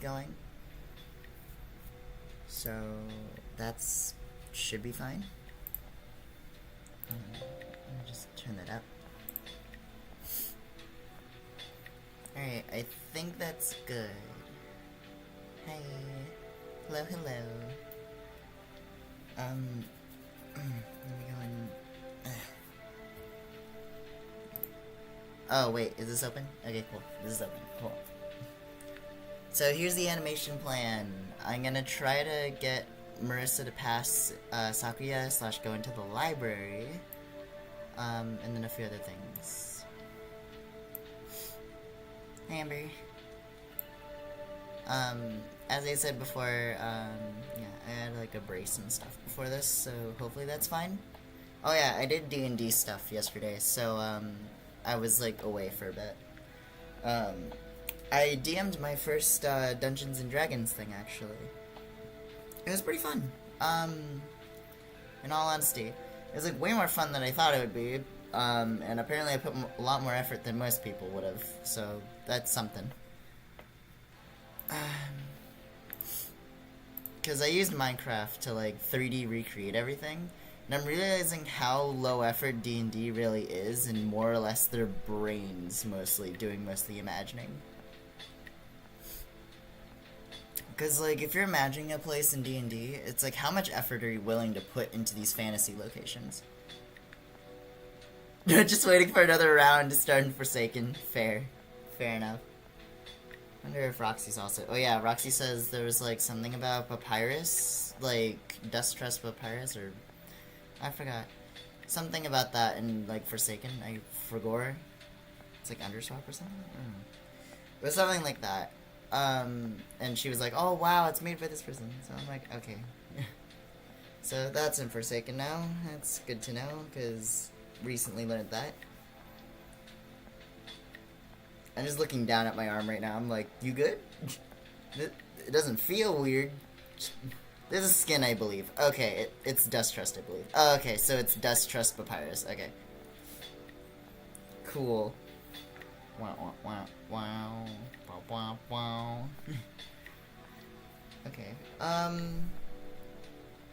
get going. So that's should be fine. Let me just turn that up. Alright, I think that's good. Hey. Hello, hello. Let me go and... Oh, wait, is this open? Okay, cool. This is open. Cool. So here's the animation plan. I'm gonna try to get Marissa to pass Sakuya / go into the library. And then a few other things. Hey, Amber. As I said before, yeah, I had like a brace and stuff before this, so hopefully that's fine. Oh yeah, I did D&D stuff yesterday, so I was like away for a bit. I DM'd my first Dungeons and Dragons thing, actually. It was pretty fun. In all honesty, it was like way more fun than I thought it would be. And apparently I put a lot more effort than most people would have, so that's something. Because I used Minecraft to like 3D recreate everything, and I'm realizing how low effort D&D really is, and more or less their brains mostly doing most of the imagining. Because like if you're imagining a place in D&D, it's like how much effort are you willing to put into these fantasy locations? Just waiting for another round to start in Forsaken. Fair enough. I wonder if Roxy's also... Oh yeah, Roxy says there was like something about papyrus, like dust trust papyrus, or I forgot something about that in like Forsaken. I forgot. It's like Underswap or something. I don't know. It was something like that. And she was like, "Oh wow, it's made by this person." So I'm like, okay. So that's in Forsaken now. That's good to know because recently learned that. I'm just looking down at my arm right now. I'm like, you good? It doesn't feel weird. This is skin, I believe. Okay, it's Dust Trust, I believe. Oh, okay, so it's Dust Trust Papyrus. Okay. Cool. Wow, wow, wow, wow, wow, wow. Okay. I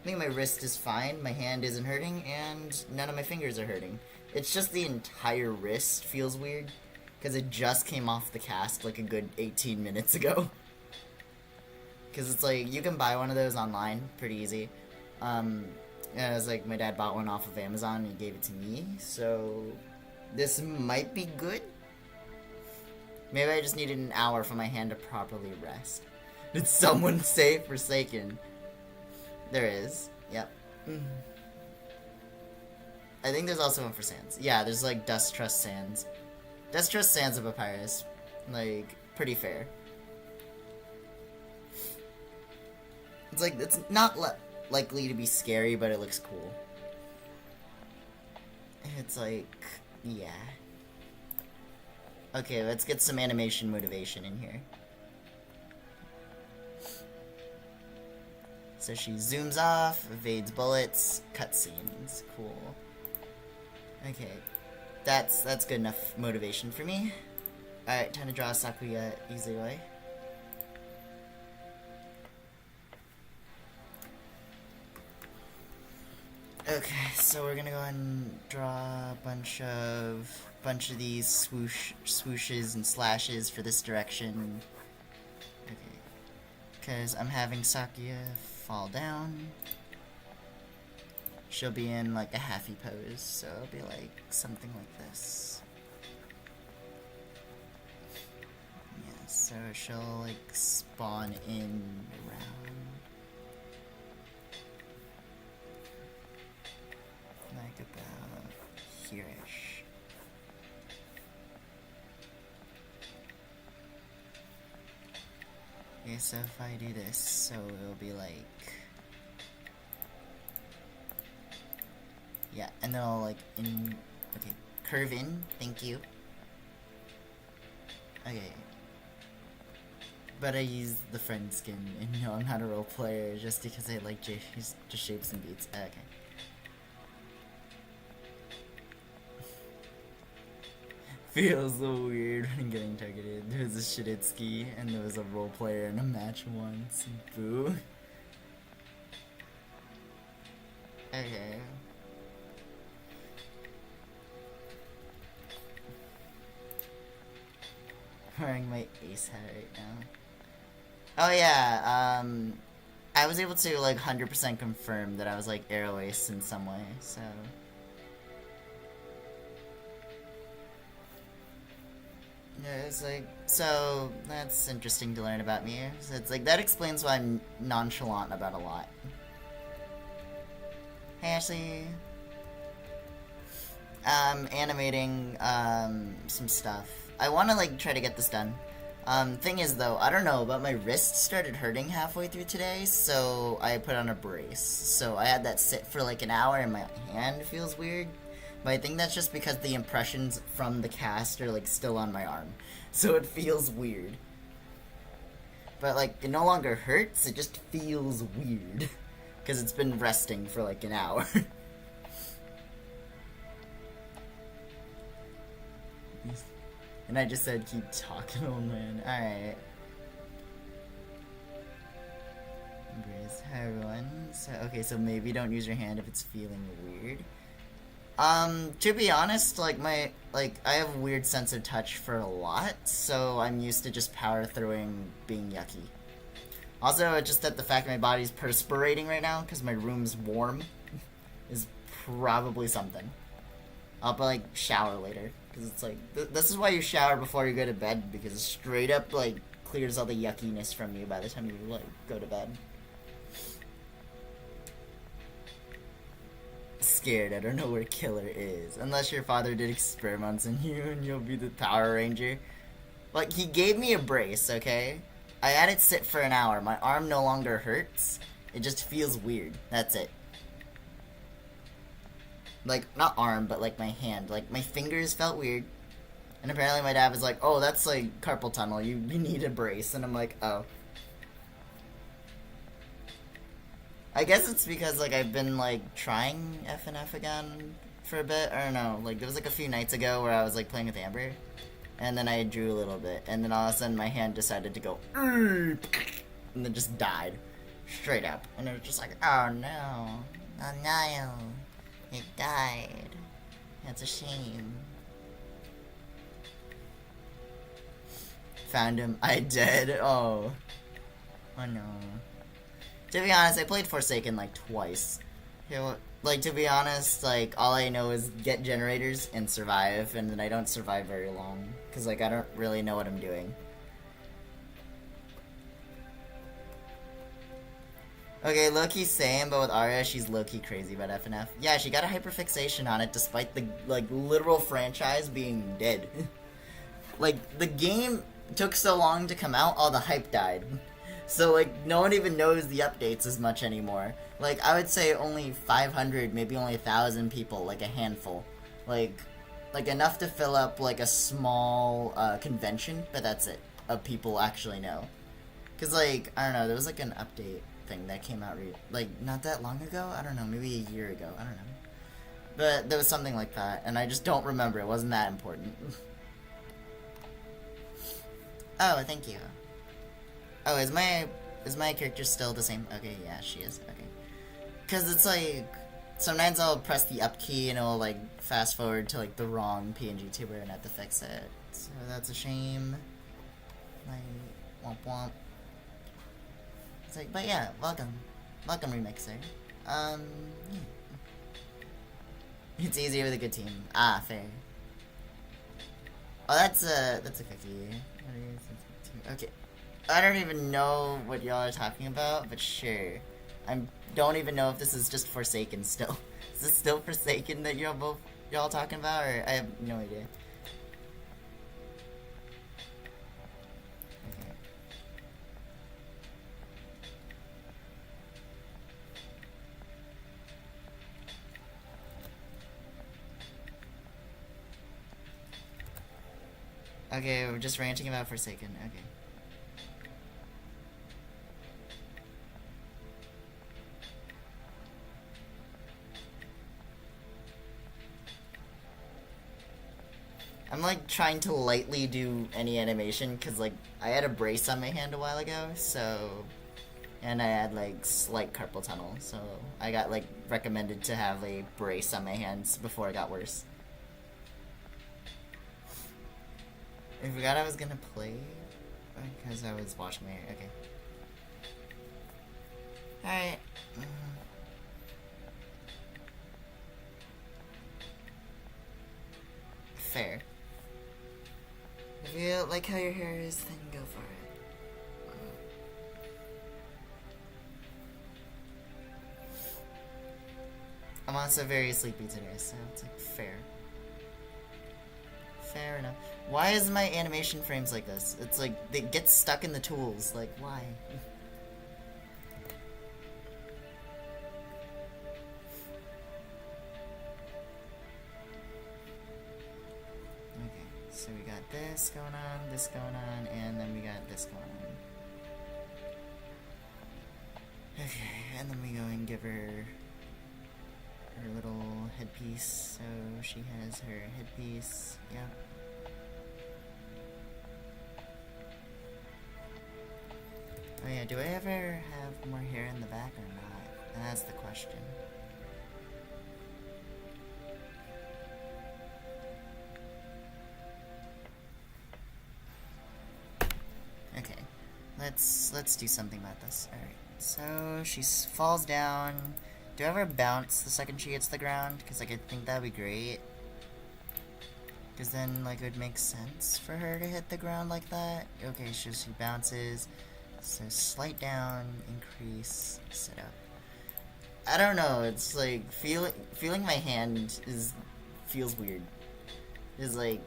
think my wrist is fine, my hand isn't hurting, and none of my fingers are hurting. It's just the entire wrist feels weird. Because it just came off the cast like a good 18 minutes ago. Because it's like, you can buy one of those online, pretty easy. And it was like, my dad bought one off of Amazon and he gave it to me. So, this might be good. Maybe I just needed an hour for my hand to properly rest. Did someone say Forsaken? There is. Yep. I think there's also one for Sands. Yeah, there's like Dust Trust Sands. Dust Trust Sands of Papyrus. Like, pretty fair. It's like, it's not likely to be scary, but it looks cool. It's like, yeah. Okay, let's get some animation motivation in here. So she zooms off, evades bullets, cutscenes. Cool. Okay. That's good enough motivation for me. Alright, time to draw Sakuya Izui. Okay, so we're gonna go and draw a bunch of these swooshes and slashes for this direction. Okay. Because I'm having Sakuya fall down. She'll be in like a halfy pose, so it'll be like something like this. Yeah, so she'll like spawn in around like about here-ish. Okay, so if I do this, so it'll be like, yeah, and then I'll like okay, curve in, thank you. Okay. But I use the friend skin, and you know, I'm not a role player just because I like just shapes and beats. Okay. Feels so weird when getting targeted. There was a Shiditsky and there was a role player in a match once. Boo. Okay. Wearing my ace hat right now. Oh yeah, I was able to like 100% confirm that I was like arrow ace in some way, so. Yeah, it's like, so that's interesting to learn about me. So it's like, that explains why I'm nonchalant about a lot. Hey Ashley. Animating, some stuff. I want to like try to get this done. Thing is though, I don't know, but my wrist started hurting halfway through today, so I put on a brace. So I had that sit for like an hour and my hand feels weird. But I think that's just because the impressions from the cast are like still on my arm. So it feels weird. But like, it no longer hurts, it just feels weird. Because it's been resting for like an hour. And I just said keep talking, old man. Alright. Embrace. Hi everyone. So, okay, so maybe don't use your hand if it's feeling weird. To be honest, like I have a weird sense of touch for a lot, so I'm used to just power throwing being yucky. Also, just that the fact my body's perspirating right now, because my room's warm, is probably something. I'll like shower later, because it's like, this is why you shower before you go to bed, because it straight up like clears all the yuckiness from you by the time you like go to bed. Scared, I don't know where Killer is. Unless your father did experiments on you and you'll be the Power Ranger. Like, he gave me a brace, okay? I had it sit for an hour. My arm no longer hurts. It just feels weird. That's it. Like, not arm, but like my hand. Like, my fingers felt weird. And apparently my dad was like, oh, that's like carpal tunnel. You need a brace. And I'm like, oh. I guess it's because, like, I've been, like, trying FNF again for a bit. I don't know. Like, there was, like, a few nights ago where I was, like, playing with Amber. And then I drew a little bit. And then all of a sudden my hand decided to go, and then just died. Straight up. And it was just like, oh, no. Oh, no. It died. That's a shame. Found him. I did. Oh. Oh, no. To be honest, I played Forsaken like twice. Like, to be honest, like, all I know is get generators and survive, and then I don't survive very long. Because, like, I don't really know what I'm doing. Okay, low-key same, but with Arya, she's low-key crazy about FNF. Yeah, she got a hyperfixation on it despite the, like, literal franchise being dead. Like, the game took so long to come out, all the hype died. So, like, no one even knows the updates as much anymore. Like, I would say only 500, maybe only 1,000 people, like a handful. Like enough to fill up, like, a small, convention, but that's it, of people actually know. Because, like, I don't know, there was, like, an update thing that came out, like, not that long ago? I don't know, maybe a year ago, I don't know. But there was something like that, and I just don't remember, it wasn't that important. Oh, thank you. Oh, is my character still the same? Okay, yeah, she is. Okay. Because it's like, sometimes I'll press the up key and it'll like fast forward to like the wrong PNG tuber and I have to fix it. So that's a shame. Like, womp womp. It's like, but yeah, welcome. Welcome, Remixer. Yeah. It's easier with a good team. Ah, fair. Oh, that's a cookie. Okay. I don't even know what y'all are talking about, but sure. I don't even know if this is just Forsaken still. Is this still Forsaken that y'all talking about, or I have no idea. Okay, we're just ranting about Forsaken. Okay. I'm like trying to lightly do any animation because like I had a brace on my hand a while ago, so, and I had like slight carpal tunnel, so I got like recommended to have a brace on my hands before it got worse. I forgot I was gonna play because I was washing my hair. Okay. Alright. Fair. If you like how your hair is, then go for it. I'm also very sleepy today, so it's like fair. Fair enough. Why is my animation frames like this? It's like, it gets stuck in the tools. Like, why? Okay, so we got this going on, and then we got this going on. Okay, and then we go and give her little headpiece, so she has her headpiece. Yep. Oh yeah, do I ever have more hair in the back or not? That's the question. Okay, let's do something about this. Alright, so she falls down. Do I ever bounce the second she hits the ground? Because like, I think that would be great. Because then like, it would make sense for her to hit the ground like that. Okay, so she bounces. So slight down, increase, sit up. I don't know, it's like, feeling my hand feels weird. It's like,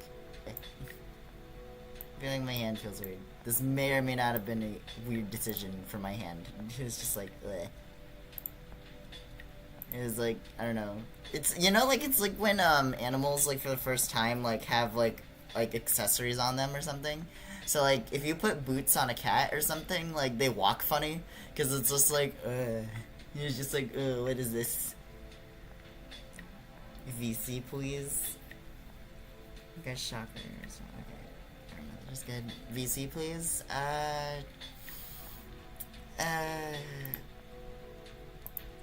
feeling my hand feels weird. This may or may not have been a weird decision for my hand. It's just like, bleh. It was like, I don't know. It's, you know, like, it's like when, animals, like, for the first time, like, have, like accessories on them or something. So, like, if you put boots on a cat or something, like, they walk funny. Because it's just like, you're just like, what is this? VC, please. Okay, shockers. Okay. I don't know, just good. VC, please. I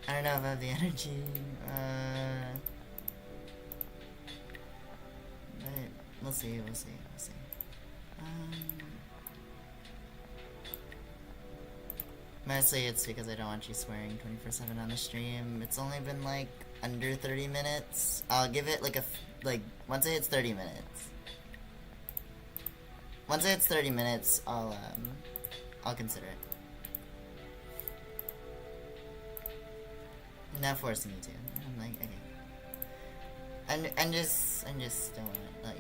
don't know about the energy. But we'll see. Mostly it's because I don't want you swearing 24/7 on the stream. It's only been like under 30 minutes. I'll give it like once it hits 30 minutes. Once it hits 30 minutes, I'll consider it. I'm not forcing you to. I'm like, okay. I'm just don't want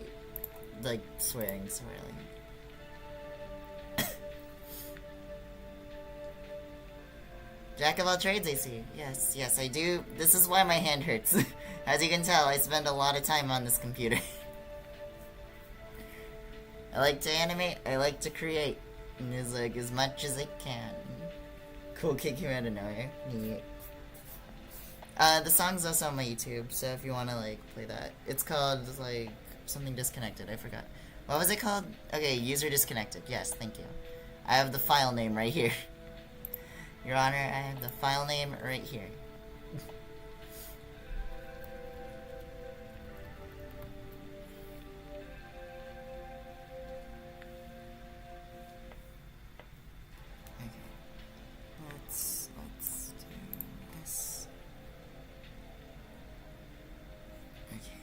like swearing so early. Jack of all trades, I see. Yes, I do. This is why my hand hurts. As you can tell, I spend a lot of time on this computer. I like to animate, I like to create. And it's like, as much as I can. Cool, kick you out of nowhere. Neat. The song's also on my YouTube, so if you wanna, like, play that. It's called, like, something disconnected, I forgot. What was it called? Okay, user disconnected. Yes, thank you. I have the file name right here. Your Honor, I have the file name right here. Okay. Let's do this. Okay.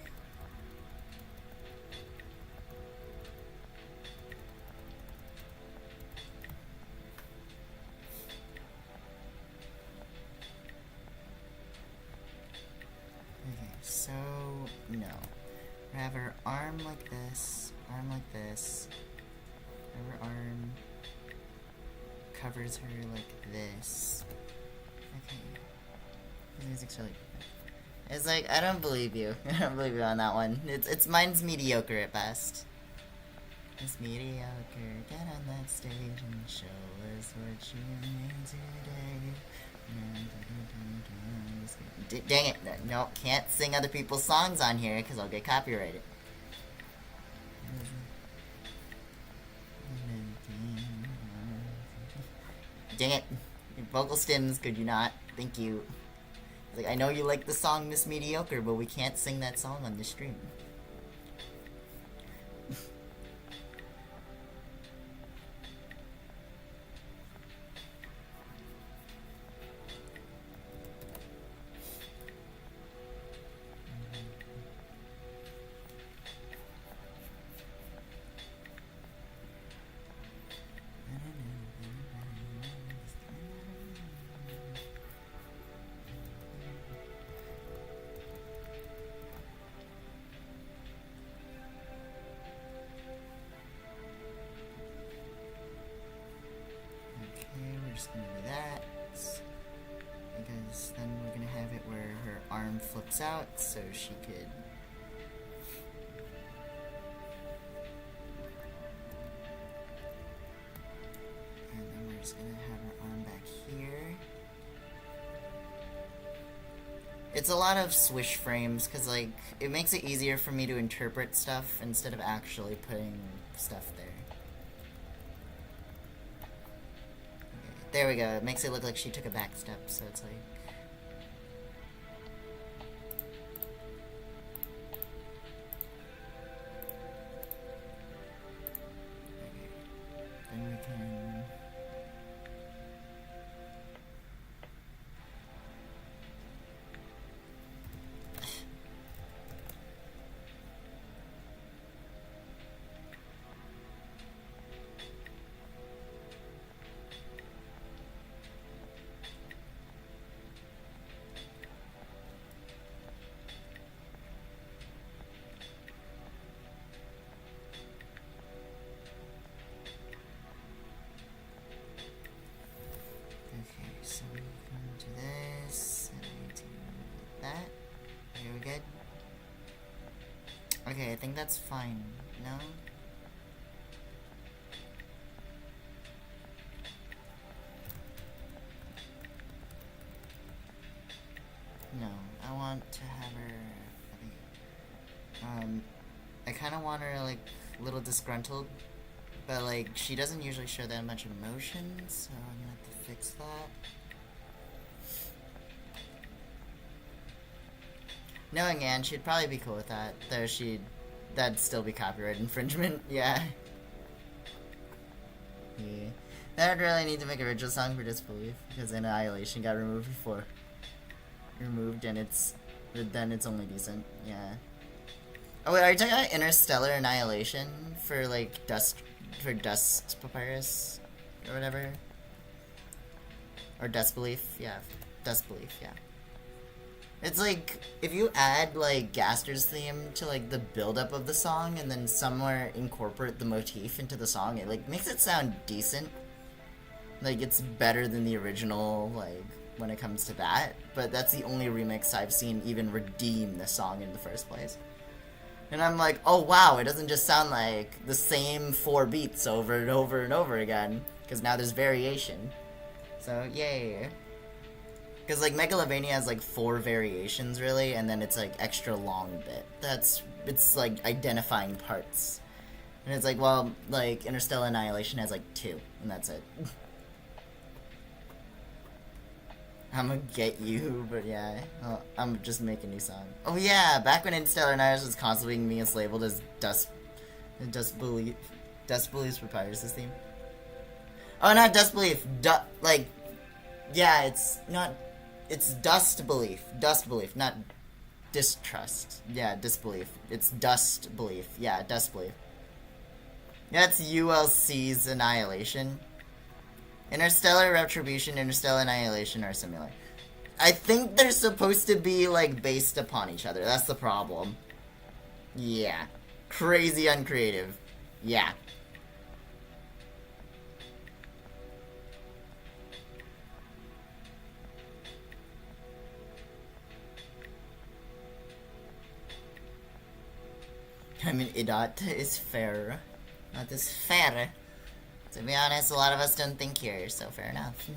So, no. Have her arm like this, Her arm covers her like this. Okay. The music's really good. It's like, I don't believe you. I don't believe you on that one. Mine's mediocre at best. It's mediocre. Get on that stage and show us what you mean today. Dang it. No, can't sing other people's songs on here because I'll get copyrighted. Dang it. Your vocal stems, could you not? Thank you. Like, I know you like the song Miss Mediocre, but we can't sing that song on the stream. Just gonna do that, because then we're gonna have it where her arm flips out so she could. And then we're just gonna have her arm back here. It's a lot of swish frames because, like, it makes it easier for me to interpret stuff instead of actually putting stuff there. There we go. It makes it look like she took a back step, so it's like... Okay. Then we can... So we can do this, and I do that. Are we good? Okay, I think that's fine. No? No, I want to have her... I kind of want her, like, a little disgruntled, but, like, she doesn't usually show that much emotion, so I'm gonna have to fix that. Knowing Anne, she'd probably be cool with that, though that'd still be copyright infringement, yeah. Yeah. That would really need to make a original song for Disbelief, because Annihilation got removed before. Removed, and then it's only decent, yeah. Oh wait, are you talking about Interstellar Annihilation for, like, Dust Papyrus, or whatever? Or Disbelief, yeah. Disbelief, yeah. It's like, if you add, like, Gaster's theme to, like, the build-up of the song, and then somewhere incorporate the motif into the song, it, like, makes it sound decent. Like, it's better than the original, like, when it comes to that. But that's the only remix I've seen even redeem the song in the first place. And I'm like, oh wow, it doesn't just sound like the same 4 beats over and over and over again. Because now there's variation. So, yay. Because, like, Megalovania has, like, 4 variations, really, and then it's, like, extra long bit. It's, like, identifying parts. And it's like, well, like, Interstellar Annihilation has, like, 2, and that's it. I'm gonna get you, but yeah, I'm just making a new song. Oh yeah, back when Interstellar Annihilation was constantly being mislabeled as Dustbelief's Papyrus' theme. Oh, not Dustbelief, like, yeah, it's Dustbelief, not Distrust. Yeah, Disbelief. It's Dustbelief. Yeah, Dustbelief. That's ULC's Annihilation. Interstellar Retribution, Interstellar Annihilation are similar. I think they're supposed to be, like, based upon each other. That's the problem. Yeah. Crazy uncreative. Yeah. I mean, Idot is fair. Not this fair. To be honest, a lot of us don't think here, so fair enough.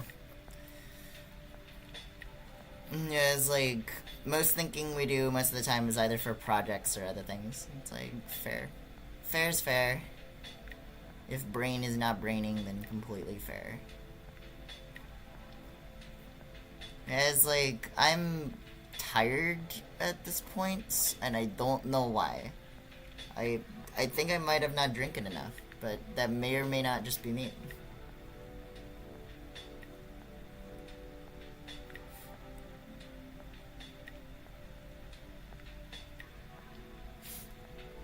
Yeah, it's like, most thinking we do most of the time is either for projects or other things. It's like, fair. Fair's fair. If brain is not braining, then completely fair. As, like, I'm tired at this point, and I don't know why. I think I might have not drinking enough, but that may or may not just be me.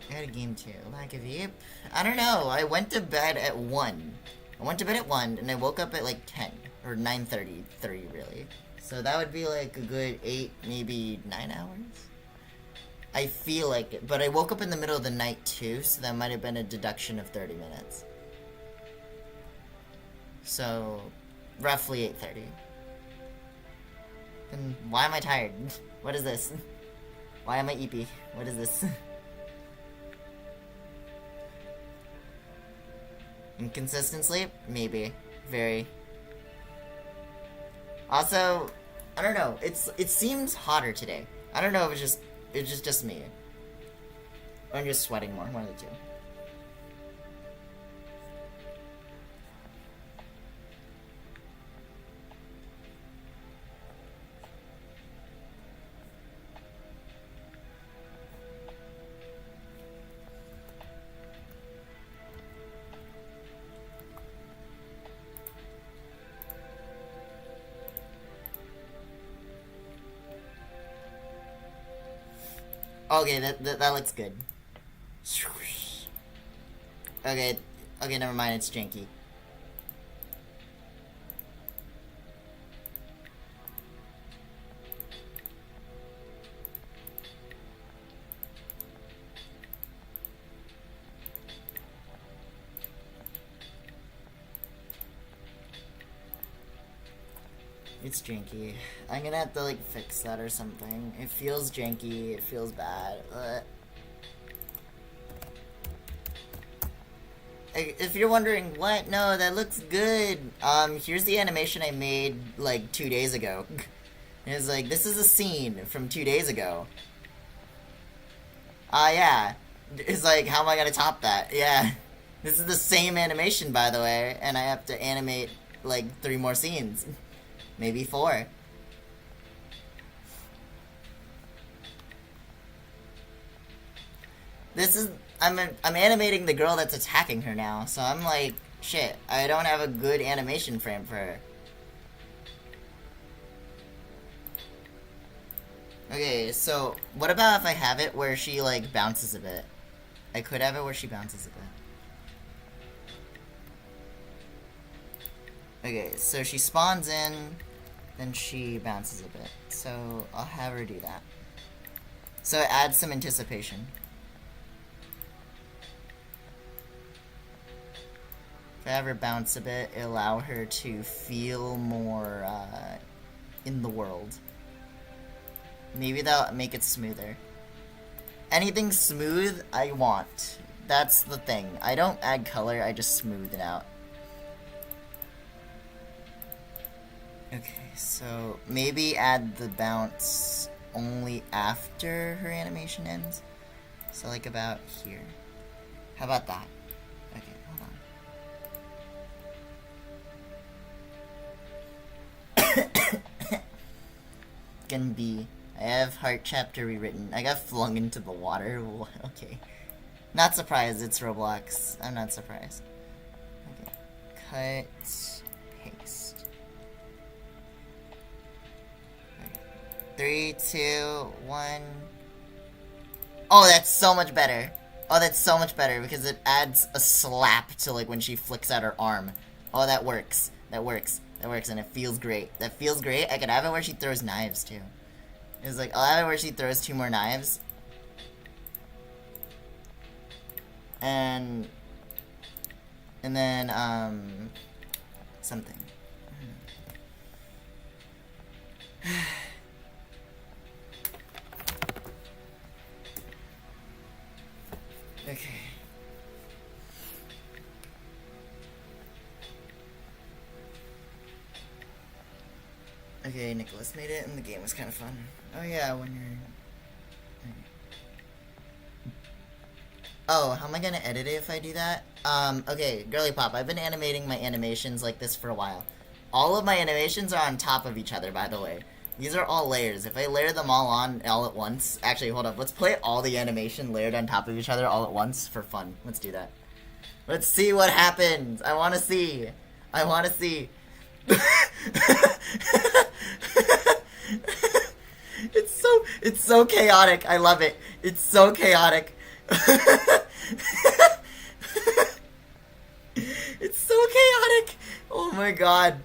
I had a game too. Like a Veep? I don't know. I went to bed at 1. I went to bed at 1, and I woke up at like 10. Or 9:33, really. So that would be like a good 8, maybe 9 hours? I feel like it. But I woke up in the middle of the night too, so that might have been a deduction of 30 minutes. So, roughly 8:30. And why am I tired? What is this? Why am I eepy? What is this? Inconsistent sleep? Maybe. Very. Also, I don't know. It seems hotter today. I don't know if it's just me. Or I'm just sweating more. One of the two. Okay, that looks good. Okay, never mind, it's janky. It's janky. I'm gonna have to, like, fix that or something. It feels janky, it feels bad. If you're wondering, what? No, that looks good. Here's the animation I made, like, 2 days ago. It's like, this is a scene from 2 days ago. Yeah. It's like, how am I gonna top that? Yeah. This is the same animation, by the way, and I have to animate, like, 3 more scenes. Maybe 4. This is... I'm animating the girl that's attacking her now, so I'm like, shit, I don't have a good animation frame for her. Okay, so what about if I have it where she, like, bounces a bit? I could have it where she bounces a bit. Okay, so she spawns in, then she bounces a bit. So I'll have her do that. So it adds some anticipation. If I have her bounce a bit, it'll allow her to feel more in the world. Maybe that'll make it smoother. Anything smooth, I want. That's the thing. I don't add color, I just smooth it out. Okay, so maybe add the bounce only after her animation ends. So like about here. How about that? Okay, hold on. Can be. I have heart chapter rewritten. I got flung into the water. Okay. Not surprised, it's Roblox. I'm not surprised. Okay. Cut. Paste. Okay. 3, 2, 1. Oh, that's so much better. Oh, that's so much better because it adds a slap to, like, when she flicks out her arm. Oh, that works. That works. That works, and it feels great. That feels great. I could have it where she throws knives, too. It's like, I'll have it where she throws 2 more knives. And then, something. Okay. Okay, Nicholas made it, and the game was kind of fun. Oh yeah, when you're... Oh, how am I gonna edit it if I do that? Okay, Girly Pop, I've been animating my animations like this for a while. All of my animations are on top of each other, by the way. These are all layers. If I layer them all on all at once... Actually, hold up. Let's play all the animation layered on top of each other all at once for fun. Let's do that. Let's see what happens. I want to see. I want to see. It's so chaotic. I love it. It's so chaotic. It's so chaotic. Oh my god.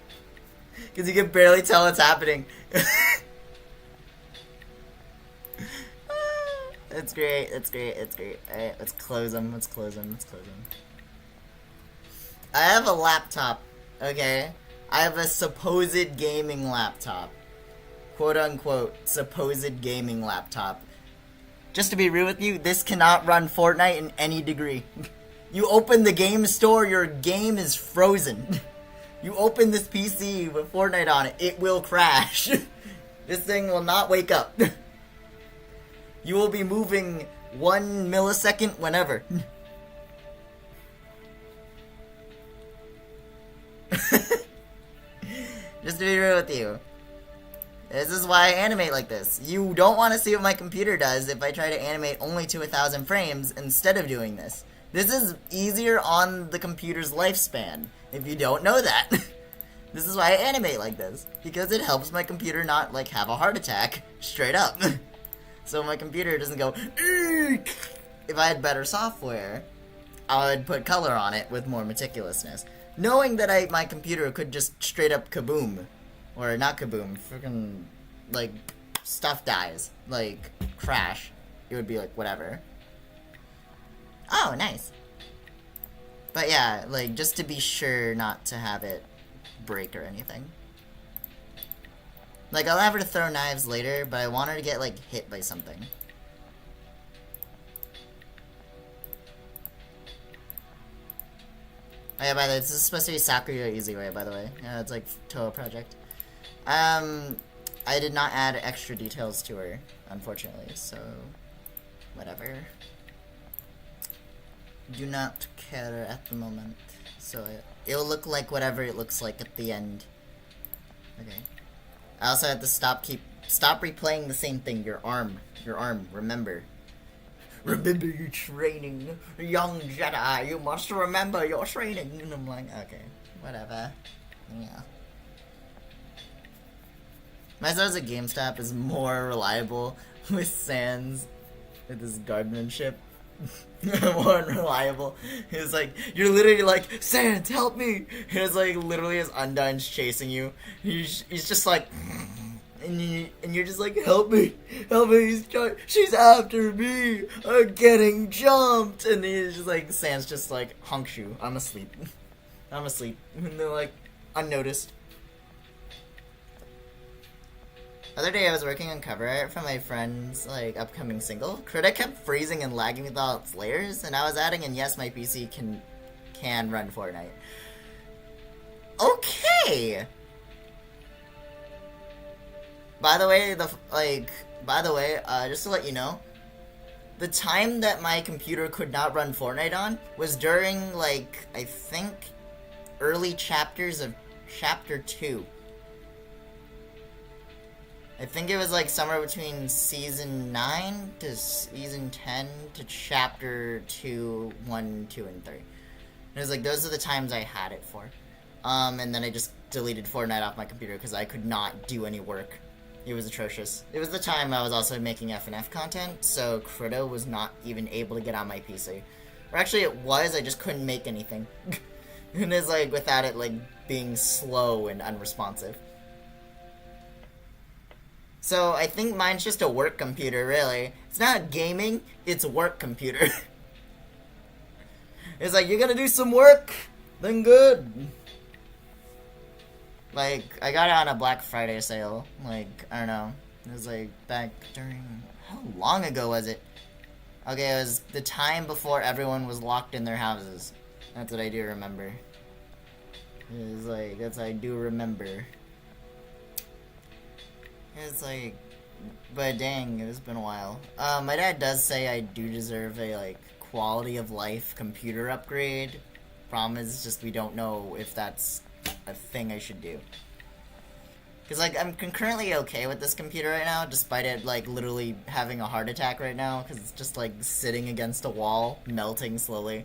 Because you can barely tell what's happening. That's great. That's great. That's great. Alright, let's close them. Let's close them. Let's close them. I have a laptop. Okay? I have a supposed gaming laptop. Quote unquote, supposed gaming laptop. Just to be real with you, this cannot run Fortnite in any degree. You open the game store, your game is frozen. You open this PC with Fortnite on it, it will crash. This thing will not wake up. You will be moving 1 millisecond whenever. Just to be real with you. This is why I animate like this. You don't want to see what my computer does if I try to animate only to 1,000 frames instead of doing this. This is easier on the computer's lifespan, if you don't know that. This is why I animate like this, because it helps my computer not, like, have a heart attack, straight up. So my computer doesn't go, eek! If I had better software, I would put color on it with more meticulousness. Knowing that my computer could just straight up kaboom. Or not kaboom, freaking, like, stuff dies. Like, crash. It would be like, whatever. Oh, nice. But yeah, like, just to be sure not to have it break or anything. Like, I'll have her to throw knives later, but I want her to get, like, hit by something. Oh yeah, by the way, this is supposed to be Sakuya Easy Way, by the way. Yeah, it's like Toho Project. I did not add extra details to her, unfortunately, so whatever. Do not care at the moment. So it'll look like whatever it looks like at the end. Okay. I also had to stop replaying the same thing. Your arm, remember. Remember your training, young Jedi, you must remember your training. And I'm like, okay, whatever. Yeah. My stars at GameStop is more reliable with Sans, with his guardsmanship. More unreliable. He's like, you're literally like, Sans, help me! And it's like, literally as Undyne's chasing you. He's just like, and you're just like, help me, she's after me, I'm getting jumped. And he's just like, Sans just like, hunks you, I'm asleep. And they're like, unnoticed. The other day I was working on cover art for my friend's, like, upcoming single. Krita kept freezing and lagging with all its layers, and I was adding, and yes, my PC can run Fortnite. Okay! By the way, just to let you know, the time that my computer could not run Fortnite on was during, like, I think, early chapters of Chapter 2. I think it was like somewhere between Season 9 to Season 10 to Chapter 2, 1, 2, and 3. It was like, those are the times I had it for. And then I just deleted Fortnite off my computer because I could not do any work. It was atrocious. It was the time I was also making FNF content, so Krita was not even able to get on my PC. Or actually it was, I just couldn't make anything. And it's like, without it, like, being slow and unresponsive. So I think mine's just a work computer, really. It's not gaming, it's a work computer. It's like, you're gonna do some work? Then good. Like, I got it on a Black Friday sale. Like, I don't know. It was like back during... How long ago was it? Okay, it was the time before everyone was locked in their houses. That's what I do remember. It was like, that's what I do remember. It's like, but dang, it's been a while. My dad does say I do deserve a, like, quality of life computer upgrade. Problem is just we don't know if that's a thing I should do. Because, like, I'm concurrently okay with this computer right now, despite it, like, literally having a heart attack right now, because it's just, like, sitting against a wall, melting slowly,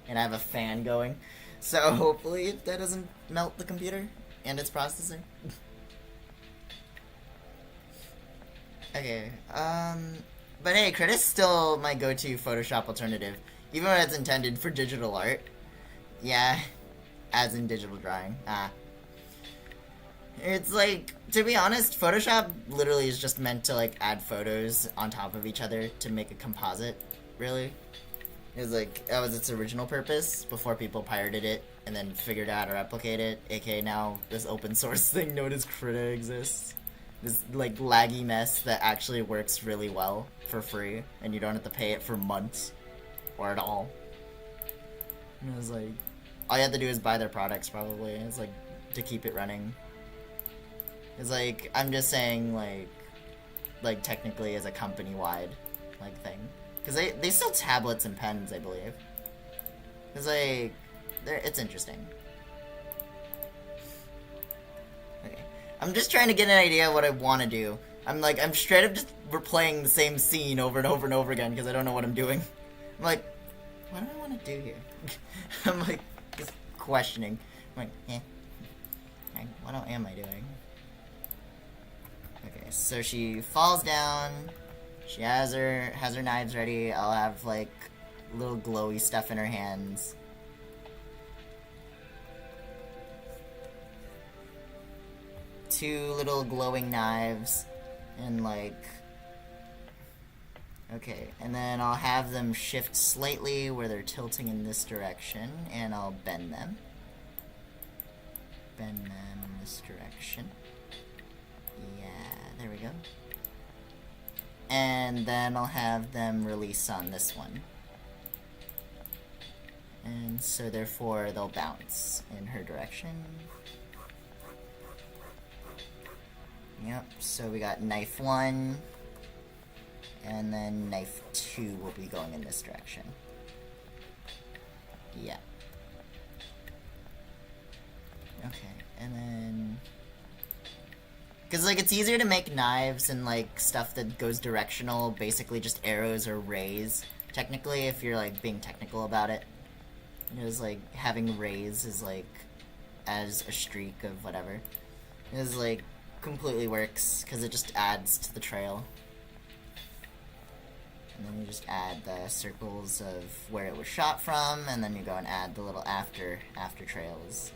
and I have a fan going. So, hopefully that doesn't melt the computer and its processor. Okay, but hey, Crit is still my go-to Photoshop alternative, even when it's intended for digital art. Yeah, as in digital drawing. It's like, to be honest, Photoshop literally is just meant to, like, add photos on top of each other to make a composite, really. It's like, that was its original purpose before people pirated it and then figured out how to replicate it, aka now this open source thing known as Krita exists. This, like, laggy mess that actually works really well for free, and you don't have to pay it for months, or at all. And it was like, all you have to do is buy their products, probably. It's like, to keep it running. It's like, I'm just saying, like technically as a company-wide, like, thing. Because they sell tablets and pens, I believe. It's like, it's interesting. Okay. I'm just trying to get an idea of what I want to do. I'm straight up just replaying the same scene over and over and over again because I don't know what I'm doing. I'm like, what do I want to do here? I'm like, just questioning. I'm like, what am I doing? Okay, so she falls down. She has her knives ready. I'll have, like, little glowy stuff in her hands. Two little glowing knives. And, like... Okay, and then I'll have them shift slightly where they're tilting in this direction. And I'll bend them. Bend them in this direction. Yeah, there we go. And then I'll have them release on this one. And so therefore they'll bounce in her direction. Yep, so we got knife 1. And then knife 2 will be going in this direction. Yeah. Okay, and then... Because, like, it's easier to make knives and, like, stuff that goes directional, basically just arrows or rays, technically, if you're, like, being technical about it. Because, like, having rays is, like, as a streak of whatever. It's, like, completely works, because it just adds to the trail. And then you just add the circles of where it was shot from, and then you go and add the little after trails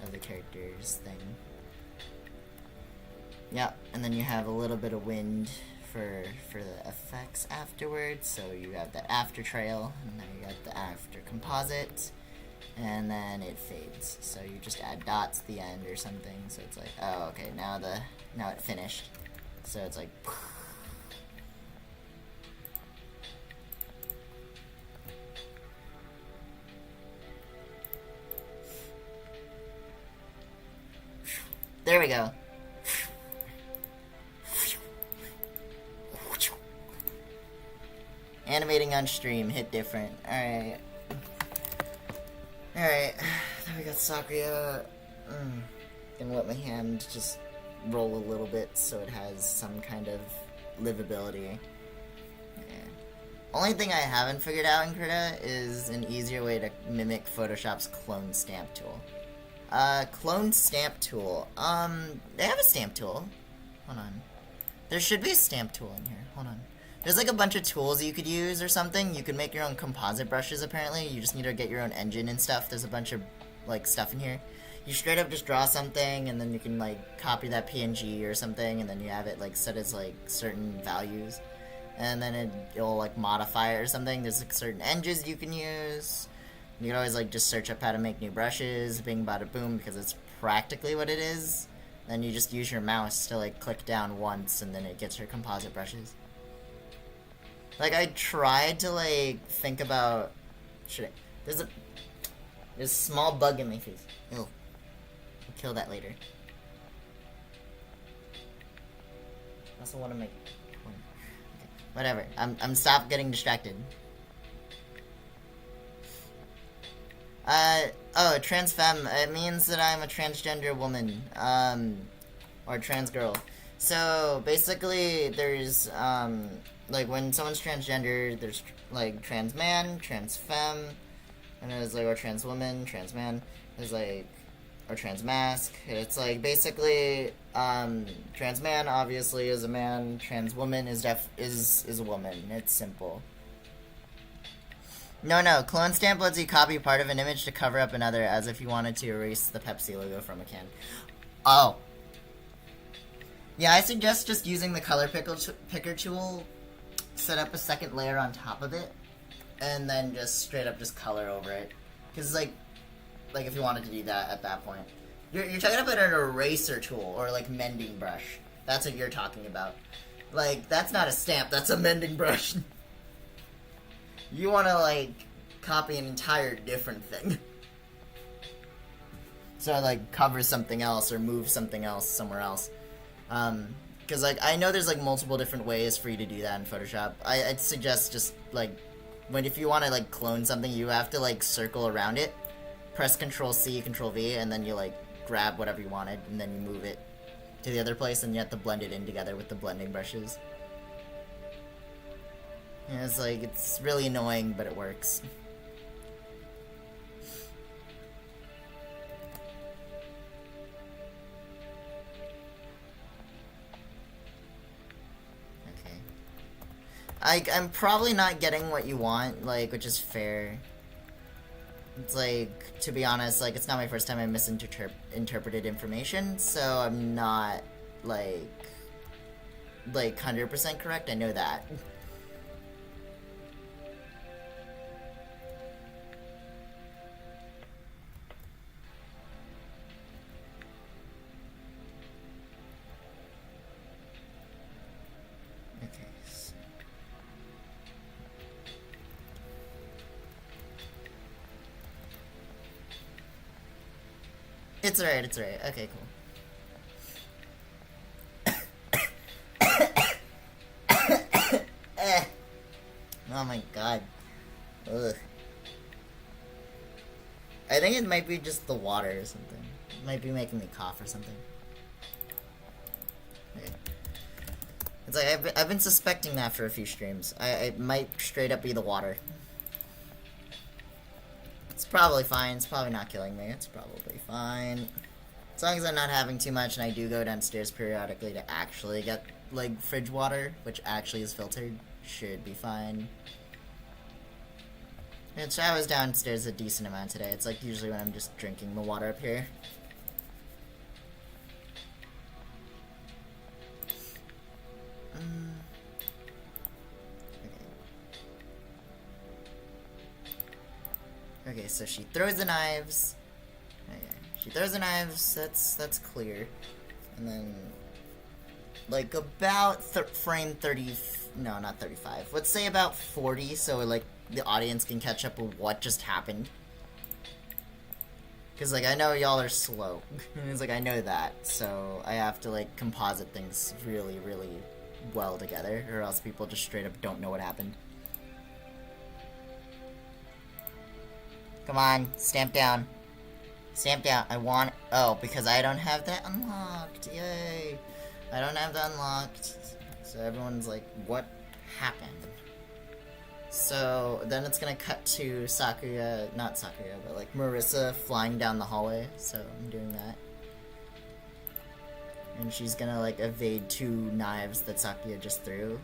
of the character's thing. Yep, and then you have a little bit of wind for the effects afterwards, so you have that after trail, and then you got the after composite, and then it fades. So you just add dots at the end or something, so it's like, oh, okay, now it finished. So it's like... There we go. Animating on stream, hit different. Alright. Alright. Then we got Sakria. Gonna let my hand just roll a little bit so it has some kind of livability. Yeah. Only thing I haven't figured out in Krita is an easier way to mimic Photoshop's clone stamp tool. Clone stamp tool. They have a stamp tool. Hold on. There should be a stamp tool in here. Hold on. There's like a bunch of tools you could use or something. You could make your own composite brushes, apparently. You just need to get your own engine and stuff. There's a bunch of, like, stuff in here. You straight up just draw something, and then you can, like, copy that PNG or something, and then you have it, like, set as, like, certain values. And then it'll, like, modify it or something. There's, like, certain engines you can use. You can always, like, just search up how to make new brushes, bing, bada, boom, because it's practically what it is. Then you just use your mouse to, like, click down once, and then it gets your composite brushes. Like, I tried to, like, think about... There's a small bug in my face. Ew. I'll kill that later. I also want to make... Okay. Whatever. I'm stop getting distracted. Oh, transfem. It means that I'm a transgender woman, or trans girl. So basically, there's like when someone's transgender, there's like trans man, trans femme, and there's like or trans woman, trans man. There's like or trans mask. It's like basically trans man obviously is a man, trans woman is is a woman. It's simple. No, clone stamp lets you copy part of an image to cover up another as if you wanted to erase the Pepsi logo from a can. Oh. Yeah, I suggest just using the color picker tool, set up a second layer on top of it, and then just straight up just color over it. Because, like if you wanted to do that at that point. You're talking about an eraser tool, or, like, mending brush. That's what you're talking about. Like, that's not a stamp, that's a mending brush. You want to, like, copy an entire different thing. So, like, cover something else or move something else somewhere else. Because, like, I know there's, like, multiple different ways for you to do that in Photoshop. I'd suggest just, like, if you want to, like, clone something, you have to, like, circle around it. Press Control-C, Control-V, and then you, like, grab whatever you wanted, and then you move it to the other place, and you have to blend it in together with the blending brushes. And it's like, it's really annoying, but it works. Okay. I'm probably not getting what you want, like, which is fair. It's like, to be honest, like, it's not my first time I misinterpreted information, so I'm not, like 100% correct, I know that. It's alright, it's alright. Okay, cool. Oh my god. Ugh. I think it might be just the water or something. It might be making me cough or something. Okay. It's like, I've been suspecting that for a few streams. It might straight up be the water. It's probably fine. It's probably not killing me. It's probably fine. As long as I'm not having too much and I do go downstairs periodically to actually get, like, fridge water, which actually is filtered, should be fine. And I was downstairs a decent amount today. It's like usually when I'm just drinking the water up here. Okay, so she throws the knives. Okay, she throws the knives, that's clear. And then, like, about frame 30, no, not 35. Let's say about 40, so, like, the audience can catch up with what just happened. Because, like, I know y'all are slow. It's like, I know that, so I have to, like, composite things really, really well together, or else people just straight up don't know what happened. Come on, stamp down. Stamp down. I want... Oh, because I don't have that unlocked. Yay. I don't have that unlocked. So everyone's like, what happened? So then it's gonna cut to Sakuya... Not Sakuya, but like Marissa flying down the hallway. So I'm doing that. And she's gonna like evade 2 knives that Sakuya just threw.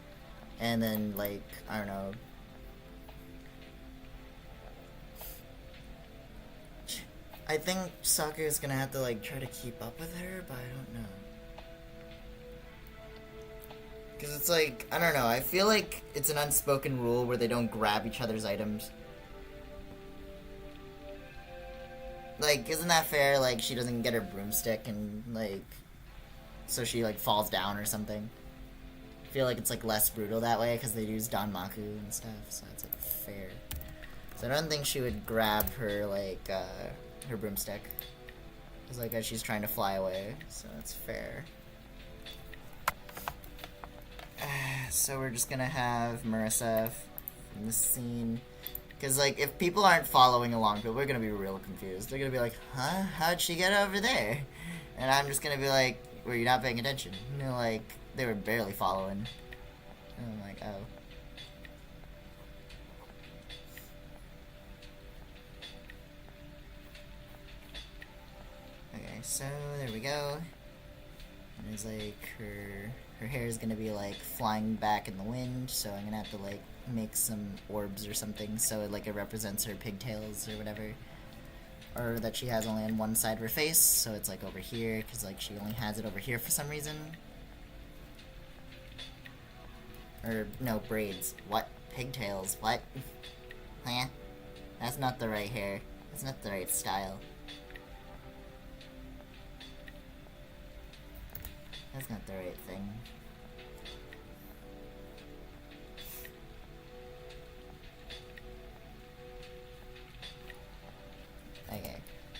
And then like, I don't know... I think Sakuya's gonna have to, like, try to keep up with her, but I don't know. Because it's like, I don't know, I feel like it's an unspoken rule where they don't grab each other's items. Like, isn't that fair? Like, she doesn't get her broomstick and, like, so she, like, falls down or something. I feel like it's, like, less brutal that way because they use Danmaku and stuff, so it's, like, fair. So I don't think she would grab her, like, her broomstick. It's like as she's trying to fly away, so that's fair. So we're just gonna have Marissa from this scene Because, like, if people aren't following along, people are going to be real confused. They're going to be like, huh? How'd she get over there? And I'm just going to be like, were you not paying attention? You know, like, they were barely following. And I'm like, oh. Okay, so there we go. And it's like, her hair is going to be, like, flying back in the wind, so I'm going to have to, like, make some orbs or something so it represents her pigtails or whatever, or that she has only on one side of her face, so it's like over here because like she only has it over here for some reason. Or no, braids. What? Pigtails? What? Huh? That's not the right hair. That's not the right style. That's not the right thing. Okay,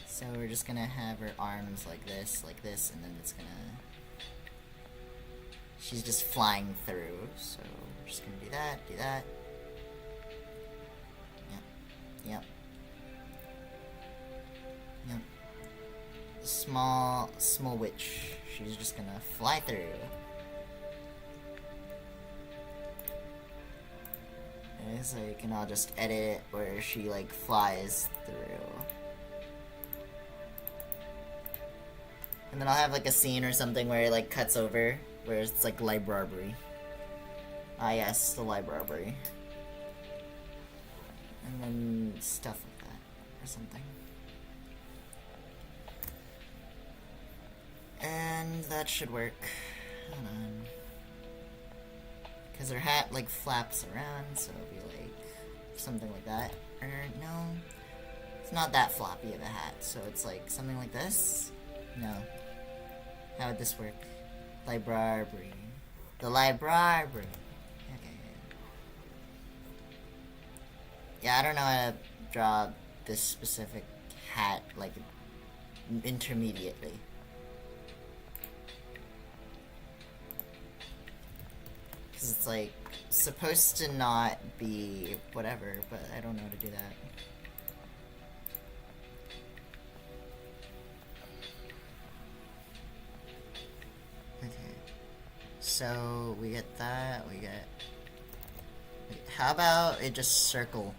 so we're just gonna have her arms like this, and then it's gonna... She's just flying through, so we're just gonna do that. Yep. Small witch. She's just gonna fly through. Okay, so you can all just edit it where she, like, flies through. And then I'll have, like, a scene or something where it, like, cuts over, where it's, like, library. Ah, yes, the library. And then stuff like that, or something. And that should work. Hold on. Because her hat, like, flaps around, so it'll be, like, something like that. Or, no. It's not that floppy of a hat, so it's, like, something like this? No. How would this work? Library. The library. Okay. Yeah, I don't know how to draw this specific hat, like, intermediately. Because it's, like, supposed to not be whatever, but I don't know how to do that. Okay. So, we get that, we get... Wait, how about it just circle?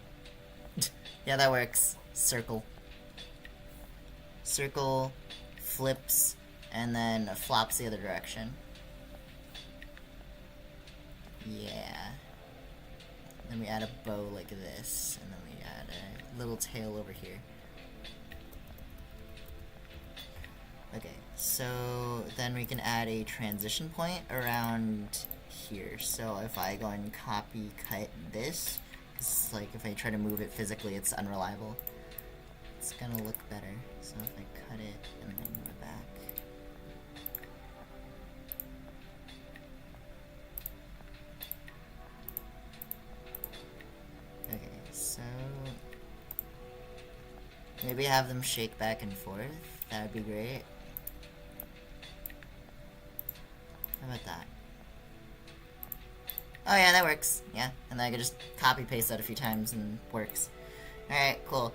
Yeah, that works. Circle. Circle, flips, and then flops the other direction. Yeah. Then we add a bow like this, and then we add a little tail over here. Okay, so then we can add a transition point around here. So if I go and copy cut this, it's like if I try to move it physically, it's unreliable. It's gonna look better. So if I cut it and then move it back. Okay, so maybe have them shake back and forth. That would be great. How about that? Oh yeah, that works. Yeah, and then I can just copy paste that a few times and works. Alright, cool.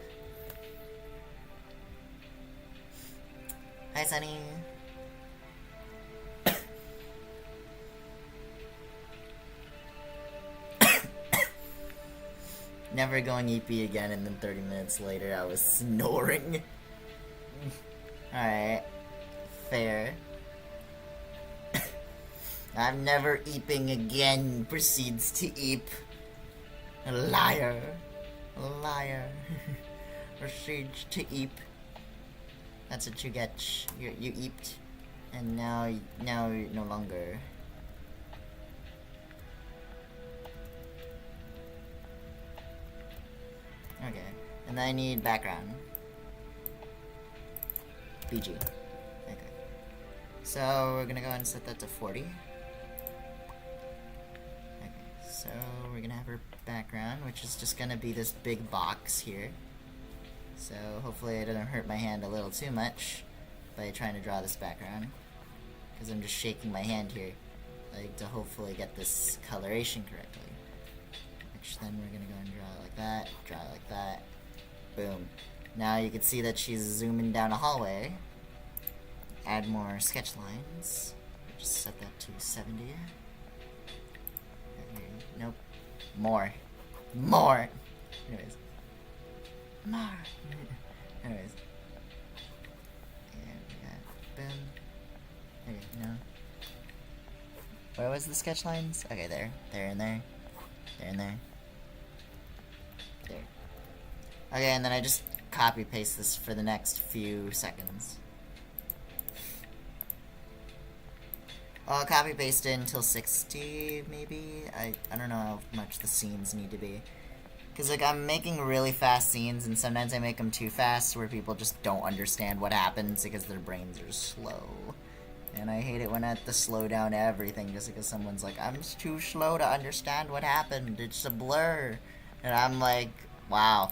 Hi, Sunny. Never going EP again, and then 30 minutes later I was snoring. Alright. Fair. I'm never eeping again, proceeds to eep. A liar. A liar. Proceeds to eep. That's what you get. You eeped. And now you're no longer. Okay. And then I need background. BG. Okay. So we're gonna go ahead and set that to 40. So we're gonna have her background, which is just gonna be this big box here. So hopefully it doesn't hurt my hand a little too much by trying to draw this background, because I'm just shaking my hand here, like, to hopefully get this coloration correctly. Which which then we're gonna go and draw it like that, draw it like that. Boom. Now you can see that she's zooming down a hallway. Add more sketch lines. Just set that to 70. Nope. More. More! Anyways. More! Anyways. And we got boom. Okay, no. Where was the sketch lines? Okay, there. There and there. There and there. There. Okay, and then I just copy paste this for the next few seconds. I'll copy paste it until 60, maybe? I don't know how much the scenes need to be. Because, like, I'm making really fast scenes, and sometimes I make them too fast, where people just don't understand what happens because their brains are slow. And I hate it when I have to slow down everything just because someone's like, I'm too slow to understand what happened, it's a blur. And I'm like, wow.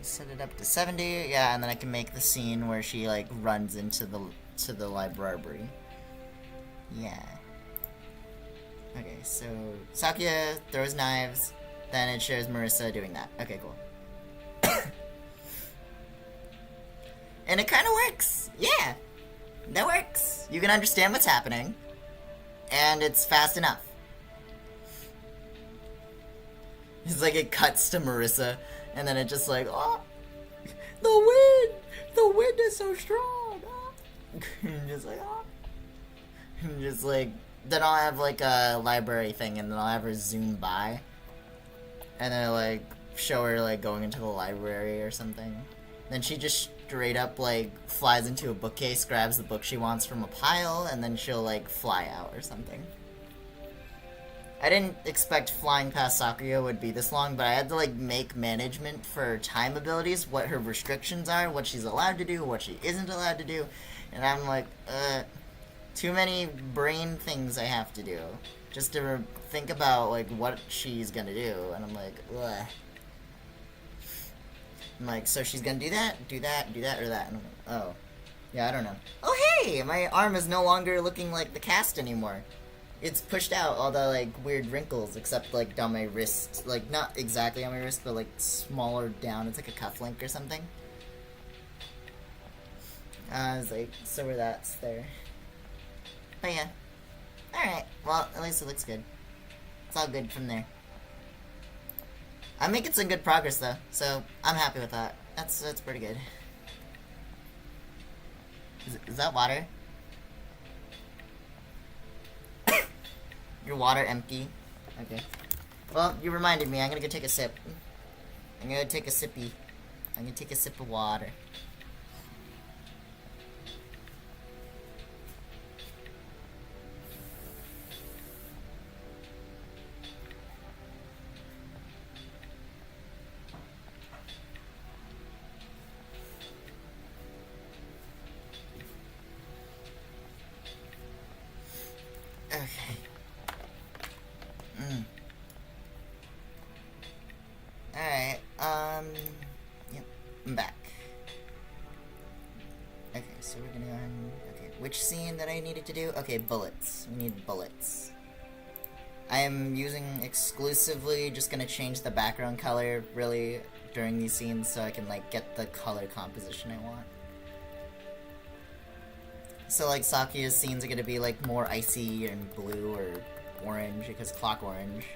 Set it up to 70, yeah, and then I can make the scene where she, like, runs into the library. Yeah. Okay, so Sakuya throws knives, then it shows Marissa doing that. Okay, cool. And it kind of works! Yeah! That works! You can understand what's happening, and it's fast enough. It's like it cuts to Marissa, and then it just like, oh, the wind is so strong. Oh. And just like, oh. And just like, then I'll have like a library thing, and then I'll have her zoom by, and then like show her like going into the library or something. Then she just straight up like flies into a bookcase, grabs the book she wants from a pile, and then she'll like fly out or something. I didn't expect flying past Sakuya would be this long, but I had to like make management for time abilities, what her restrictions are, what she's allowed to do, what she isn't allowed to do, and I'm like, too many brain things I have to do just to think about like what she's gonna do, and I'm like, ugh. I'm like, so she's gonna do that, or that, and I'm like, oh, yeah, I don't know. Oh hey, my arm is no longer looking like the cast anymore. It's pushed out all the, like, weird wrinkles, except, like, down my wrist. Like, not exactly on my wrist, but, like, smaller down. It's like a cufflink or something. It's like, so where that's there. But yeah. Alright, well, at least it looks good. It's all good from there. I'm making some good progress, though, so I'm happy with that. That's pretty good. Is that water? Your water empty? Okay. Well, you reminded me. I'm gonna go take a sip. I'm gonna take a sippy. I'm gonna take a sip of water. Okay. Alright, yep, I'm back. Okay, so we're gonna go on, okay, which scene that I needed to do? Okay, bullets. We need bullets. I am using exclusively, just gonna change the background color, really, during these scenes, so I can, like, get the color composition I want. So, like, Sakuya's scenes are gonna be, like, more icy and blue or orange, because clock orange.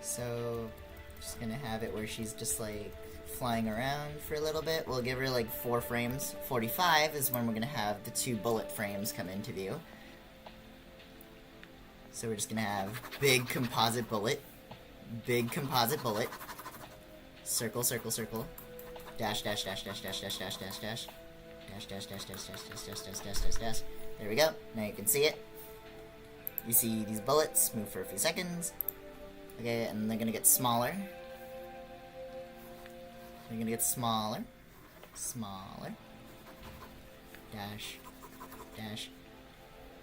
So, just gonna have it where she's just, like, flying around for a little bit. We'll give her, like, 4 frames. 45 is when we're gonna have the 2 bullet frames come into view. So we're just gonna have big composite bullet. Big composite bullet. Circle, circle, circle. Dash, dash, dash, dash, dash, dash, dash, dash, dash. Dash, dash, dash, dash, dash, dash, dash, dash, dash, dash, dash. There we go. Now you can see it. You see these bullets move for a few seconds. Okay, and they're gonna get smaller. They're gonna get smaller. Smaller. Dash. Dash.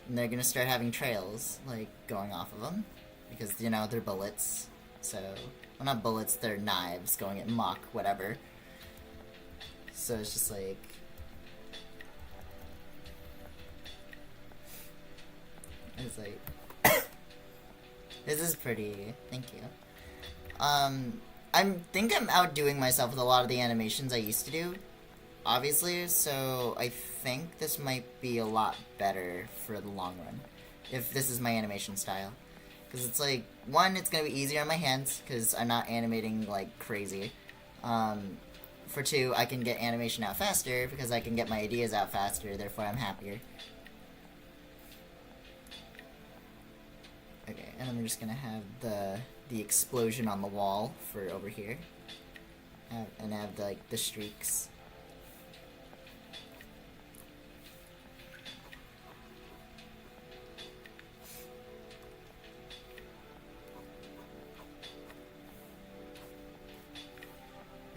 And they're gonna start having trails, like, going off of them. because, you know, they're bullets. So, well, not bullets, they're knives going at Mach, whatever. So it's just like... It's like... This is pretty. Thank you. I think I'm outdoing myself with a lot of the animations I used to do, obviously, so I think this might be a lot better for the long run, if this is my animation style. Because it's like, one, it's going to be easier on my hands, because I'm not animating like crazy. For two, I can get animation out faster, because I can get my ideas out faster, therefore I'm happier. Okay, and then we're just going to have the explosion on the wall for over here. And have the streaks.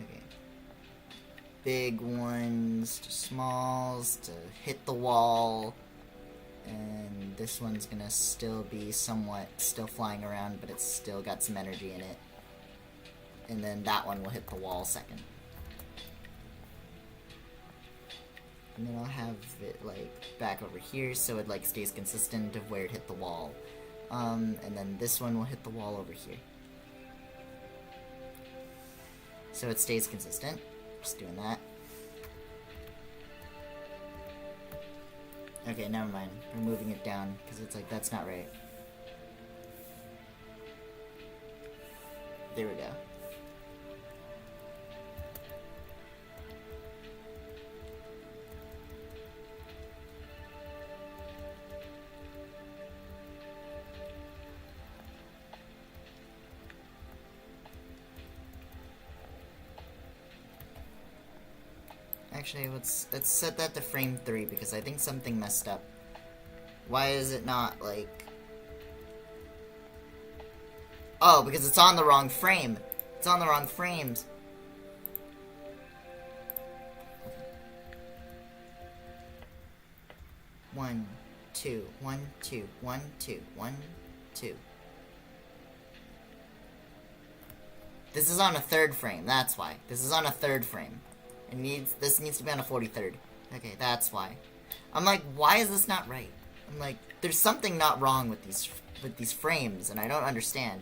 Okay. Big ones to smalls to hit the wall. And this one's gonna still be somewhat still flying around, but it's still got some energy in it. And then that one will hit the wall second. And then I'll have it like back over here so it like stays consistent of where it hit the wall. And then this one will hit the wall over here. So it stays consistent. Just doing that. Okay, never mind. We're moving it down, because it's like, that's not right. There we go. Actually, let's set that to frame 3, because I think something messed up. Why is it not, like... Oh, because it's on the wrong frame. It's on the wrong frames. One, two, 1, 2, 1, 2, 1, 2. This is on a 3rd frame, that's why. This is on a 3rd frame. This needs to be on a 43rd. Okay, that's why. I'm like, why is this not right? I'm like, there's something not wrong with these frames, and I don't understand.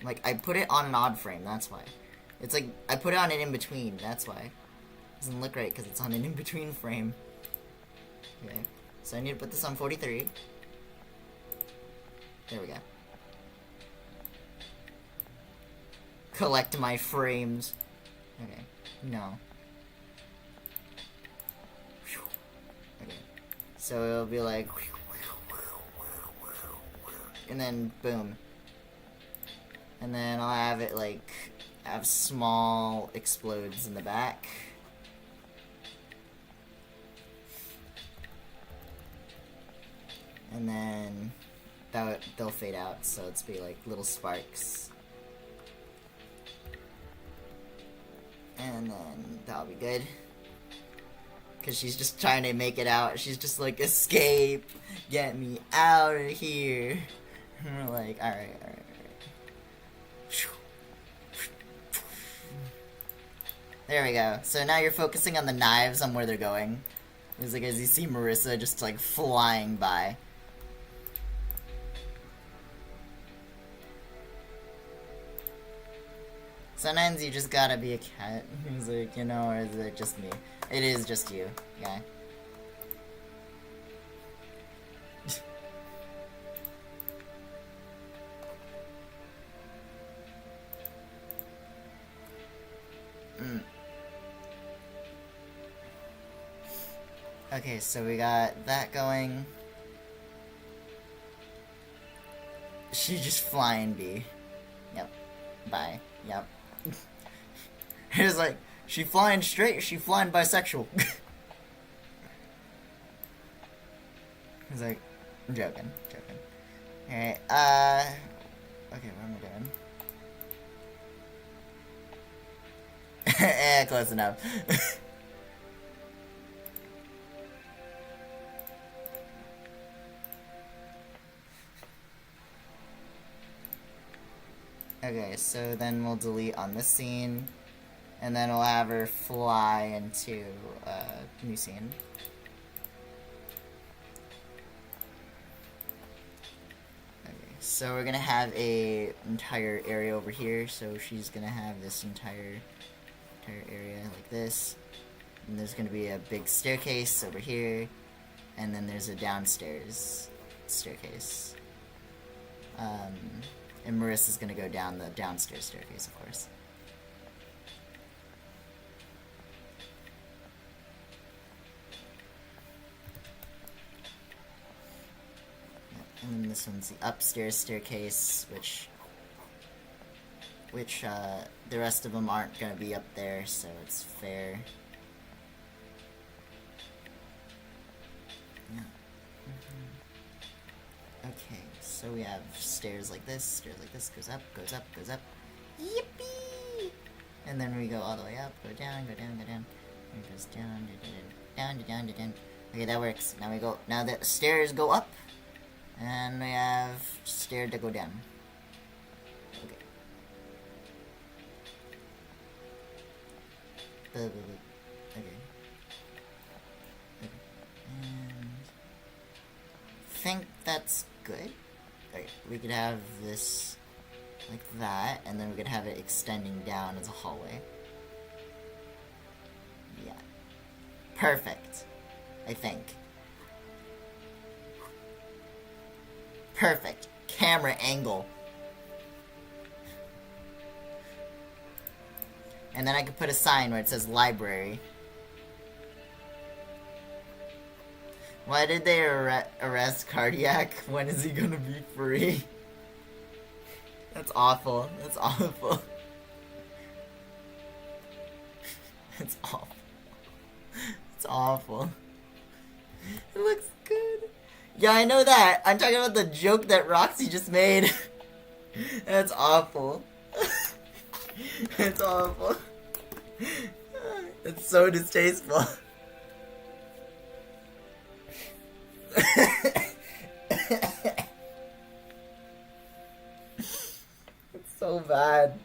I'm like, I put it on an odd frame, that's why. It's like, I put it on an in-between, that's why. It doesn't look right, because it's on an in-between frame. Okay, so I need to put this on 43. There we go. Collect my frames. Okay, no. So it'll be like, and then boom. And then I'll have it like, have small explodes in the back. And then they'll fade out, so it's be like little sparks. And then that'll be good. Because she's just trying to make it out. She's just like, escape! Get me out of here! And we're like, alright. There we go. So now you're focusing on the knives, on where they're going. It's like, as you see Marissa just like flying by. Sometimes you just gotta be a cat. He's like, you know, or is it just me? It is just you, yeah. Okay, so we got that going. She just flying bee. Yep. Bye. Yep. It's like, she flying straight, she flying bisexual. He's like, I'm joking. Alright, okay, what am I doing? Close enough. Okay, so then we'll delete on this scene, and then we'll have her fly into a new scene. Okay, so we're gonna have a entire area over here, so she's gonna have this entire area like this, and there's gonna be a big staircase over here, and then there's a downstairs staircase. And Marissa's gonna go down the downstairs staircase, of course. And then this one's the upstairs staircase, which the rest of them aren't gonna be up there, so it's fair. Yeah. Okay, so we have stairs like this, goes up, goes up, goes up. Yippee! And then we go all the way up, go down, go down, go down. And it goes down, down, down, down, down. Okay, that works. Now the stairs go up, and we have stairs to go down. Okay. Okay. And I think that's good. Okay, we could have this like that, and then we could have it extending down as a hallway. Yeah. Perfect. I think. Perfect. Camera angle. And then I could put a sign where it says library. Why did they arrest Cardiac? When is he gonna be free? That's awful. That's awful. It's awful. It's awful. It looks good. Yeah, I know that. I'm talking about the joke that Roxy just made. That's awful. It's awful. It's so distasteful. It's so bad.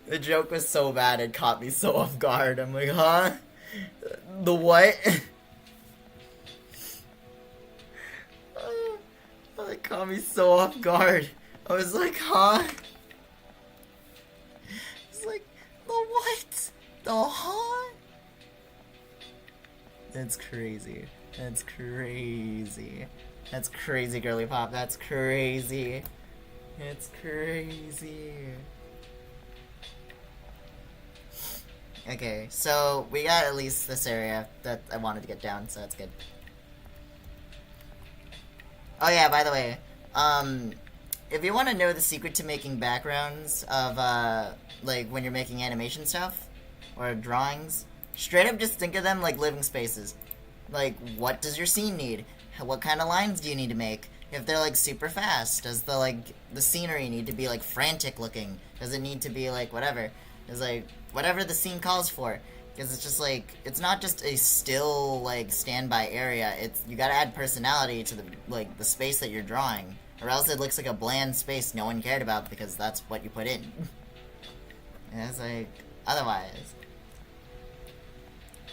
The joke was so bad it caught me so off guard. I'm like, huh? The what? It caught me so off guard. I was like, huh? It's like, the what? The huh? That's crazy. That's crazy. That's crazy, girly pop. That's crazy. It's crazy. Okay, so we got at least this area that I wanted to get down, so that's good. Oh yeah, by the way, if you want to know the secret to making backgrounds of, like, when you're making animation stuff, or drawings, straight up just think of them like living spaces. Like, what does your scene need? What kind of lines do you need to make? If they're, like, super fast, does the scenery need to be, like, frantic looking? Does it need to be, like, whatever? It's, like, whatever the scene calls for. Because it's just, like, it's not just a still, like, standby area. You gotta add personality to the space that you're drawing. Or else it looks like a bland space no one cared about because that's what you put in. And it's, like, otherwise.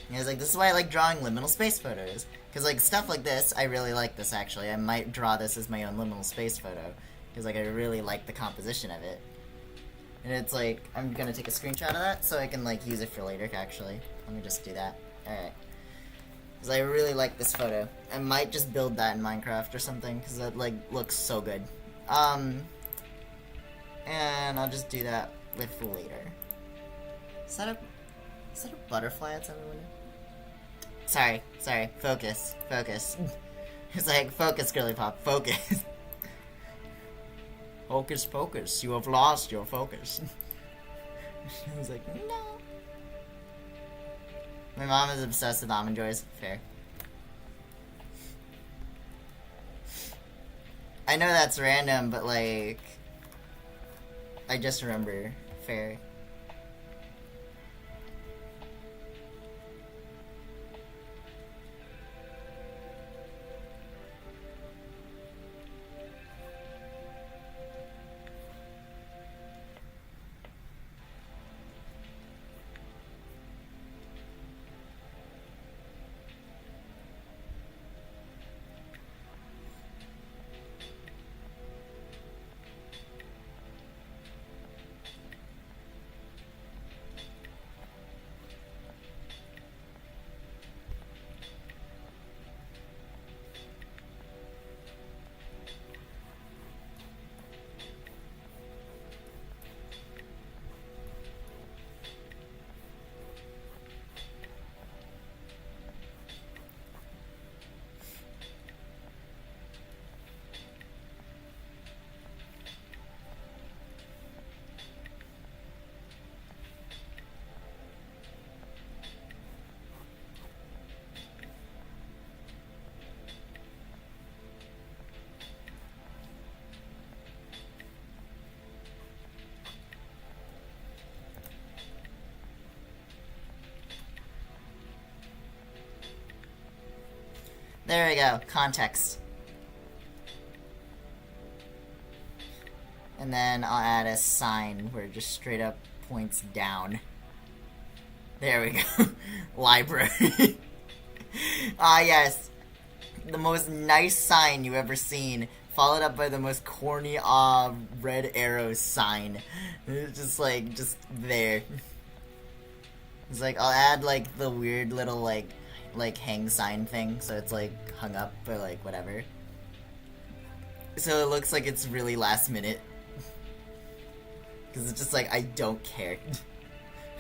And it's, like, this is why I like drawing liminal space photos. Because, like, stuff like this, I really like this, actually. I might draw this as my own liminal space photo. Because, like, I really like the composition of it. And it's like, I'm gonna take a screenshot of that so I can, like, use it for later, actually. Let me just do that. Alright. Because I really like this photo. I might just build that in Minecraft or something, because that, like, looks so good. And I'll just do that with later. Is that a butterfly outside my window? Sorry. Focus. It's like, focus, girly pop. Focus. Focus. You have lost your focus. I was like, no. My mom is obsessed with Almond Joys. Fair. I know that's random, but, like, I just remember. Fair. There we go. Context. And then I'll add a sign where it just straight up points down. There we go. Library. Ah, yes. The most nice sign you've ever seen, followed up by the most corny, red arrow sign. It's just like, just there. It's like, I'll add, like, the weird little, like hang sign thing, so it's, like, hung up, or, like, whatever. So it looks like it's really last minute. Because it's just like, I don't care.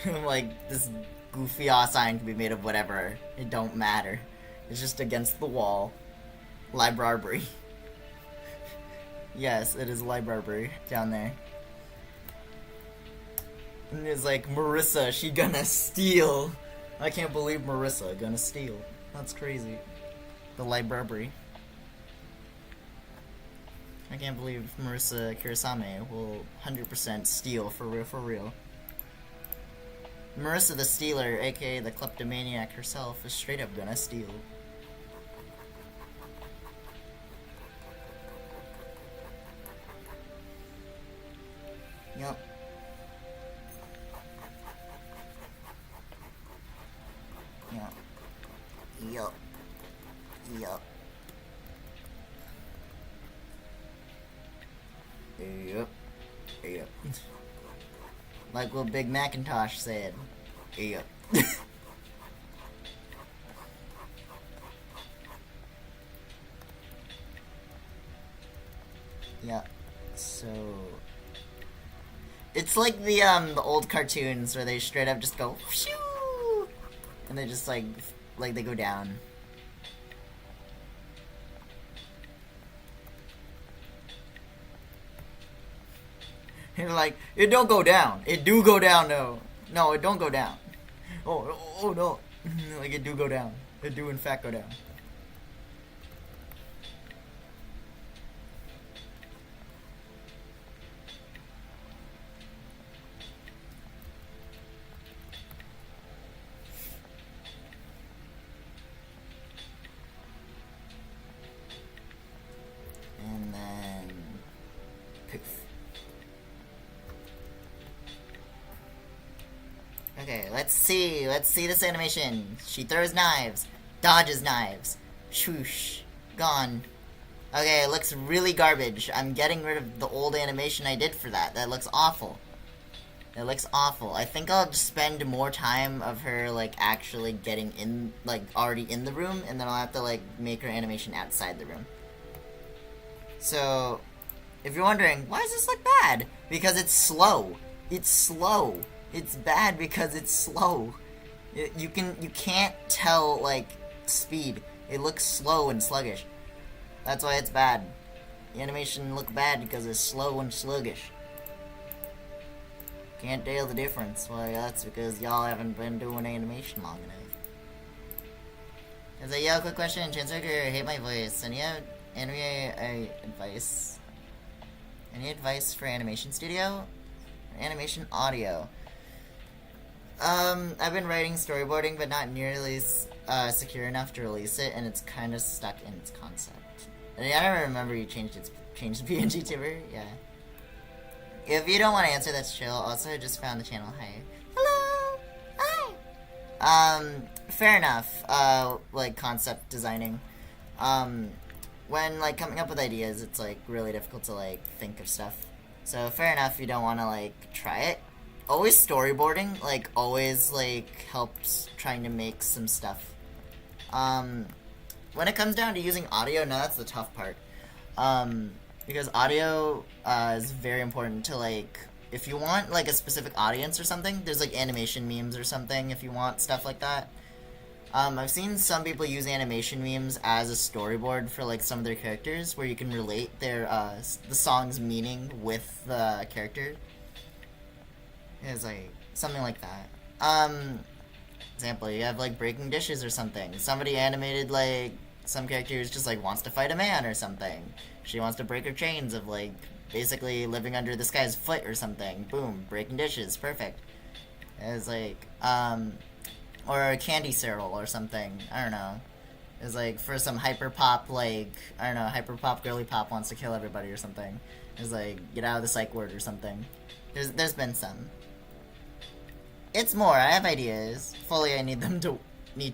I'm like, this goofy-ass sign can be made of whatever. It don't matter. It's just against the wall. Library. Yes, it is library down there. And it's like, Marissa, she gonna steal. I can't believe Marissa gonna steal. That's crazy. The library. I can't believe Marissa Kurosame will 100% steal for real, for real. Marissa the Stealer, aka the kleptomaniac herself, is straight up gonna steal. Yup. Yup. Yup. Yup. Yep. Yep. Like what Big Macintosh said. Yep. Yeah. So it's like the old cartoons where they straight up just go shoo, and they just like they go down. You're like, it don't go down. It do go down, though. No, it don't go down. Oh no. Like, it do go down. It do, in fact, go down. And then... poof. Okay, let's see this animation. She throws knives, dodges knives, swoosh, gone. Okay, it looks really garbage. I'm getting rid of the old animation I did for that. That looks awful. It looks awful. I think I'll just spend more time of her, like, actually getting in, like, already in the room, and then I'll have to, like, make her animation outside the room. So, if you're wondering, why does this look bad? Because it's slow. It's slow. It's bad because it's slow. You can't tell, like, speed. It looks slow and sluggish. That's why it's bad. The animation look bad because it's slow and sluggish. Can't tell the difference. Well, that's because y'all haven't been doing animation long enough. It's like, yo, quick question. Transfigure, hate my voice. Any advice? Any advice for animation studio? Or animation audio? I've been writing storyboarding, but not nearly secure enough to release it, and it's kind of stuck in its concept. And I don't remember you changed the PNG tuber. Yeah. If you don't want to answer, that's chill. Also, I just found the channel. Hi. Hello. Hi. Fair enough. Like concept designing. When like coming up with ideas, it's like really difficult to like think of stuff. So fair enough. You don't want to like try it. Always storyboarding, like, always, like, helps trying to make some stuff. When it comes down to using audio, now that's the tough part. Because audio is very important to, like, if you want, like, a specific audience or something, there's, like, animation memes or something if you want stuff like that. I've seen some people use animation memes as a storyboard for, like, some of their characters, where you can relate their, the song's meaning with the character. It's like something like that. Example, you have like breaking dishes or something. Somebody animated like some character who's just like wants to fight a man or something. She wants to break her chains of like basically living under this guy's foot or something. Boom, breaking dishes, perfect. It's like or a candy cereal or something. I don't know. It's like for some hyper pop, like, I don't know, hyper pop girly pop wants to kill everybody or something. It's like, get out of the psych ward or something. There's been some. It's more, I have ideas. Fully I need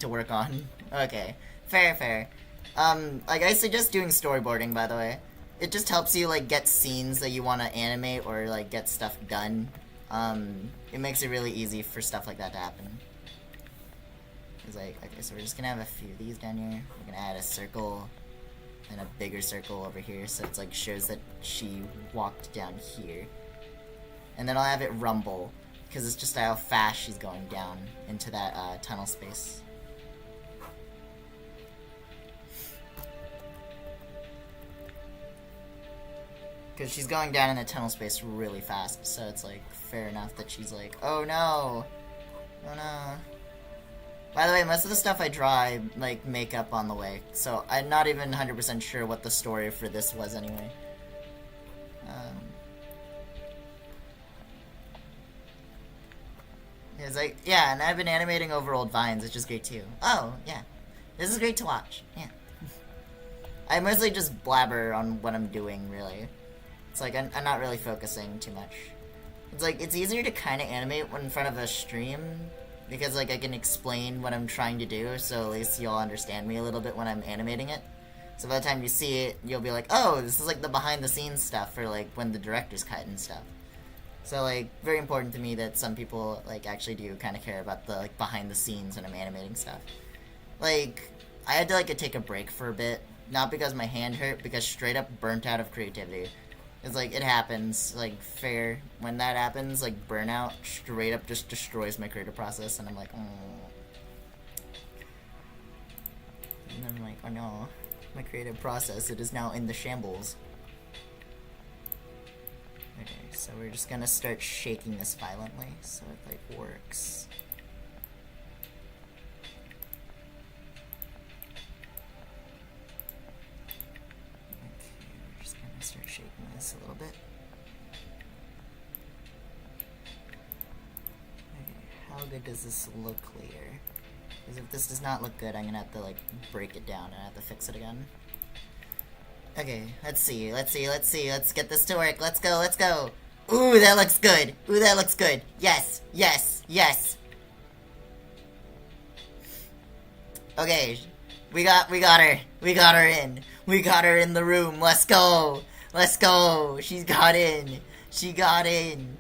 to work on. Okay. Fair. Like I suggest doing storyboarding, by the way. It just helps you like get scenes that you want to animate or like get stuff done. It makes it really easy for stuff like that to happen. It's like, okay, so we're just gonna have a few of these down here. We're gonna add a circle and a bigger circle over here, so it's like shows that she walked down here. And then I'll have it rumble, because it's just how fast she's going down into that tunnel space. Because she's going down in the tunnel space really fast, so it's like fair enough that she's like, oh no, oh no. By the way, most of the stuff I draw, I like make up on the way, so I'm not even 100% sure what the story for this was anyway. It's like, yeah, and I've been animating over old vines, which is great too. Oh, yeah. This is great to watch, yeah. I mostly just blabber on what I'm doing, really. It's like, I'm not really focusing too much. It's like, it's easier to kind of animate when in front of a stream, because like I can explain what I'm trying to do, so at least you'll understand me a little bit when I'm animating it. So by the time you see it, you'll be like, oh, this is like the behind the scenes stuff, or like when the director's cut and stuff. So like, very important to me that some people like actually do kind of care about the like behind the scenes when I'm animating stuff. Like, I had to like take a break for a bit, not because my hand hurt, because straight up burnt out of creativity. It's like, it happens, like, fair. When that happens, like, burnout straight up just destroys my creative process, and I'm like, oh. And I'm like, oh no, my creative process, it is now in the shambles. Okay, so we're just gonna start shaking this violently, so it, like, works. Start shaking this a little bit. Okay, how good does this look later? Because if this does not look good, I'm gonna have to like break it down and I have to fix it again. Okay, let's see. Let's get this to work. Let's go. Ooh, that looks good. Yes. Okay, we got her. We got her in the room. Let's go. She got in. She got in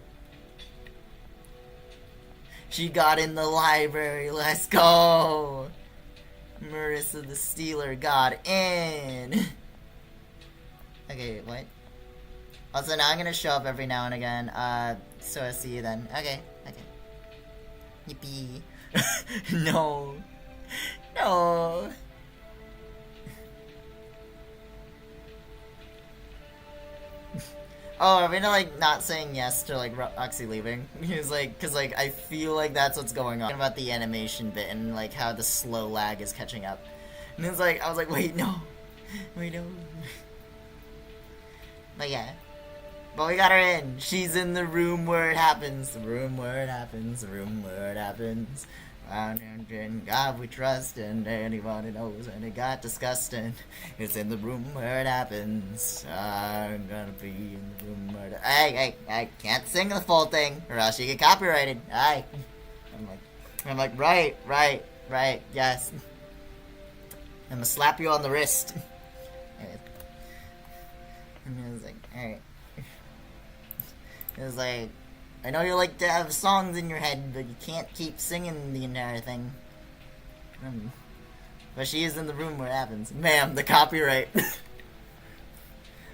the library. Let's go. Marissa the Stealer got in. Okay, what? Also, now I'm gonna show up every now and again. So I see you then. Okay. Yippee. No. Oh, are we like not saying yes to like Roxy leaving? He was like, cause like I feel like that's what's going on about the animation bit and like how the slow lag is catching up. And it's like I was like, wait no. But yeah, but we got her in. She's in the room where it happens. The room where it happens. In God we trust, and anyone who knows, and it got disgusting. It's in the room where it happens. I'm gonna be in the room where I can't sing the full thing, or else you get copyrighted. I'm like, right, yes. I'm gonna slap you on the wrist. And I was like, alright. It was like, I know you like to have songs in your head, but you can't keep singing the entire thing. But she is in the room where it happens. Ma'am, the copyright.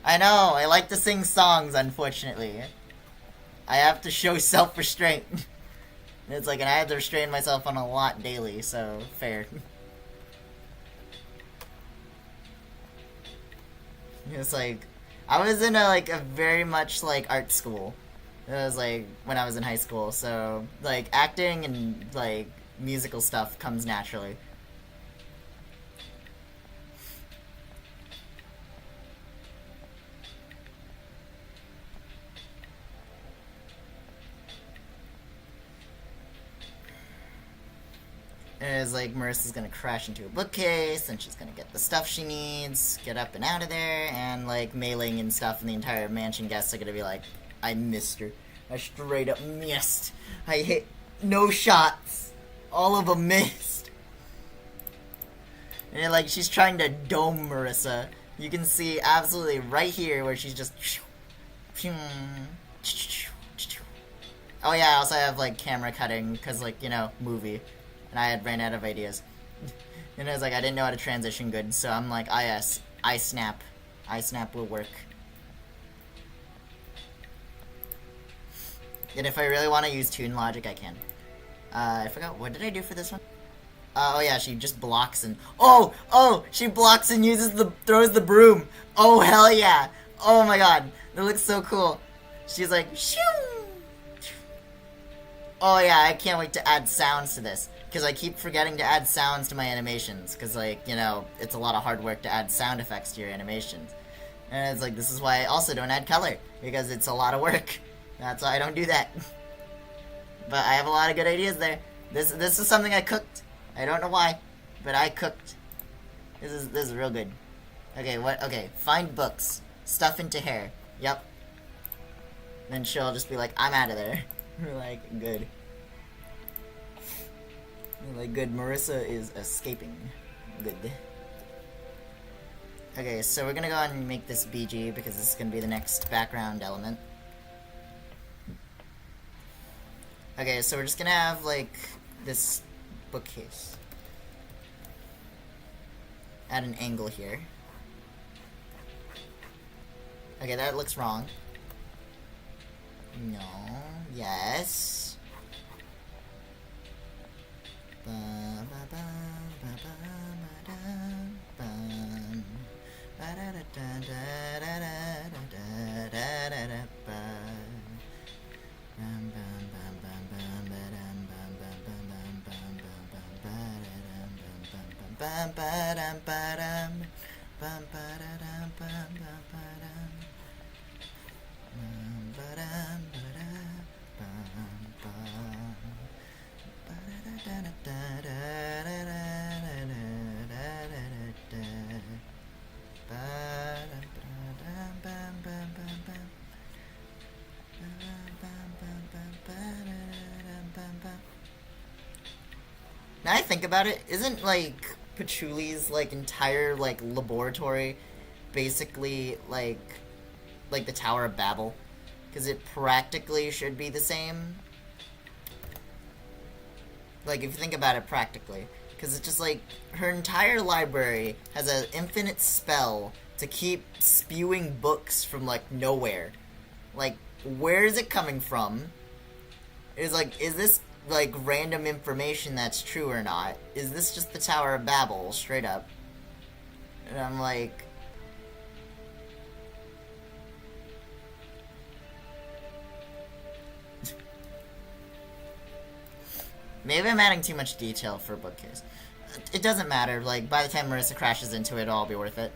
I know, I like to sing songs, unfortunately. I have to show self-restraint. It's like, and I have to restrain myself on a lot daily, so fair. It's like, I was in a very much like art school. It was like when I was in high school, so like acting and like musical stuff comes naturally. And it's like Marissa's gonna crash into a bookcase, and she's gonna get the stuff she needs, get up and out of there, and like mailing and stuff, and the entire mansion guests are gonna be like, I missed her. I straight up missed. I hit no shots. All of them missed. And like she's trying to dome Marissa. You can see absolutely right here where she's just. Oh yeah, I also have like camera cutting because like, you know, movie, and I had ran out of ideas. And I was like, I didn't know how to transition good, so I'm like, iSnap will work. And if I really want to use Toon Logic, I can. I forgot, what did I do for this one? Oh yeah, she just blocks and... Oh! She blocks and throws the broom! Oh, hell yeah! Oh my god, that looks so cool. She's like, shoo! Oh yeah, I can't wait to add sounds to this. Because I keep forgetting to add sounds to my animations. Because, like, you know, it's a lot of hard work to add sound effects to your animations. And it's like, this is why I also don't add color. Because it's a lot of work. That's why I don't do that. But I have a lot of good ideas there. This is something I cooked. I don't know why, but I cooked. This is real good. Okay, what? Okay, find books. Stuff into hair. Yep. Then she'll just be like, I'm out of there. We're like, good. We're like, good. Marissa is escaping. Good. Okay, so we're gonna go ahead and make this BG because this is gonna be the next background element. Okay, so we're just gonna have, like, this bookcase at an angle here. Okay, that looks wrong. No. Yes. Now I think about it, isn't, like, Patchouli's, like, entire, like, laboratory basically, like the Tower of Babel? Because it practically should be the same. Like, if you think about it practically. Because it's just, like, her entire library has an infinite spell to keep spewing books from, like, nowhere. Like, where is it coming from? It's like, is this... like, random information that's true or not? Is this just the Tower of Babel, straight up? And I'm like... Maybe I'm adding too much detail for a bookcase. It doesn't matter, like, by the time Marissa crashes into it, it'll all be worth it.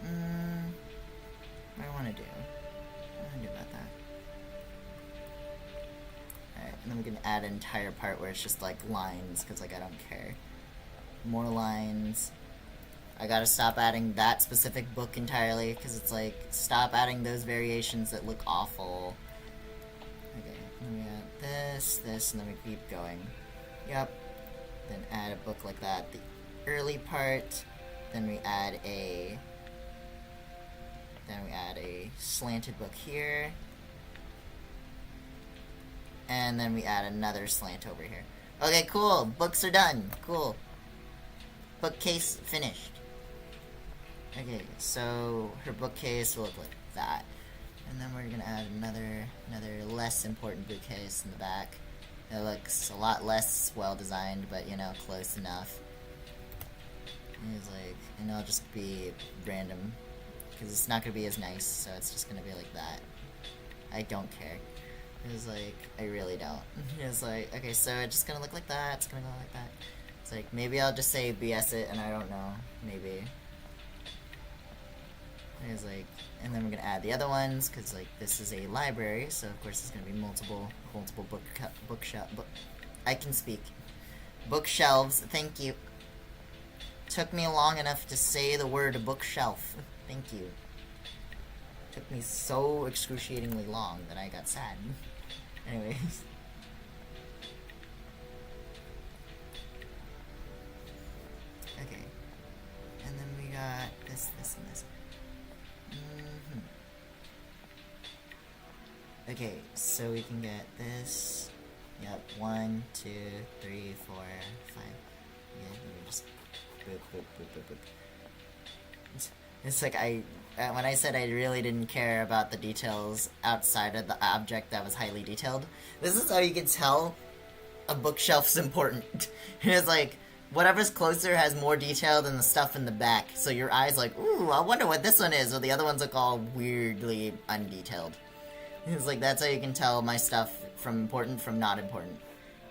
What do I want to do? And then we can add an entire part where it's just, like, lines, because, like, I don't care. More lines. I gotta stop adding that specific book entirely, because it's, like, stop adding those variations that look awful. Okay, then we add this, and then we keep going. Yep. Then add a book like that, the early part. Then we add a slanted book here. And then we add another slant over here. Okay, cool. Books are done. Cool. Bookcase finished. Okay, so her bookcase will look like that. And then we're gonna add another less important bookcase in the back. It looks a lot less well designed, but you know, close enough. And it'll just be random. Because it's not gonna be as nice, so it's just gonna be like that. I don't care. It was like, I really don't. It was like, okay, so it's just gonna look like that, it's gonna go like that. It's like, maybe I'll just say BS it, and I don't know. Maybe. There's like, and then we're gonna add the other ones because like this is a library, so of course there's gonna be multiple bookshelf. I can speak. Bookshelves. Thank you. Took me long enough to say the word bookshelf. Thank you. Took me so excruciatingly long that I got sad. Anyways. Okay. And then we got this, and this. Okay, so we can get this. Yep, 1, 2, 3, 4, 5. Yeah, we just boop, boop, boop, boop, boop. It's like when I said I really didn't care about the details outside of the object that was highly detailed, this is how you can tell a bookshelf's important. It's like, whatever's closer has more detail than the stuff in the back, so your eye's like, ooh, I wonder what this one is, or the other ones look all weirdly undetailed. It's like, that's how you can tell my stuff from important from not important.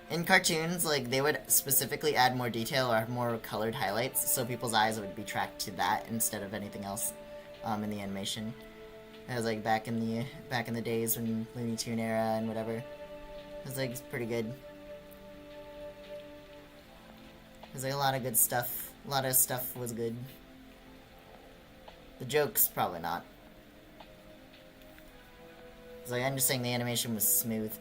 In cartoons, like, they would specifically add more detail or more colored highlights, so people's eyes would be tracked to that instead of anything else in the animation. It was like back in the days when Looney Tune era and whatever. It was like, it's pretty good. There's like a lot of good stuff. A lot of stuff was good. The jokes, probably not. It's like, I'm just saying the animation was smooth.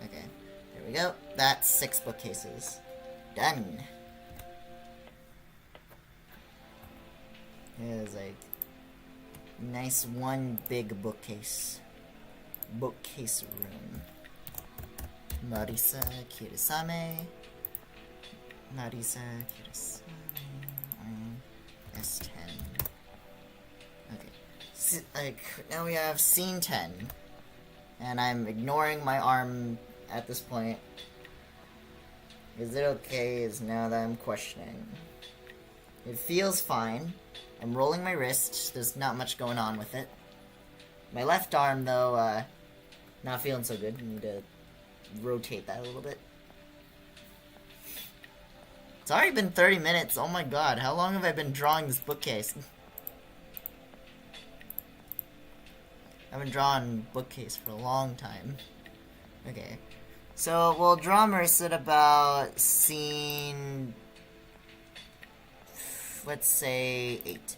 Okay, there we go. That's 6 bookcases. Done. It was like nice one big bookcase. Bookcase room. Marisa Kirisame. Marisa Kirisame. S10. Okay. Like, now we have scene 10. And I'm ignoring my arm at this point. Is it okay? Is now that I'm questioning. It feels fine. I'm rolling my wrist. There's not much going on with it. My left arm, though, not feeling so good. I need to rotate that a little bit. It's already been 30 minutes. Oh my god, how long have I been drawing this bookcase? I've been drawing bookcase for a long time. Okay. So, we'll draw Marissa at about scene... let's say 8.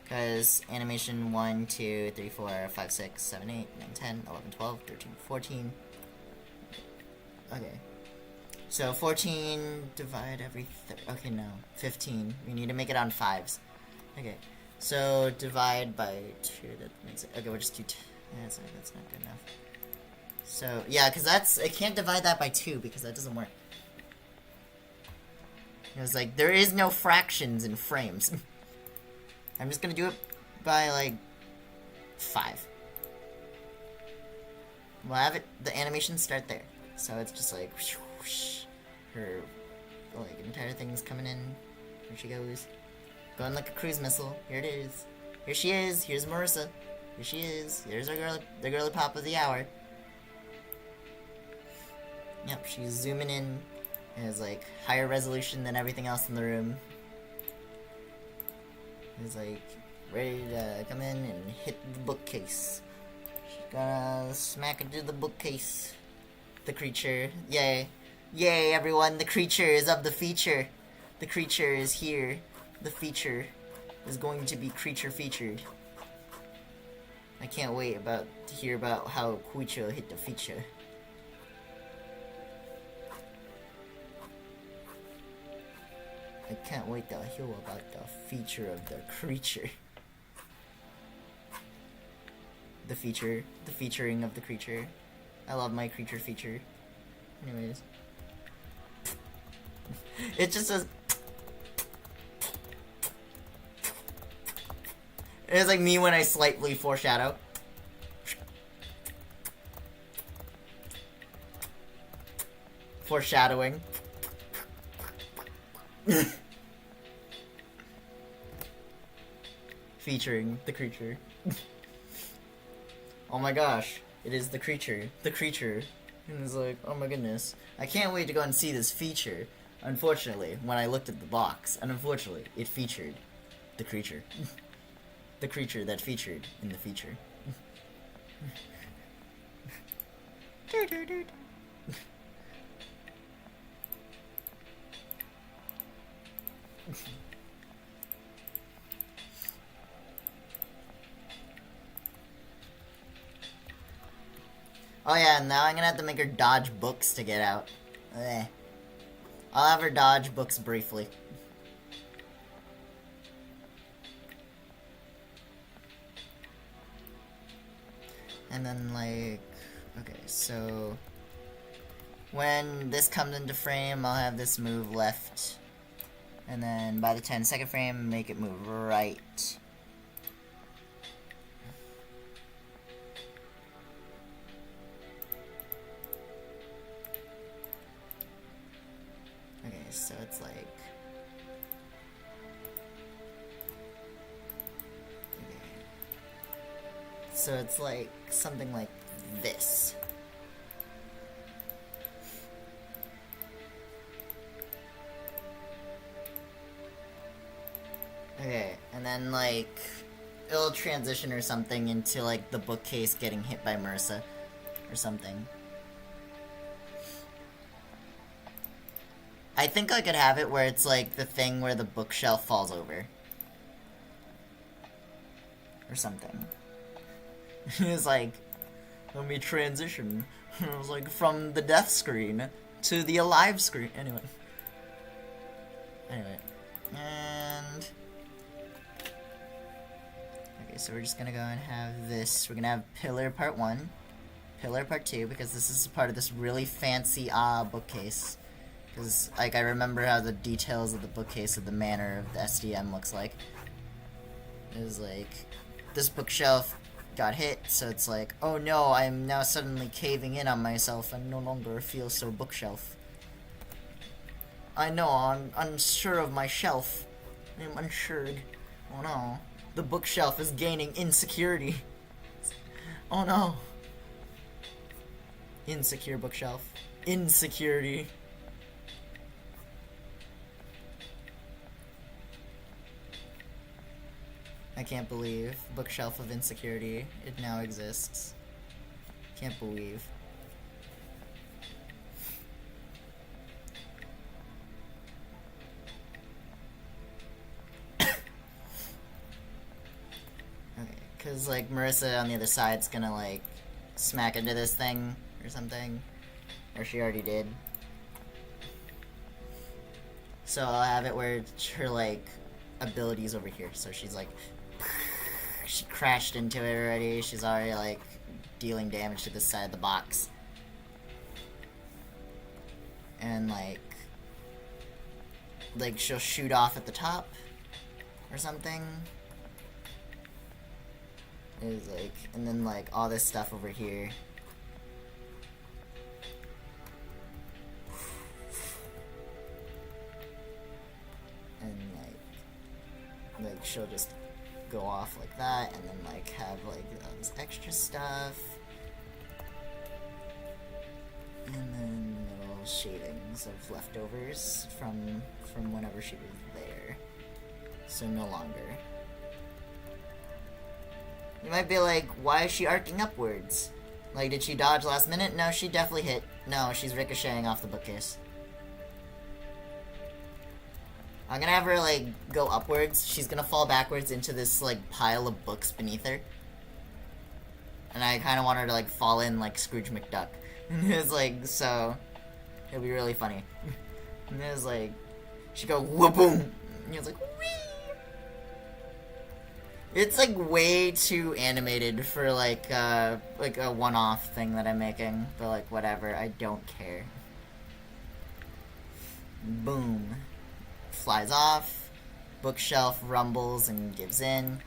Because animation 1, 2, 3, 4, 5, 6, 7, 8, 9, 10, 11, 12, 13, 14. Okay. So 14 divide every... okay, no. 15. We need to make it on 5s. Okay. So divide by 2. That makes it... okay, we'll just do... that's not good enough. So, yeah, because that's... I can't divide that by 2 because that doesn't work. It was like, there is no fractions in frames. I'm just gonna do it by, like, 5. We'll have it, the animation start there. So it's just like, whoosh, whoosh, her, like, entire thing's coming in. Here she goes. Going like a cruise missile. Here it is. Here she is. Here's Marissa. Here she is. Here's our girl, the girly pop of the hour. Yep, she's zooming in. It has, like, higher resolution than everything else in the room. It's, like, ready to come in and hit the bookcase. She's gonna smack into the bookcase. The creature. Yay. Yay, everyone. The creature is of the feature. The creature is here. The feature is going to be creature featured. I can't wait to hear about how Kuicho hit the feature. I can't wait to hear about the feature of the creature. The featuring of the creature. I love my creature feature. Anyways. It just says... it's like me when I slightly foreshadow. Foreshadowing. Featuring the creature. Oh my gosh, it is the creature. The creature And it's like, oh my goodness, I can't wait to go and see this feature. Unfortunately, when I looked at the box, and unfortunately, it featured the creature. The creature that featured in the feature. Oh yeah, now I'm gonna have to make her dodge books to get out. I'll have her dodge books briefly. And then, like, okay, so when this comes into frame, I'll have this move left. And then by the 10-second frame, make it move right. Okay, so it's like... So it's like something like this. Okay, and then like it'll transition or something into like the bookcase getting hit by Marissa or something. I think I could have it where it's like the thing where the bookshelf falls over. Or something. It's like, let me transition. It was like from the death screen to the alive screen. Anyway. And okay, so we're just gonna go and have this. We're gonna have pillar part 1, pillar part 2, because this is part of this really fancy bookcase. Because like I remember how the details of the bookcase of the manor of the SDM looks like. It was like this bookshelf got hit, so it's like, oh no, I am now suddenly caving in on myself and no longer feel so bookshelf. I know, I'm unsure of my shelf. I'm unsured. Oh no. The bookshelf is gaining insecurity. Oh no. Insecure bookshelf. Insecurity. I can't believe bookshelf of insecurity. It now exists. Can't believe. Okay, cause like Marissa on the other side's gonna like smack into this thing or something, or she already did. So I'll have it where her like abilities over here. So she's like. She crashed into it already. She's already, like, dealing damage to this side of the box. And, like, she'll shoot off at the top or something. It's like, and then, like, all this stuff over here. And, like she'll just go off like that, and then like have like this extra stuff, and then little shavings of leftovers from whenever she was there. So no longer. You might be like, why is she arcing upwards? Like, did she dodge last minute? No, she definitely hit. No, she's ricocheting off the bookcase. I'm gonna have her, like, go upwards. She's gonna fall backwards into this, like, pile of books beneath her. And I kinda want her to, like, fall in like Scrooge McDuck. And it's like, so... It'll be really funny. And it was like... She'd go, whoop-boom! And it's like, whee! It's, like, way too animated for, like a one-off thing that I'm making. But, like, whatever. I don't care. Boom. Flies off, bookshelf rumbles and gives in,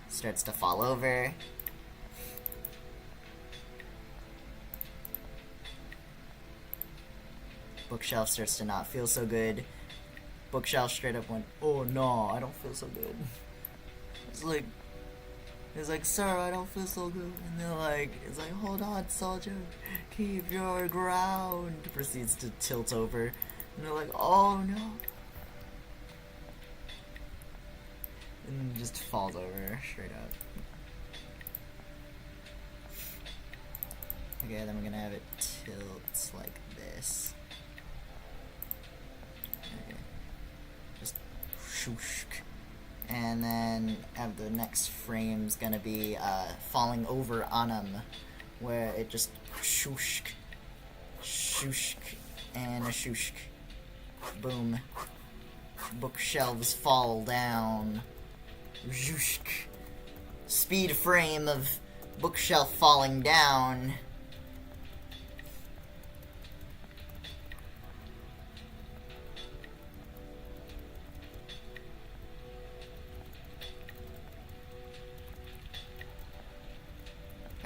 starts to fall over. Bookshelf starts to not feel so good. Bookshelf straight up went, oh no, I don't feel so good. It's like, He's like, sir, I don't feel so good. And they're like, it's like, hold on, soldier, keep your ground. Proceeds to tilt over. And they're like, oh no. And then just falls over straight up. Okay, then we're gonna have it tilt like this. Okay. Just shoosh. And then have the next frame's gonna be falling over on him, where it just shoosh, shoosh, and a shoosh. Boom. Bookshelves fall down. Zhoosh. Speed frame of bookshelf falling down.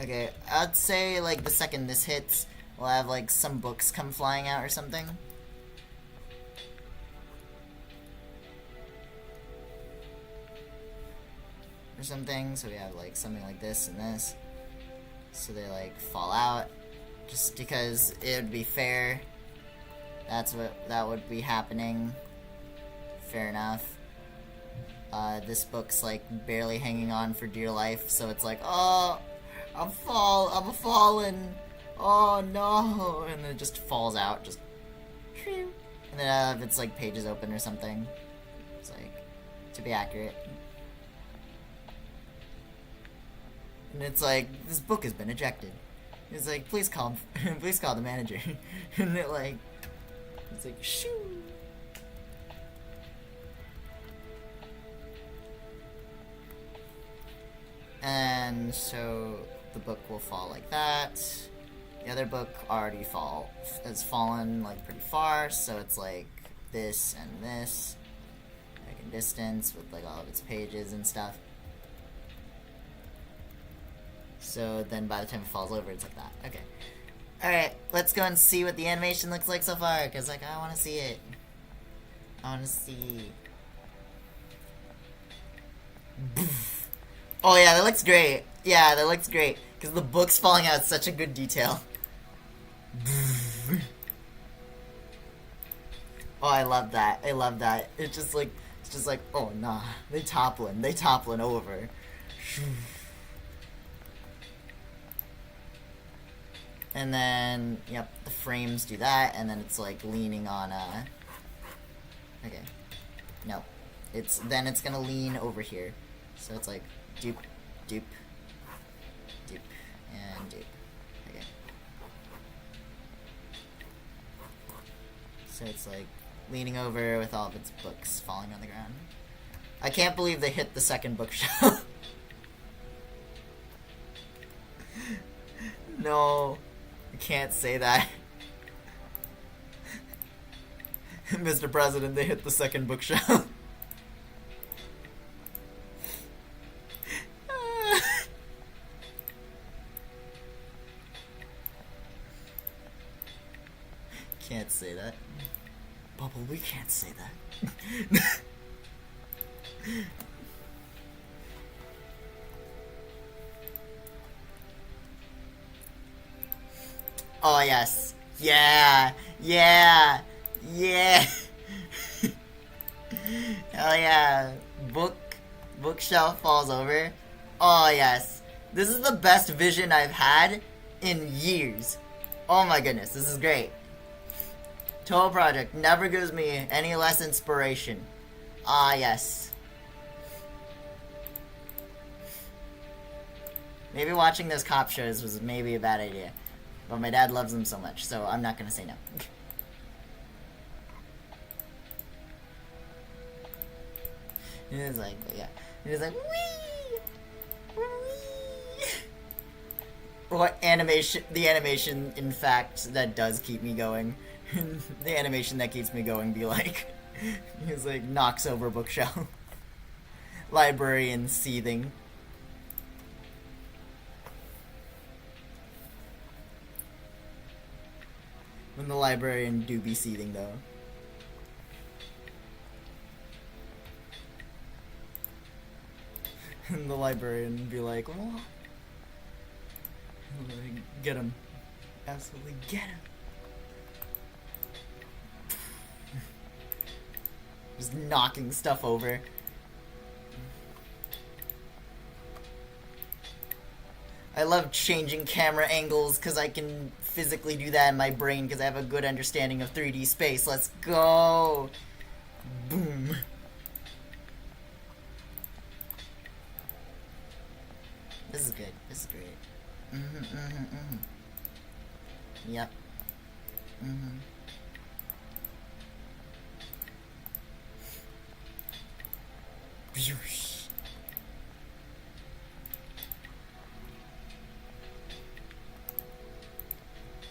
Okay, I'd say, like, the second this hits, we'll have, like, some books come flying out or something. Or something, so we have, like, something like this and this. So they, like, fall out. Just because it would be fair. That would be happening. Fair enough. This book's, like, barely hanging on for dear life, so it's like, oh... I'm falling. Oh no! And then it just falls out, just. And then if it's like pages open or something, it's like to be accurate. And it's like this book has been ejected. It's like please call the manager. And it like it's like shoo. And so the book will fall like that. The other book already has fallen like pretty far, so it's like this and this, like in distance with like all of its pages and stuff. So then by the time it falls over, it's like that. Okay. Alright, let's go and see what the animation looks like so far, because like I want to see it. I want to see. Oh yeah, that looks great. Yeah, that looks great. Because the book's falling out is such a good detail. Oh, I love that. I love that. It's just like, oh nah. They toppling over. And then, yep, the frames do that, and then it's like leaning on okay. No. Then it's gonna lean over here. So it's like dupe, dupe, dupe, and dupe. Okay. So it's like leaning over with all of its books falling on the ground. I can't believe they hit the second bookshelf. No, I can't say that. Mr. President, they hit the second bookshelf. Can't say that. Bubble, we can't say that. Oh yes. Yeah. Yeah. Yeah. Hell yeah. Bookshelf falls over. Oh yes. This is the best vision I've had in years. Oh my goodness, this is great. Total Project never gives me any less inspiration. Ah, yes. Maybe watching those cop shows was maybe a bad idea. But my dad loves them so much, so I'm not gonna say no. And it's like, yeah. And it's like, wee! Wee! What animation, the animation, in fact, that does keep me going. The animation that keeps me going be like, he's like, knocks over bookshelf. Librarian seething. When the librarian do be seething though. And the librarian would be like, what? Get him. Absolutely get him. Just knocking stuff over. I love changing camera angles because I can physically do that in my brain because I have a good understanding of 3D space. Let's go! Boom. This is good. This is great. Yep.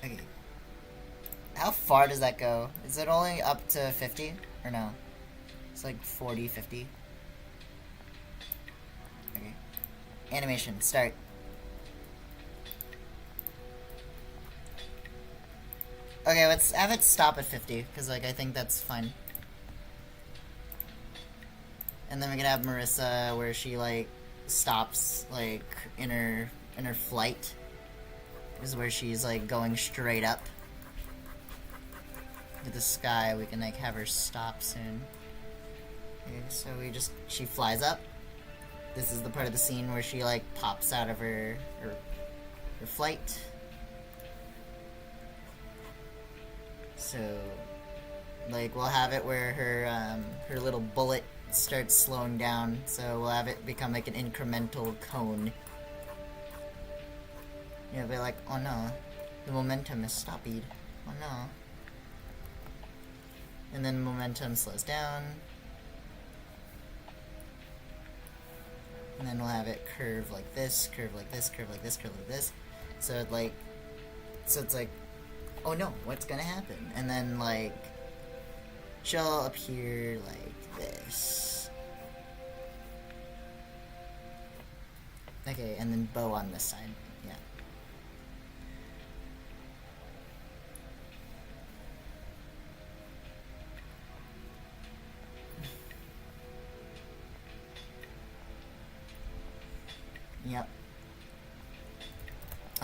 Okay. How far does that go? Is it only up to 50? Or no? It's like 40, 50. Okay. Animation, start. Okay, let's have it stop at 50, because, like, I think that's fine. And then we can have Marissa where she, like, stops, like, in her flight. This is where she's, like, going straight up to the sky. We can, like, have her stop soon. Okay, so she flies up. This is the part of the scene where she, like, pops out of her flight. So, like, we'll have it where her little bullet starts slowing down, so we'll have it become like an incremental cone. You'll be like, oh no, the momentum is stopped. Oh no. And then momentum slows down. And then we'll have it curve like this, curve like this, curve like this, curve like this. So it's like, oh no, what's gonna happen? And then, like, she'll appear like this. Okay, and then bow on this side. Yeah. Yep.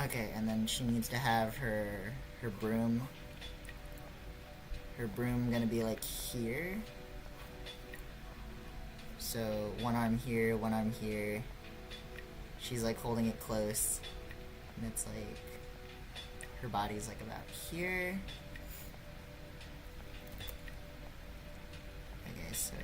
Okay, and then she needs to have her broom. Her broom gonna be like here. So one arm here, one arm here. She's like holding it close. And it's like her body's like about here. Okay, so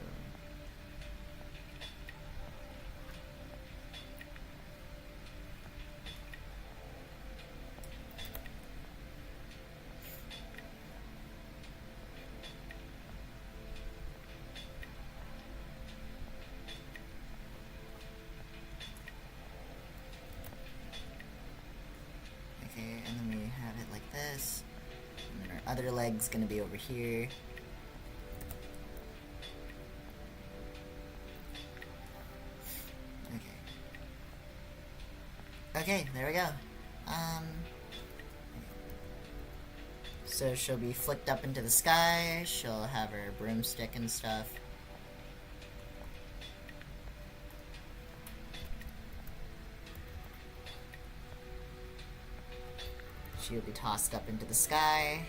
other leg's gonna be over here. Okay, there we go. So she'll be flicked up into the sky, she'll have her broomstick and stuff. She'll be tossed up into the sky.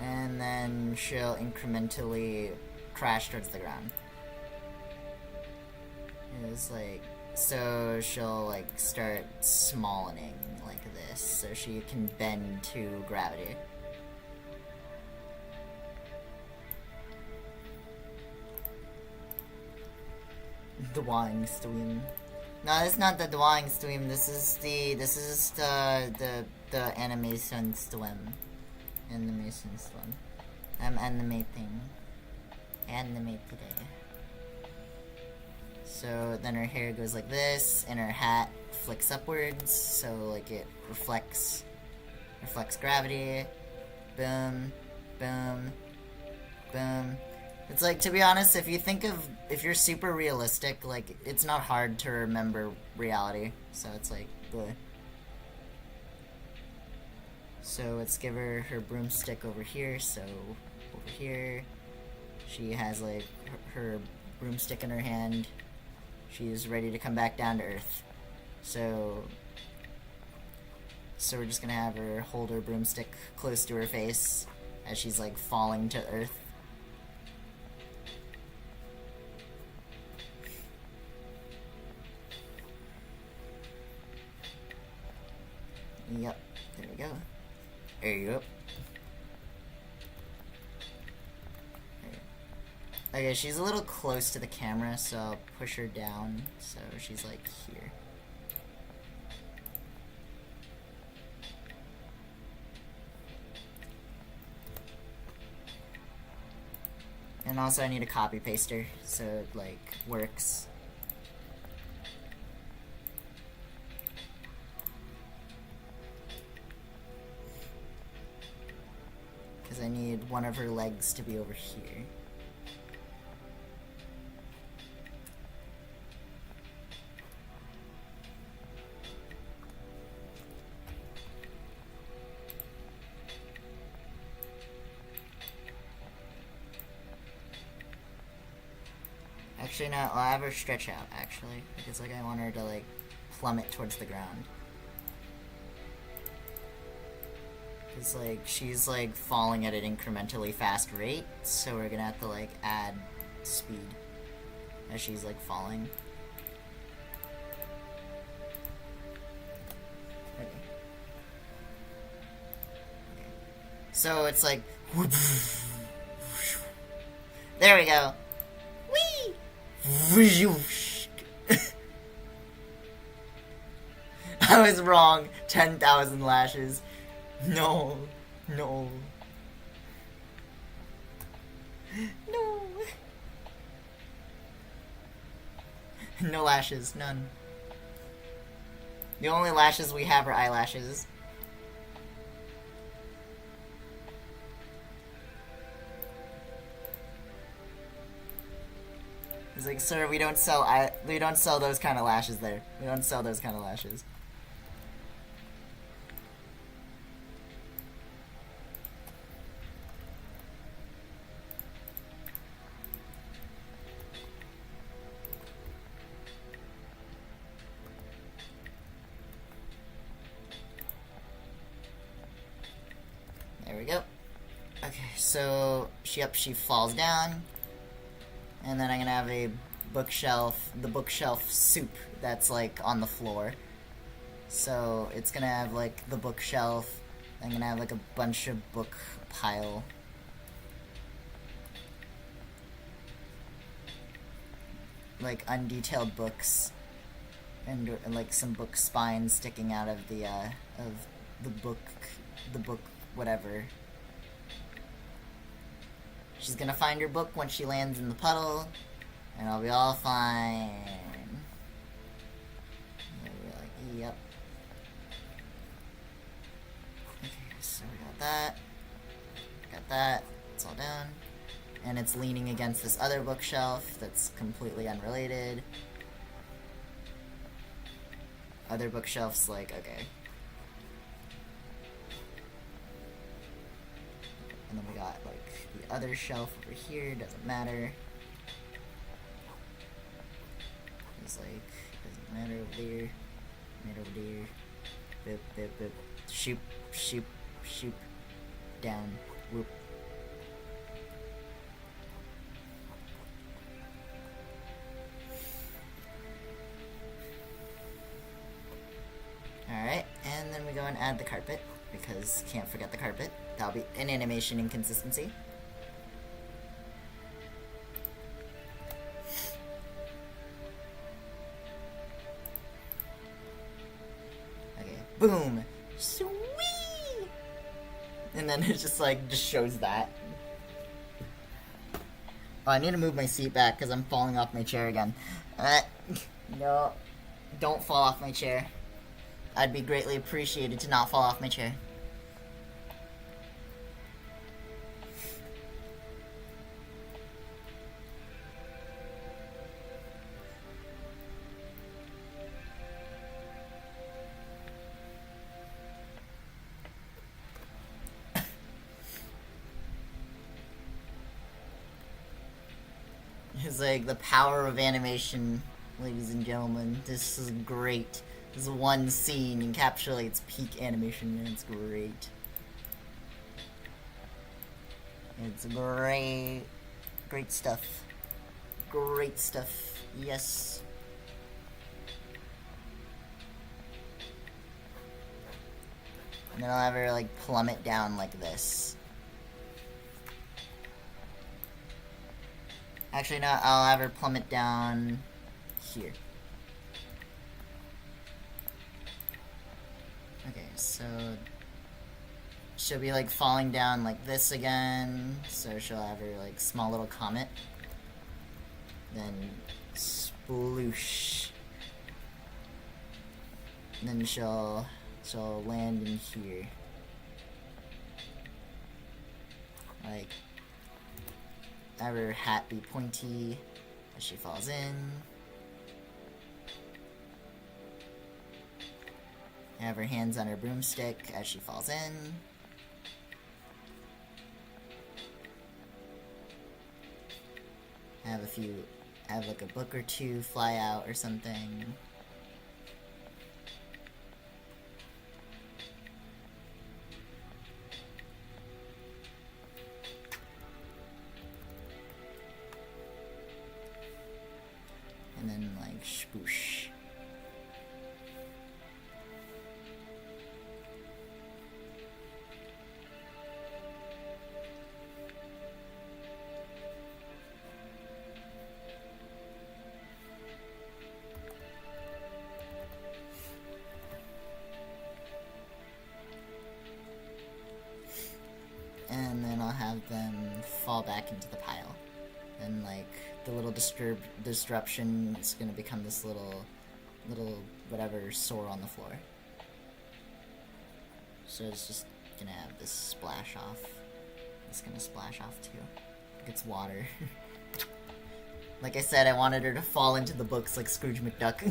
And then she'll incrementally crash towards the ground. It's like, so she'll like start smallening like this, so she can bend to gravity. Dwelling Stweam. No, it's not the Dwelling Stweam. This is the animation Stweam. Animation Stweam. I'm animating. Animate today. So then her hair goes like this, and her hat flicks upwards, so like it reflects gravity. Boom, boom, boom. It's like, to be honest, if you're super realistic, like, it's not hard to remember reality. So it's like, bleh. So let's give her broomstick over here, so over here. She has like her broomstick in her hand. She's ready to come back down to earth. So we're just gonna have her hold her broomstick close to her face as she's like falling to earth. Yep, there we go. There you go. Okay, she's a little close to the camera, so I'll push her down so she's like here. And also I need a copy paster so it like works. Because I need one of her legs to be over here. Actually, no, I'll have her stretch out, actually. Because, like, I want her to, like, plummet towards the ground. Because, like, she's, like, falling at an incrementally fast rate, so we're gonna have to, like, add speed as she's, like, falling. Okay. Okay. So, it's like... There we go! Whee! I was wrong. 10,000 lashes. No. No. No. No lashes. None. The only lashes we have are eyelashes. He's like, sir, we don't sell those kind of lashes there. We don't sell those kind of lashes. There we go. Okay, so she falls down. And then I'm gonna have a bookshelf, the bookshelf soup that's like on the floor. So it's gonna have like the bookshelf. I'm gonna have like a bunch of book pile. Like undetailed books. And like some book spines sticking out of the book whatever. She's gonna find her book when she lands in the puddle, and I'll be all fine. And we'll be like, yep. Okay, so we got that. Got that. It's all done. And it's leaning against this other bookshelf that's completely unrelated. Other bookshelf's like, okay. And then we got like the other shelf over here, doesn't matter. It's like, doesn't matter over there. Matter over there. Bip, bip, bip. Shoop, shoop, shoop. Down. Whoop. Alright, and then we go and add the carpet, because can't forget the carpet. That'll be an animation inconsistency. Okay, boom! Sweet! And then it just shows that. Oh, I need to move my seat back because I'm falling off my chair again. No, don't fall off my chair. I'd be greatly appreciated to not fall off my chair. It's like the power of animation, ladies and gentlemen. This is great. This one scene encapsulates peak animation, and it's great. It's great. Great stuff. Great stuff. Yes. And then I'll have her, like, plummet down like this. Actually, no, I'll have her plummet down here. Okay, so she'll be like falling down like this again, so she'll have her like small little comet. Then sploosh. And then she'll land in here. Like, have her hat be pointy as she falls in. Have her hands on her broomstick as she falls in. Have like a book or two fly out or something. And then like spoosh. And then I'll have them fall back into the pile. And like the little disruption is gonna become this little whatever sore on the floor. So it's just gonna have this splash off. It's gonna splash off too. It's water. Like I said, I wanted her to fall into the books like Scrooge McDuck.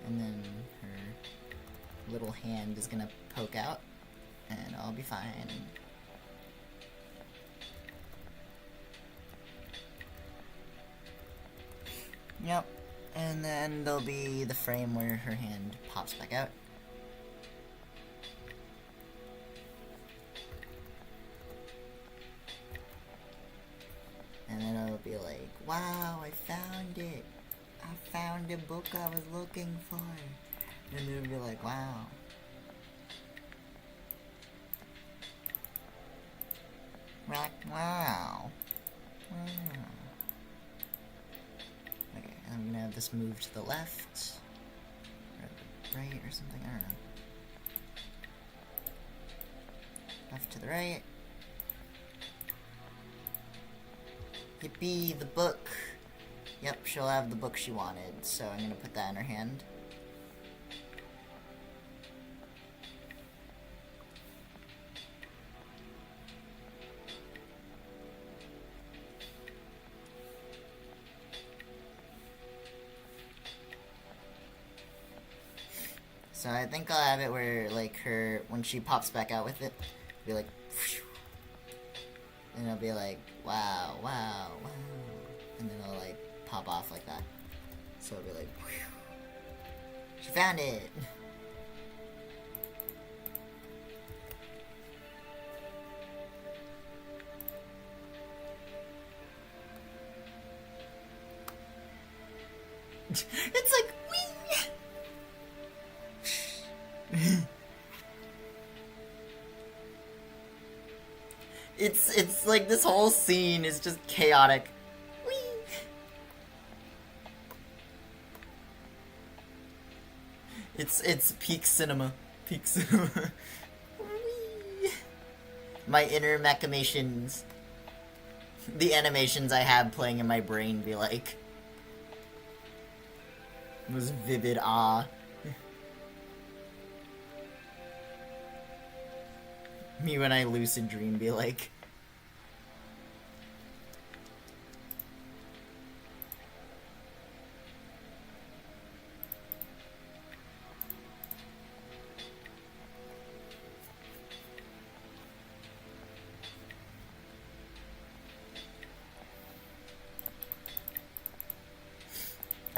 And then her little hand is gonna poke out, and I'll be fine. Yep, and then there'll be the frame where her hand pops back out. And then it'll be like, wow, I found it! I found the book I was looking for. And then it'll be like, wow. Like, wow. Wow. Okay, I'm gonna have this move to the left. Or the right or something, I don't know. Left to the right. Yippee, the book! Yep, she'll have the book she wanted, so I'm gonna put that in her hand. So I think I'll have it where, like, when she pops back out with it, it'll be like, whoosh, and it'll be like, wow, wow, wow, and then it'll, like, pop off like that. So it'll be like, whew, she found it! It's like, wing! It's like this whole scene is just chaotic. Whee! It's peak cinema. Peak cinema. Whee! My inner machinations. The animations I have playing in my brain be like was vivid awe. Me when I lucid dream be like,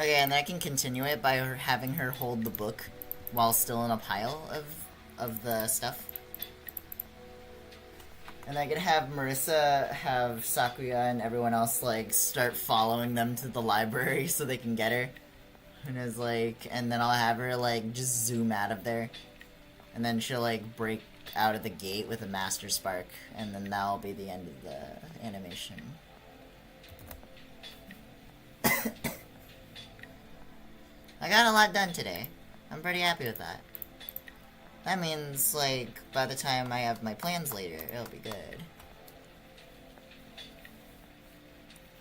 Okay, and then I can continue it by having her hold the book while still in a pile of the stuff. And I could have Marissa have Sakuya and everyone else, like, start following them to the library so they can get her. And it's like, and then I'll have her, like, just zoom out of there. And then she'll, like, break out of the gate with a Master Spark. And then that'll be the end of the animation. I got a lot done today. I'm pretty happy with that. That means, like, by the time I have my plans later, it'll be good.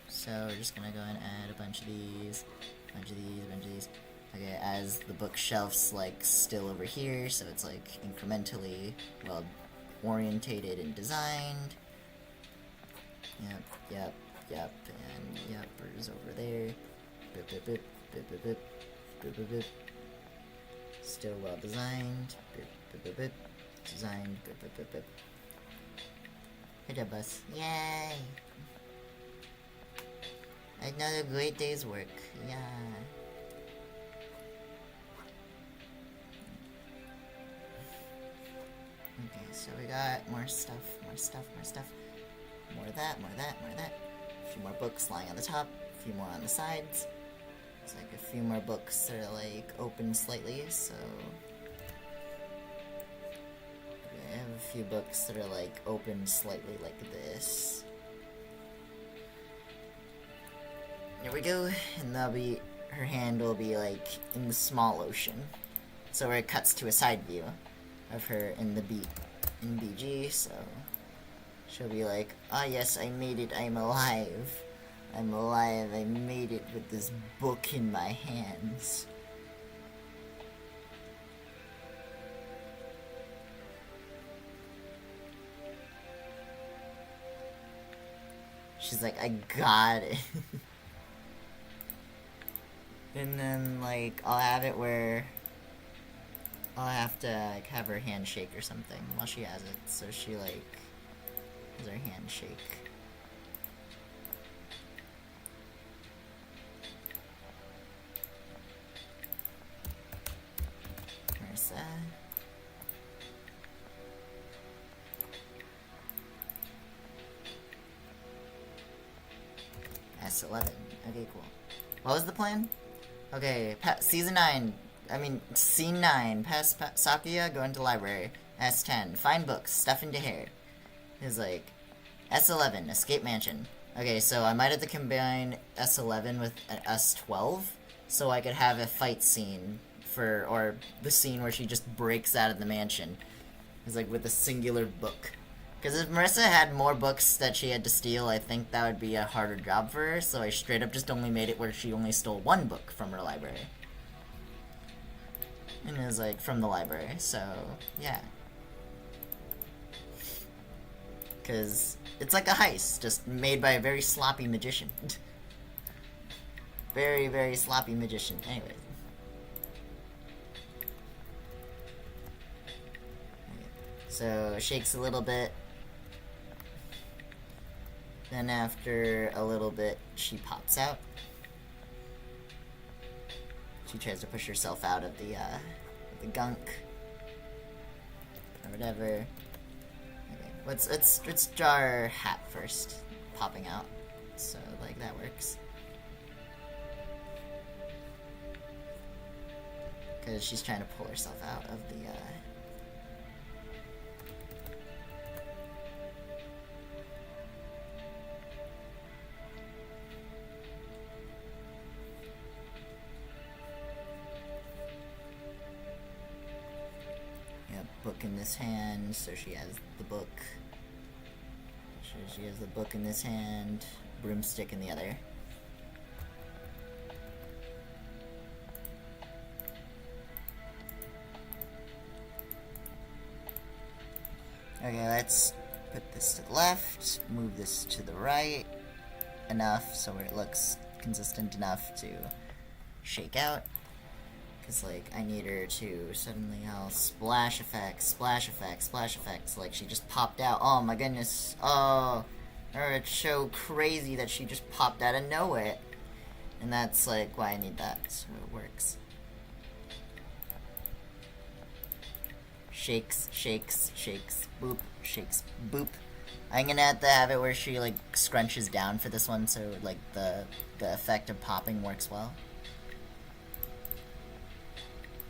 So we're just gonna go and add a bunch of these, bunch of these. Okay, as the bookshelf's, like, still over here, so it's, like, incrementally well orientated and designed. Yep, and yepers over there. Bip. Still well designed. Bip. Designed. Bip. Good job, Bus. Yay! Another great day's work. Yeah. Okay, so we got more stuff. More of that. A few more books lying on the top, a few more on the sides. It's like a few more books that are, like, open slightly, so... I have a few books that are, like, open slightly like this. There we go, and that'll be... her hand will be, like, in the small ocean. So where it cuts to a side view of her in the in BG, so... she'll be like, ah yes, I made it, I'm alive. I'm alive, I made it with this book in my hands. She's like, I got it. And then, like, I'll have it where I'll have to, like, have her hand shake or something while she has it, so she, like, has her hand shake. Marissa. S11. Okay, cool. What was the plan? Okay, Scene 9, Sakuya, go into library. S10, find books, stuff into hair. It's like, S11, escape mansion. Okay, so I might have to combine S11 with an S12, so I could have a fight scene or the scene where she just breaks out of the mansion. It's like with a singular book. Because if Marissa had more books that she had to steal, I think that would be a harder job for her, so I straight up just only made it where she only stole one book from her library. And it was like, from the library, so, yeah. Because it's like a heist, just made by a very sloppy magician. Very, very sloppy magician. Anyways. So, shakes a little bit. Then after a little bit, she pops out. She tries to push herself out of the gunk. Or whatever. Okay, let's draw her hat first. Popping out. So, like, that works. Because she's trying to pull herself out of the, book in this hand, so she has the book. So she has the book in this hand, broomstick in the other. Okay, let's put this to the left, move this to the right enough so where it looks consistent enough to shake out. Because, like, I need her to suddenly all splash effects, like she just popped out. Oh my goodness. Oh, or it's so crazy that she just popped out of nowhere. And that's like why I need that, so it works. Shakes, shakes, shakes, boop, shakes, boop. I'm gonna have to have it where she like scrunches down for this one, so like the effect of popping works well.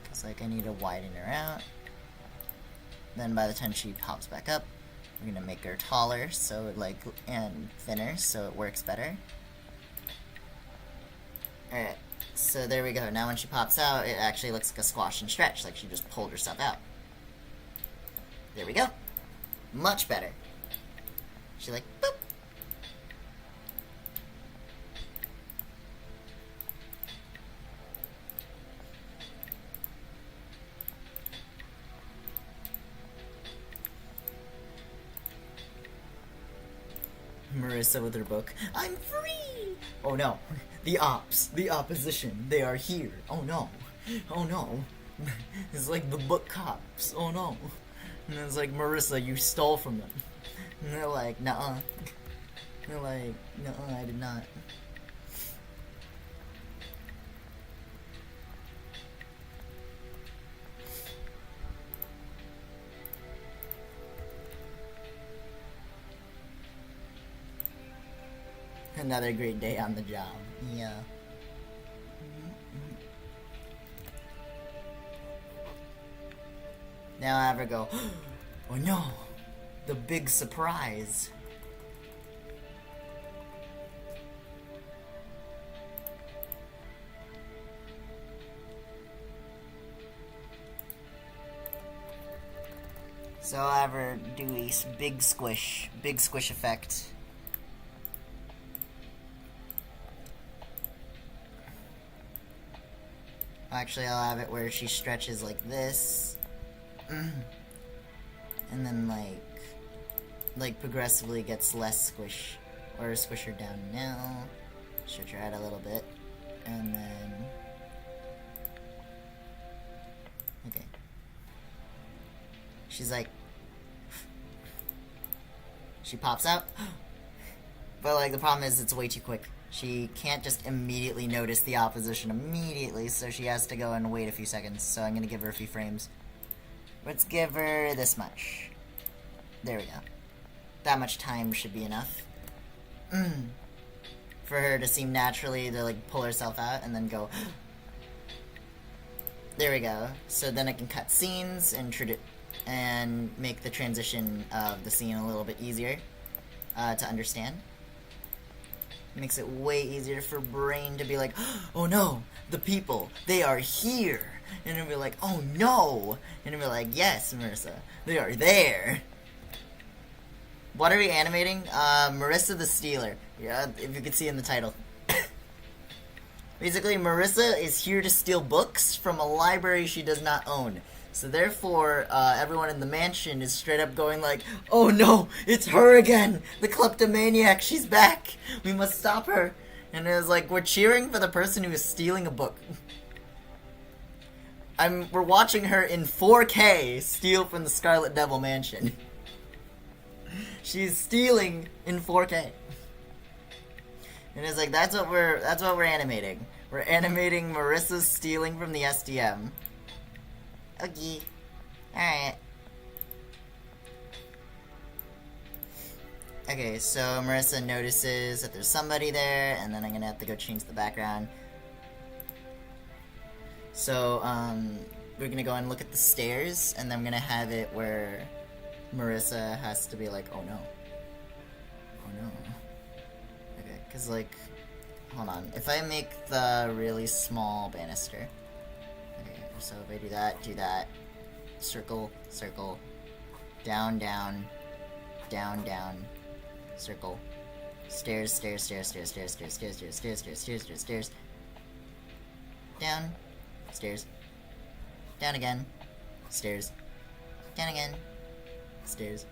Cause like I need to widen her out. Then by the time she pops back up, we're gonna make her taller, so it like, and thinner, so it works better. Alright, so there we go. Now when she pops out, it actually looks like a squash and stretch, like she just pulled herself out. There we go. Much better. She like, boop. Marissa with her book. I'm free! Oh no. The ops. The opposition. They are here. Oh no. Oh no. It's like the book cops. Oh no. And it's like, Marissa, you stole from them. And they're like, nuh-uh. They're like, nuh-uh, I did not. Another great day on the job. Yeah. Now I ever go, oh no, the big surprise. So I ever do a big squish effect. Actually, I'll have it where she stretches like this. And then like progressively gets less squish. Or squish her down now. Stretch her out a little bit. And then... okay. She's like... she pops out. But like the problem is it's way too quick. She can't just immediately notice the opposition immediately, so she has to go and wait a few seconds. So I'm gonna give her a few frames. Let's give her this much. There we go. That much time should be enough. For her to seem naturally to like pull herself out and then go. There we go. So then I can cut scenes and make the transition of the scene a little bit easier to understand. Makes it way easier for brain to be like, oh no, the people, they are here. And it'll be like, oh no. And it'll be like, yes, Marissa, they are there. What are we animating? Marissa the Stealer. Yeah, if you could see in the title. Basically, Marissa is here to steal books from a library she does not own. So therefore, everyone in the mansion is straight up going like, oh no, it's her again! The kleptomaniac, she's back! We must stop her! And it was like, we're cheering for the person who is stealing a book. We're watching her in 4K steal from the Scarlet Devil mansion. She's stealing in 4K. And it's like, that's what we're animating. We're animating Marissa stealing from the SDM. Okay. Alright. Okay, so Marissa notices that there's somebody there, and then I'm gonna have to go change the background. So, we're gonna go and look at the stairs, and then I'm gonna have it where Marissa has to be like, oh no. Oh no. Okay, cause like, hold on. If I make the really small banister. So if I do that, circle, circle, down, down, down, down, circle, stairs, stairs, stairs, stairs, stairs, stairs, stairs, stairs, stairs, stairs, stairs, stairs, stairs, down, stairs, down again, stairs, down again, stairs.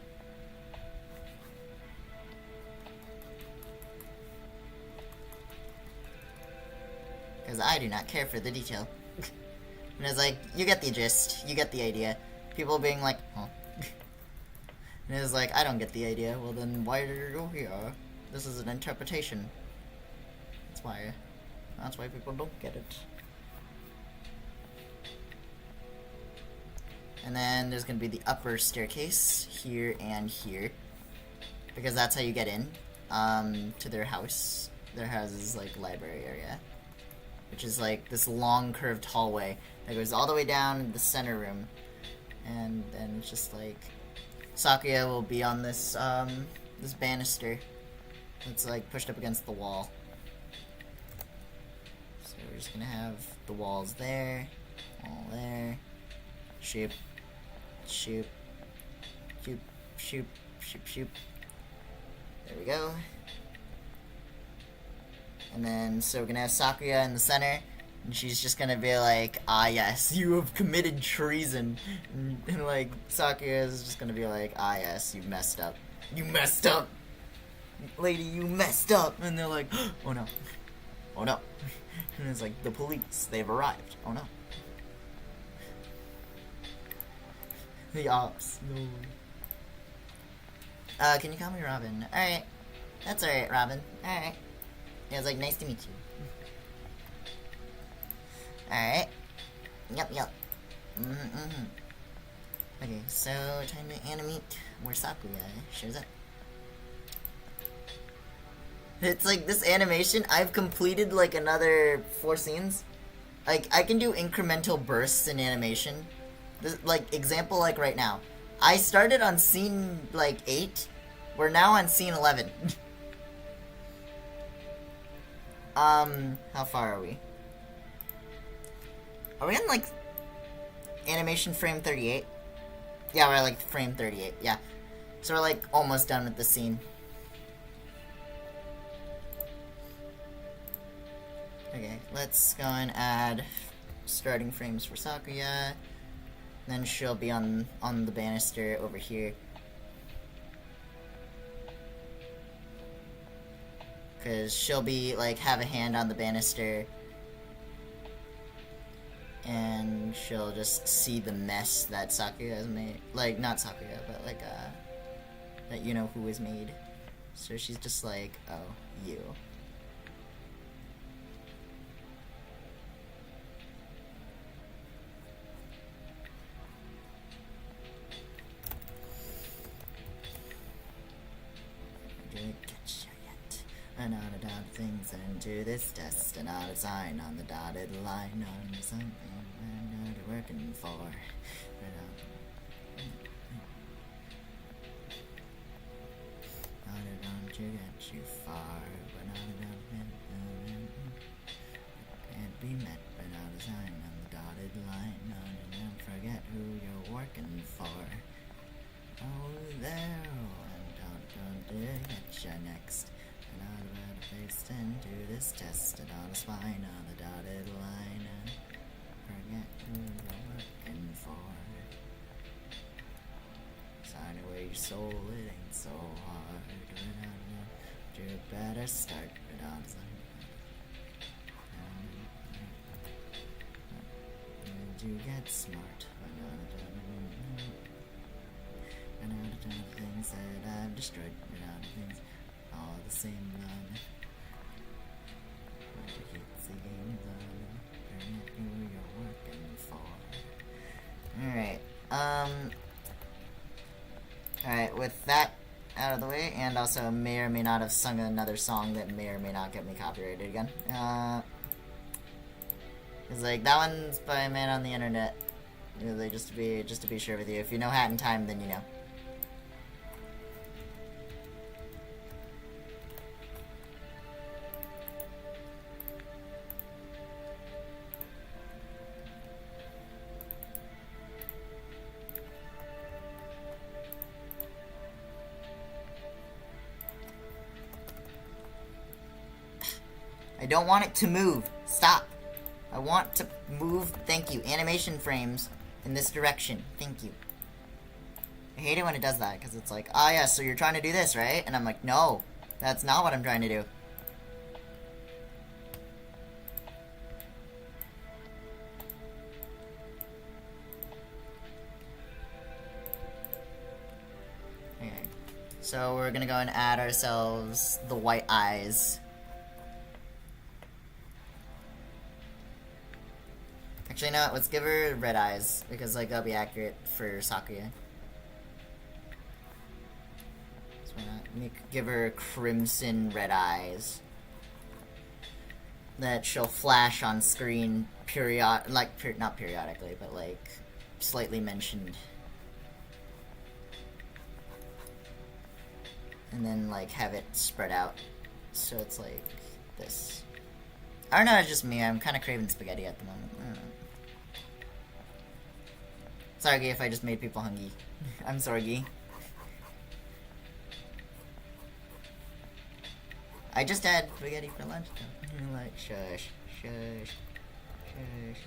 Because I do not care for the detail. And it's like, you get the gist, you get the idea. People being like, huh? And it's like, I don't get the idea. Well then, why did you go here? This is an interpretation. That's why. That's why people don't get it. And then there's gonna be the upper staircase here and here, because that's how you get in to their house. Their house's like library area, which is like this long curved hallway that goes all the way down the center room, and then it's just like Sakuya will be on this this banister that's like pushed up against the wall. So we're just gonna have the walls there, all there, shoop, shoop, shoop, shoop, shoop, shoop. There we go. And then, so we're gonna have Sakuya in the center, and she's just gonna be like, ah yes, you have committed treason. And like, Sakuya is just gonna be like, ah yes, you messed up. You messed up! Lady, you messed up! And they're like, oh no. Oh no. And it's like, the police, they've arrived. Oh no. The ops, no. Can you call me Robin? Alright. That's alright, Robin. Alright. Yeah, it's like, nice to meet you. Alright. Yep, yep. Okay, so time to animate where Sakuya shows up. It's like, this animation, I've completed like another 4 scenes. Like, I can do incremental bursts in animation. This, like, example, like right now. I started on scene, like, 8. We're now on scene 11. How far are we? Are we on, like, animation frame 38? Yeah, we're, like, frame 38, yeah. So we're, like, almost done with the scene. Okay, let's go and add starting frames for Sakuya. Then she'll be on the banister over here. Because she'll be, like, have a hand on the banister. And she'll just see the mess that Sakuya has made. Like, not Sakuya, but, like, that you know who has made. So she's just like, oh, you. And all the dotted things into this test, and all the sign on the dotted line on something I'm not working for. Not it to get you far, but not can't be met, but all the sign on the dotted line on it, and forget who you're working for. Oh, there, and don't get you next. And all about faced into this test, and on the spine on the dotted line, and forget who you're working for. Sign away your soul, it ain't so hard. But you better start it on sign. And you get smart, and all the things that I've destroyed, and all the things. All the same line. But you keep seeing the who you're working for. Alright, alright, with that out of the way, and also may or may not have sung another song that may or may not get me copyrighted again. It's like, that one's by a man on the internet. Really, just to be sure with you. If you know Hat in Time, then you know. I don't want it to move. Stop. I want to move. Thank you. Animation frames in this direction. Thank you. I hate it when it does that, because it's like, ah, yeah, so you're trying to do this, right? And I'm like, no, that's not what I'm trying to do. Okay. So we're gonna go and add ourselves the white eyes. Actually, no, let's give her red eyes, because, like, that'll be accurate for Sakuya. So why not give her crimson red eyes. That she'll flash on screen not periodically, but, like, slightly mentioned. And then, like, have it spread out. So it's like this. I don't know, it's just me. I'm kind of craving spaghetti at the moment. I don't know. Sorry, Gee, if I just made people hungry. I'm sorry, Gee. I just had spaghetti for lunch, though. You're like, shush, shush, shush.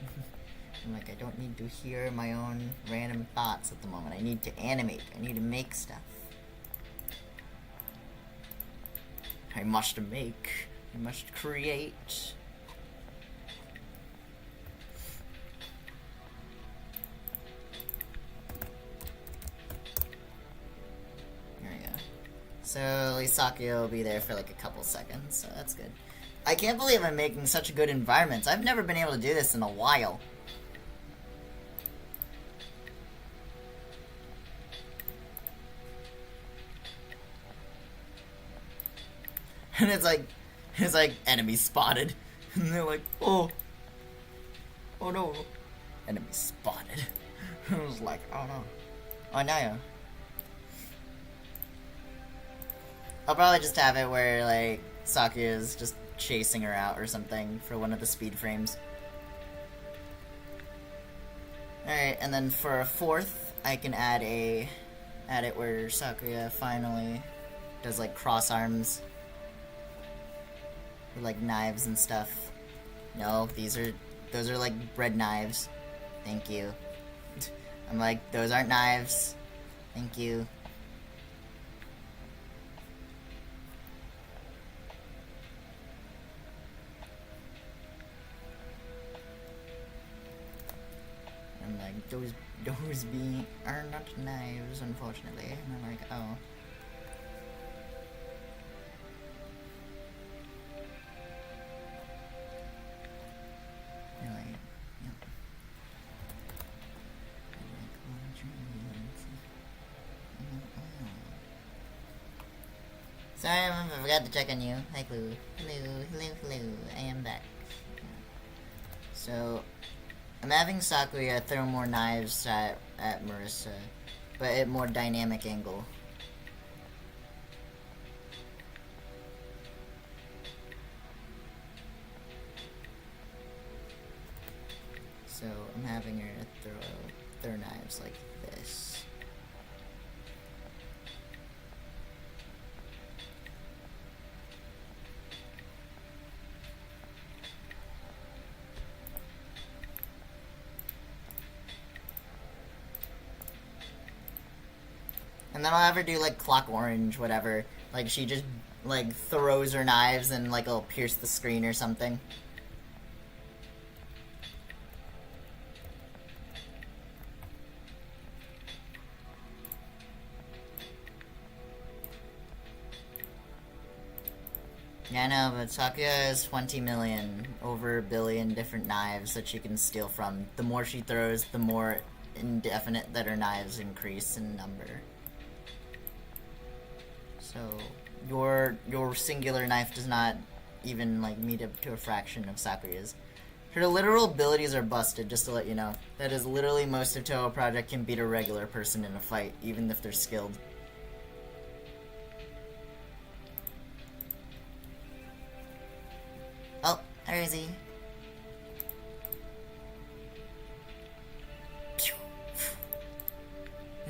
I'm like, I don't need to hear my own random thoughts at the moment. I need to animate. I need to make stuff. I must make. I must create. There we go. So at least Sakuya will be there for like a couple seconds, so that's good. I can't believe I'm making such good environments. I've never been able to do this in a while. And it's like, enemy spotted. And they're like, oh no, enemy spotted. I was like, oh no. Oh no. I'll probably just have it where, like, Sakuya is just chasing her out or something for one of the speed frames. Alright, and then for a fourth, I can add it where Sakuya finally does, like, cross arms. With, like, knives and stuff. No, those are like bread knives. Thank you. I'm like, those aren't knives. Thank you. I'm like, those are not knives, unfortunately. And I'm like, oh. Sorry, I forgot to check on you. Hi, Clue. Hello. I am back. So, I'm having Sakuya throw more knives at Marissa, but at more dynamic angle. So, I'm having her throw knives like this. And then I'll have her do, like, Clock Orange, whatever. Like, she just, like, throws her knives and, like, it'll pierce the screen or something. Yeah, I know, but Sakuya has 20 million, over a billion different knives that she can steal from. The more she throws, the more indefinite that her knives increase in number. So, your singular knife does not even, like, meet up to a fraction of Sakuya's. Her literal abilities are busted, just to let you know. That is literally most of Toho Project can beat a regular person in a fight, even if they're skilled. Oh, there is he.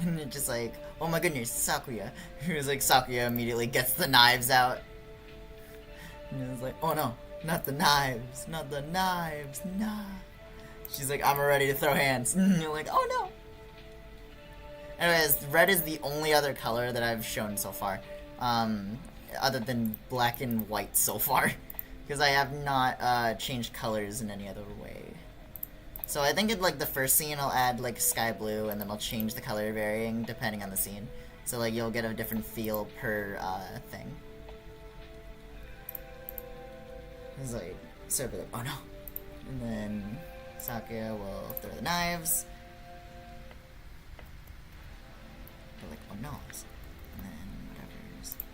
And it's just like, oh my goodness, Sakuya. It was like Sakuya immediately gets the knives out. And it was like, oh no, not the knives, nah. She's like, I'm ready to throw hands. And you're like, oh no. Anyways, red is the only other color that I've shown so far. Other than black and white so far. Because I have not changed colors in any other way. So I think in, like, the first scene I'll add, like, sky blue, and then I'll change the color varying depending on the scene. So, like, you'll get a different feel per thing. It's like, so I'll be like, oh no. And then Sakuya will throw the knives. They're like, oh no. And then whatever's here.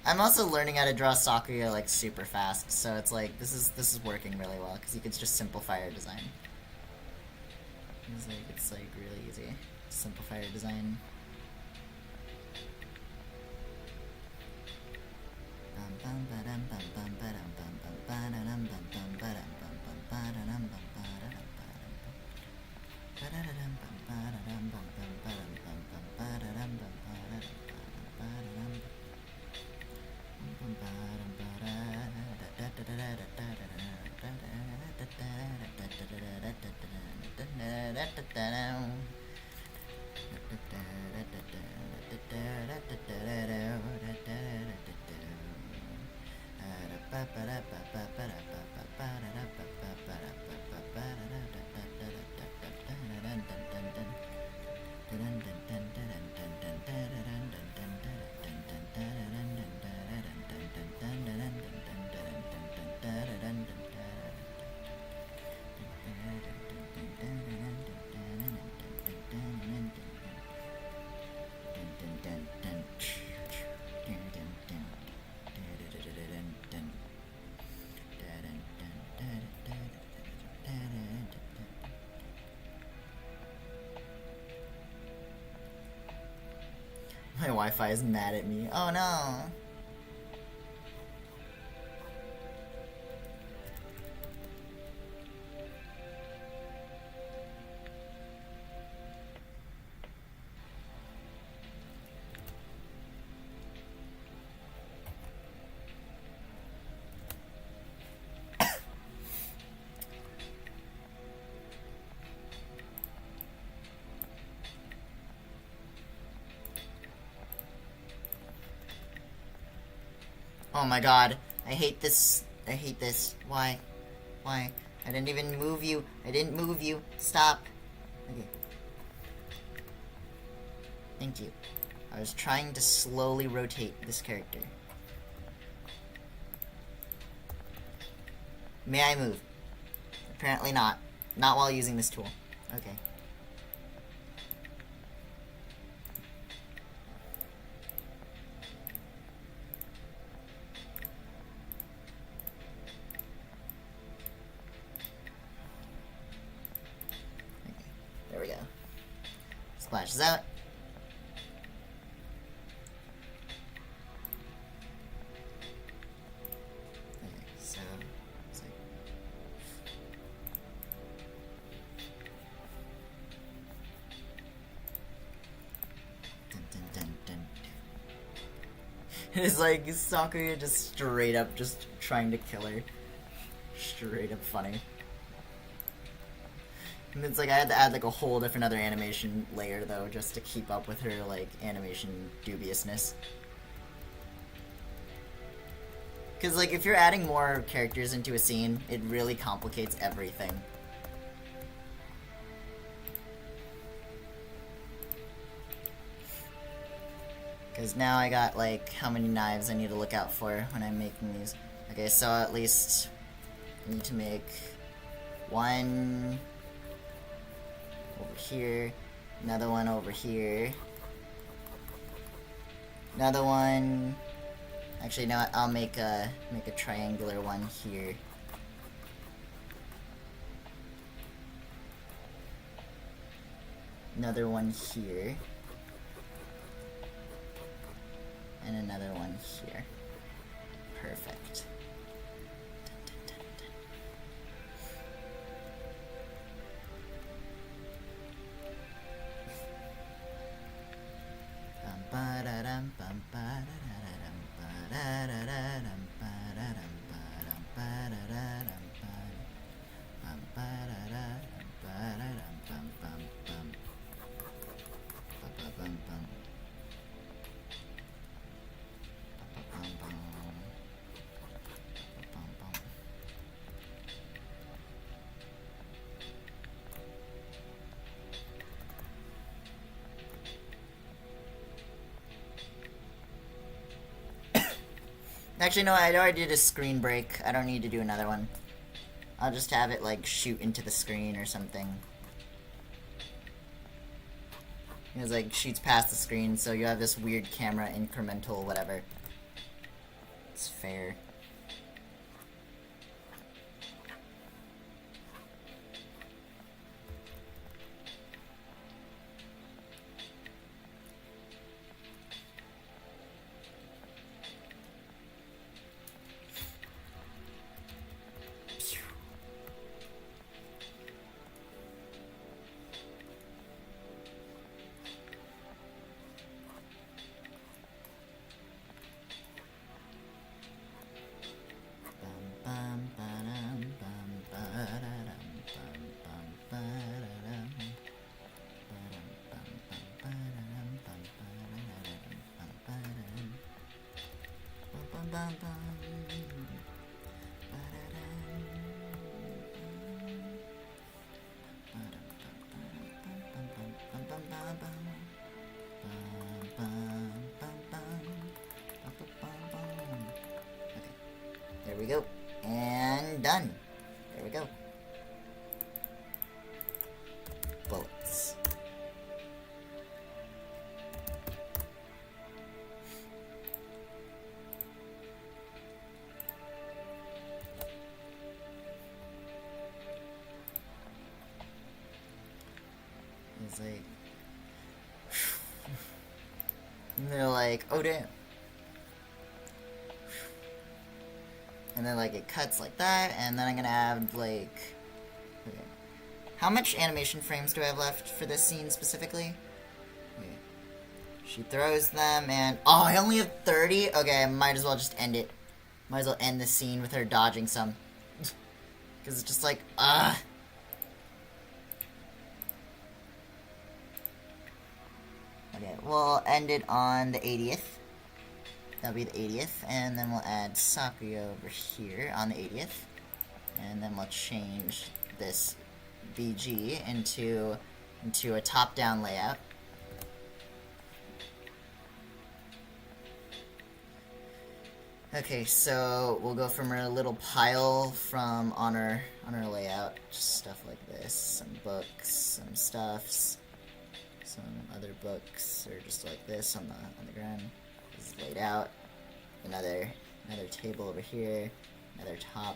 I'm also learning how to draw Sakuya like super fast, so it's like this is working really well because you can just simplify your design. It's like really easy to simplify your design. My Wi-Fi is mad at me. Oh no! Oh my god. I hate this. I hate this. Why? Why? I didn't even move you. I didn't move you. Stop. Okay. Thank you. I was trying to slowly rotate this character. May I move? Apparently not. Not while using this tool. Okay. There we go. Splashes out. Okay, so it's like dun, dun, dun, dun. It's like Sakuya just straight up just trying to kill her. Straight up funny. And it's like I had to add like a whole different other animation layer though, just to keep up with her like animation dubiousness. Because like if you're adding more characters into a scene, it really complicates everything. Because now I got like how many knives I need to look out for when I'm making these. Okay, so at least I need to make one over here, another one over here, another one. Actually, no, I'll make a triangular one here. Another one here, and another one here. Perfect. Dun, dun, dun. Actually, no, I already did a screen break. I don't need to do another one. I'll just have it, like, shoot into the screen or something. It, like, shoots past the screen, so you have this weird camera incremental whatever. It's fair. There we go. And done. There we go. Bullets. It's like... and they're like, oh damn. And then, like, it cuts like that, and then I'm gonna have, like... okay. How much animation frames do I have left for this scene specifically? Okay. She throws them, and... oh, I only have 30? Okay, I might as well just end it. Might as well end the scene with her dodging some. Because it's just like, ugh. Okay, we'll end it on the 80th. That'll be the 80th, and then we'll add Sakuya over here on the 80th, and then we'll change this BG into a top-down layout. Okay, so we'll go from our little pile from on our layout, just stuff like this, some books, some stuffs, some other books, or just like this on the ground. Is laid out. Another table over here. Another top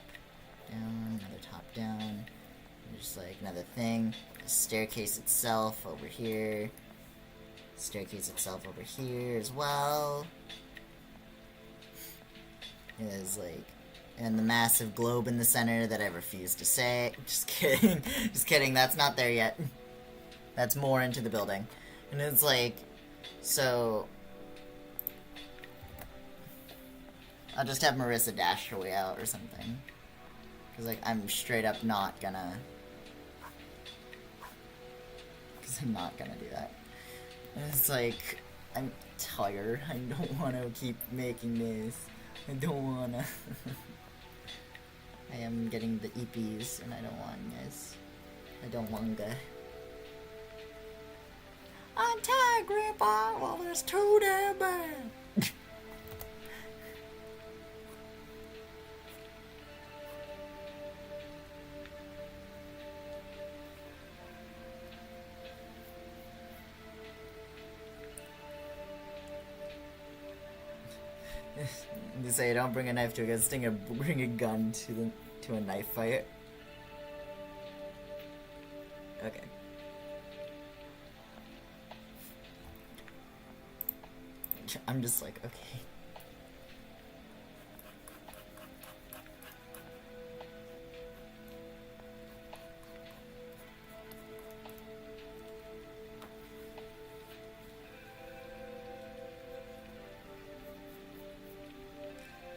down. Another top down. And just like another thing. The staircase itself over here. Staircase itself over here as well. Is like, and the massive globe in the center that I refuse to say. Just kidding. Just kidding. That's not there yet. That's more into the building. And it's like, so. I'll just have Marissa dash her way out or something. Because, like, I'm straight up not gonna... because I'm not gonna do that. And it's like, I'm tired. I don't want to keep making this. I don't want to. I am getting the EPs, and I don't want this. I don't want to. I'm tired, Grandpa. Well, that's too damn bad. They say don't bring a knife to a gun stinger, bring a gun to a knife fight. Okay. I'm just like, okay.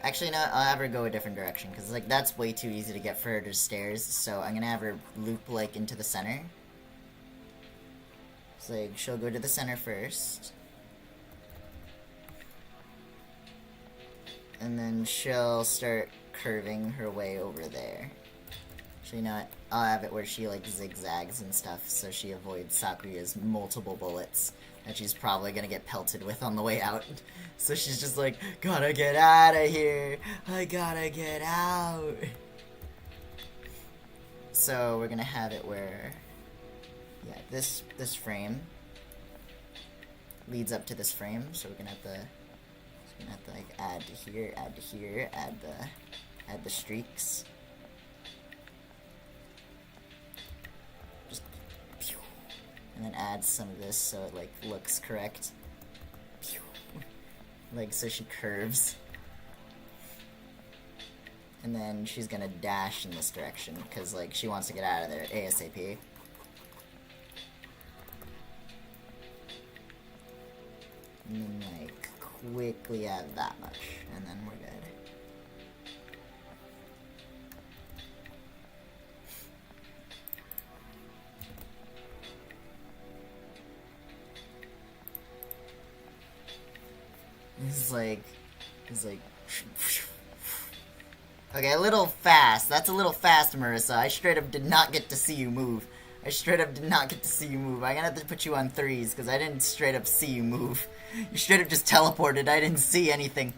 Actually, no, I'll have her go a different direction, because, like, that's way too easy to get for her to stairs, so I'm gonna have her loop, like, into the center. So, like, she'll go to the center first. And then she'll start curving her way over there. Actually, you know what? I'll have it where she, like, zigzags and stuff, so she avoids Sakuya's multiple bullets that she's probably gonna get pelted with on the way out. So she's just like, gotta get out of here! I gotta get out! So we're gonna have it where, yeah, this frame leads up to this frame, so we're gonna have to like add to here, add the streaks. Just pew, and then add some of this so it like looks correct. Pew. Like so she curves. And then she's gonna dash in this direction, because, like, she wants to get out of there ASAP. And then, like, quickly add that much, and then we're good. It's like... Okay, a little fast. That's a little fast, Marissa. I straight up did not get to see you move. I'm gonna have to put you on 3s, because I didn't straight up see you move. You straight up just teleported. I didn't see anything.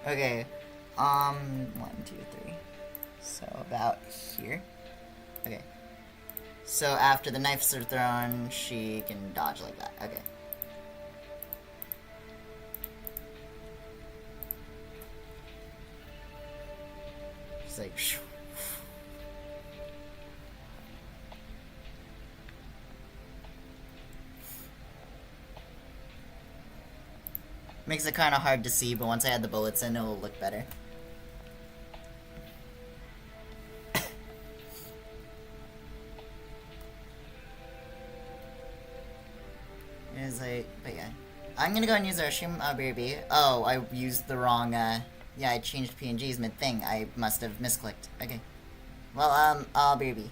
Okay. 1, 2, 3. So, about here. Okay. So after the knives are thrown, she can dodge like that. Okay. She's like, shoo. Makes it kind of hard to see, but once I add the bullets in, it'll look better. But yeah. I'm gonna go and use our baby. Oh, I used the wrong, yeah, I changed PNGs mid-thing. I must have misclicked. Okay. Well, baby.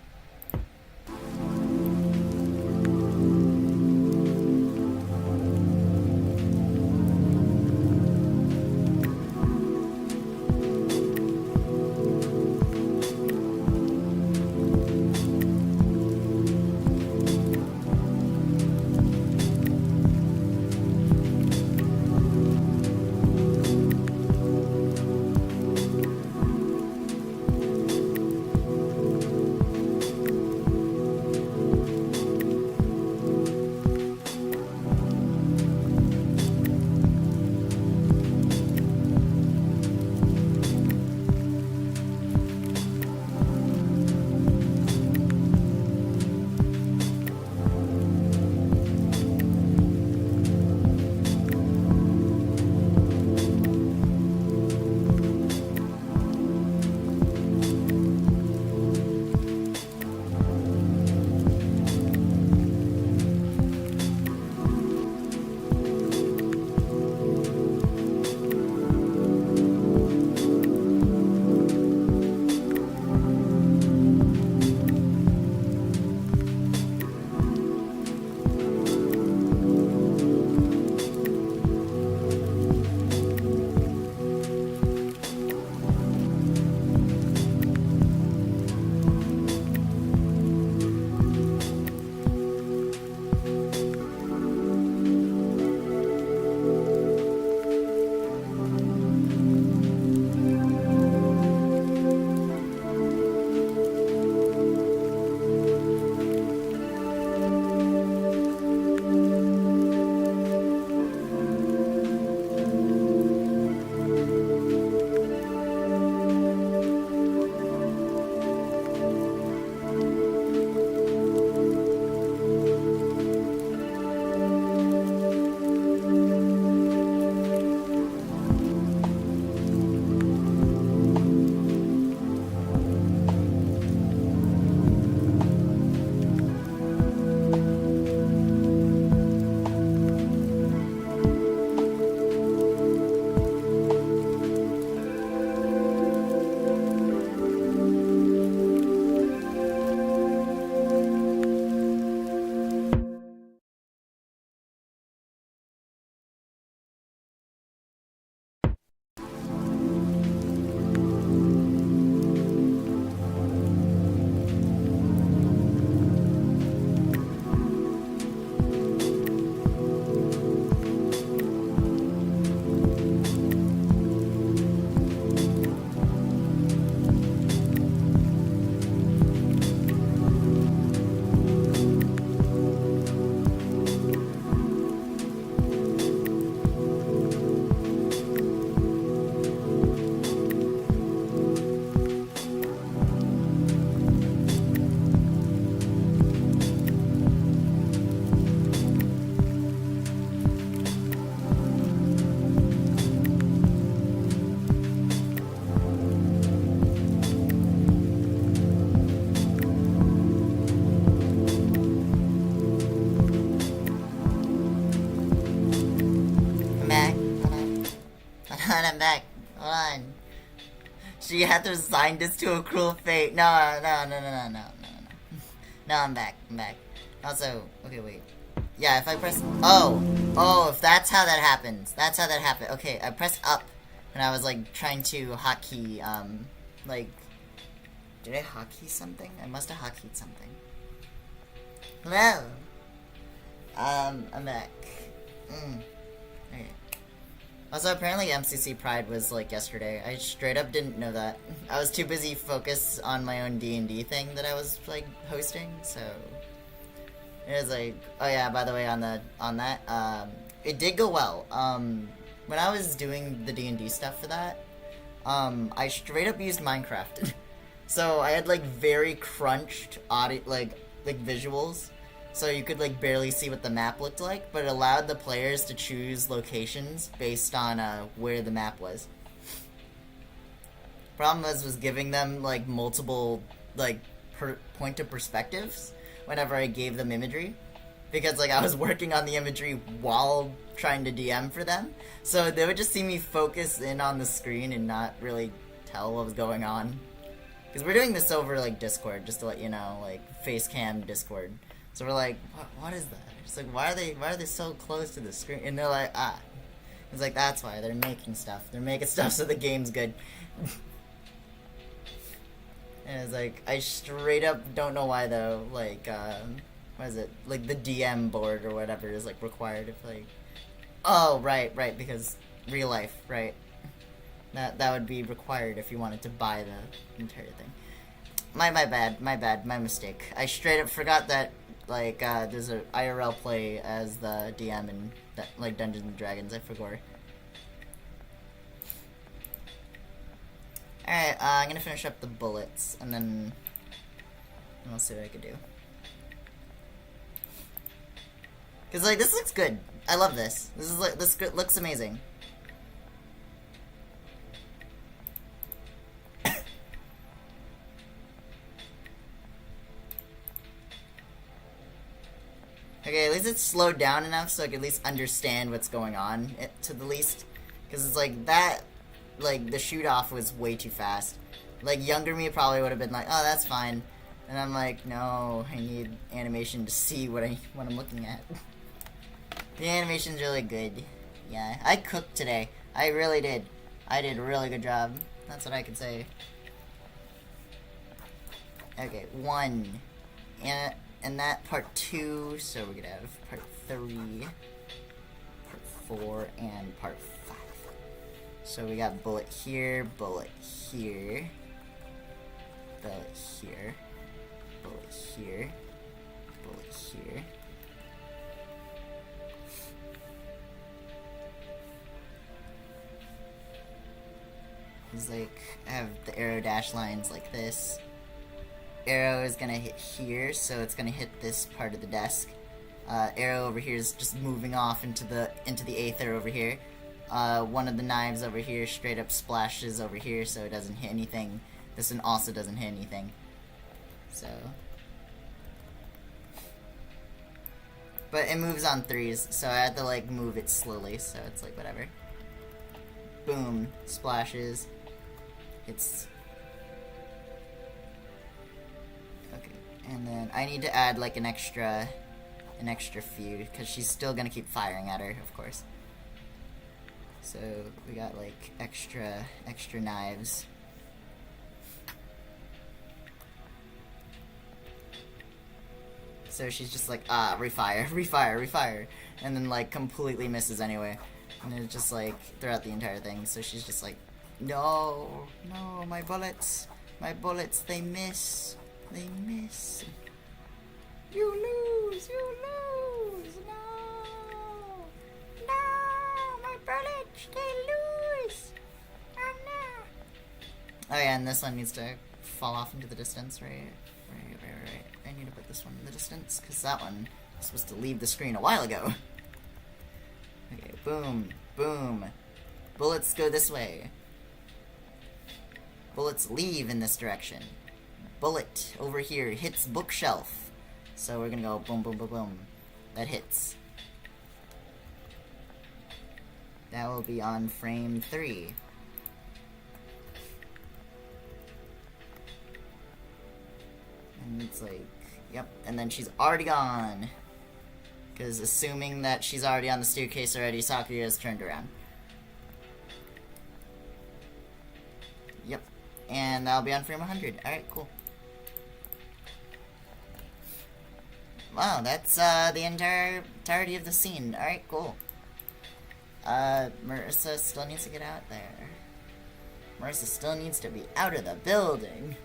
on, I'm back. Hold on. She had to resign this to a cruel fate. No. No, I'm back. Also, okay, wait. Yeah, if I press... Oh, if that's how that happens. That's how that happened. Okay, I pressed up when I was, like, trying to hotkey, like... Did I hotkey something? I must have hotkeyed something. Hello! I'm back. Okay. Also, apparently MCC Pride was, like, yesterday. I straight up didn't know that. I was too busy focused on my own D&D thing that I was, like, hosting, so... It was like... Oh yeah, by the way, on that, it did go well. When I was doing the D&D stuff for that, I straight up used Minecraft. So, I had, like, very crunched audio, like, visuals. So you could, like, barely see what the map looked like, but it allowed the players to choose locations based on, where the map was. Problem was giving them, like, multiple, like, point of perspectives whenever I gave them imagery. Because, like, I was working on the imagery while trying to DM for them. So they would just see me focus in on the screen and not really tell what was going on. Because we're doing this over, like, Discord, just to let you know, like, Facecam Discord. So we're like, what is that? It's like, why are they so close to the screen? And they're like, It's like, that's why. They're making stuff. They're making stuff so the game's good. And it's like, I straight up don't know why, though. Like, what is it? Like, the DM board or whatever is, like, required if, like... Oh, right, because real life, right. That would be required if you wanted to buy the entire thing. My bad, my mistake. I straight up forgot that, like, there's a IRL play as the DM in, like, Dungeons & Dragons. I forgot. Alright, I'm gonna finish up the bullets, and then I'll see what I can do. Because, like, this looks good. I love this. This looks amazing. Okay, at least it's slowed down enough so I can at least understand what's going on, to the least. Because it's like, that, like, the shoot-off was way too fast. Like, younger me probably would have been like, oh, that's fine. And I'm like, no, I need animation to see what I'm looking at. The animation's really good. Yeah, I cooked today. I really did. I did a really good job. That's what I can say. Okay, 1. And that part 2, so we're gonna have part 3, part 4, and part 5. So we got bullet here, bullet here, bullet here, bullet here, bullet here. It's like, I have the arrow dash lines like this. Arrow is gonna hit here, so it's gonna hit this part of the desk. Arrow over here is just moving off into the aether over here. One of the knives over here straight up splashes over here, so it doesn't hit anything. This one also doesn't hit anything. So, but it moves on 3s, so I have to, like, move it slowly. So it's like, whatever. Boom, splashes. It's and then I need to add, like, an extra few, because she's still gonna keep firing at her, of course. So we got, like, extra knives. So she's just like, refire, and then, like, completely misses anyway. And it's just, like, throughout the entire thing, so she's just like, no, my bullets, they miss. They miss. You lose, no, my bullets, they lose. Oh no. Oh yeah, and this one needs to fall off into the distance, right. I need to put this one in the distance, because that one was supposed to leave the screen a while ago. Okay, boom. Bullets go this way. Bullets leave in this direction. Bullet over here hits bookshelf. So we're gonna go boom. That hits. That will be on frame 3. And it's like, yep, and then she's already gone. Because assuming that she's already on the staircase already, Sakura has turned around. Yep, and that'll be on frame 100. Alright, cool. Wow, that's the entirety of the scene. Alright, cool. Marissa still needs to get out there. Marissa still needs to be out of the building.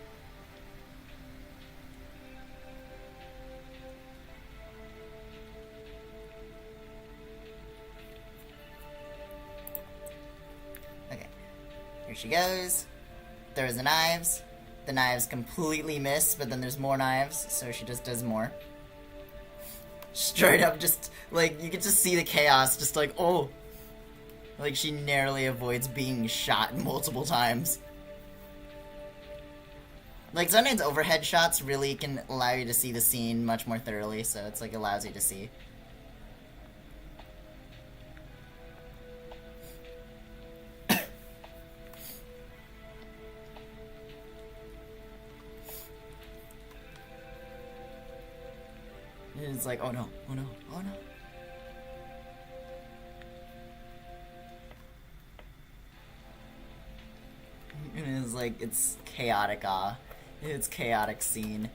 Okay. Here she goes. There's the knives. The knives completely miss, but then there's more knives, so she just does more. Straight up, just, like, you can just see the chaos, just like, oh. Like, she narrowly avoids being shot multiple times. Like, sometimes overhead shots really can allow you to see the scene much more thoroughly, so it's like, allows you to see. It's like, oh no, oh no, oh no. And it's like, it's chaotic, it's chaotic scene.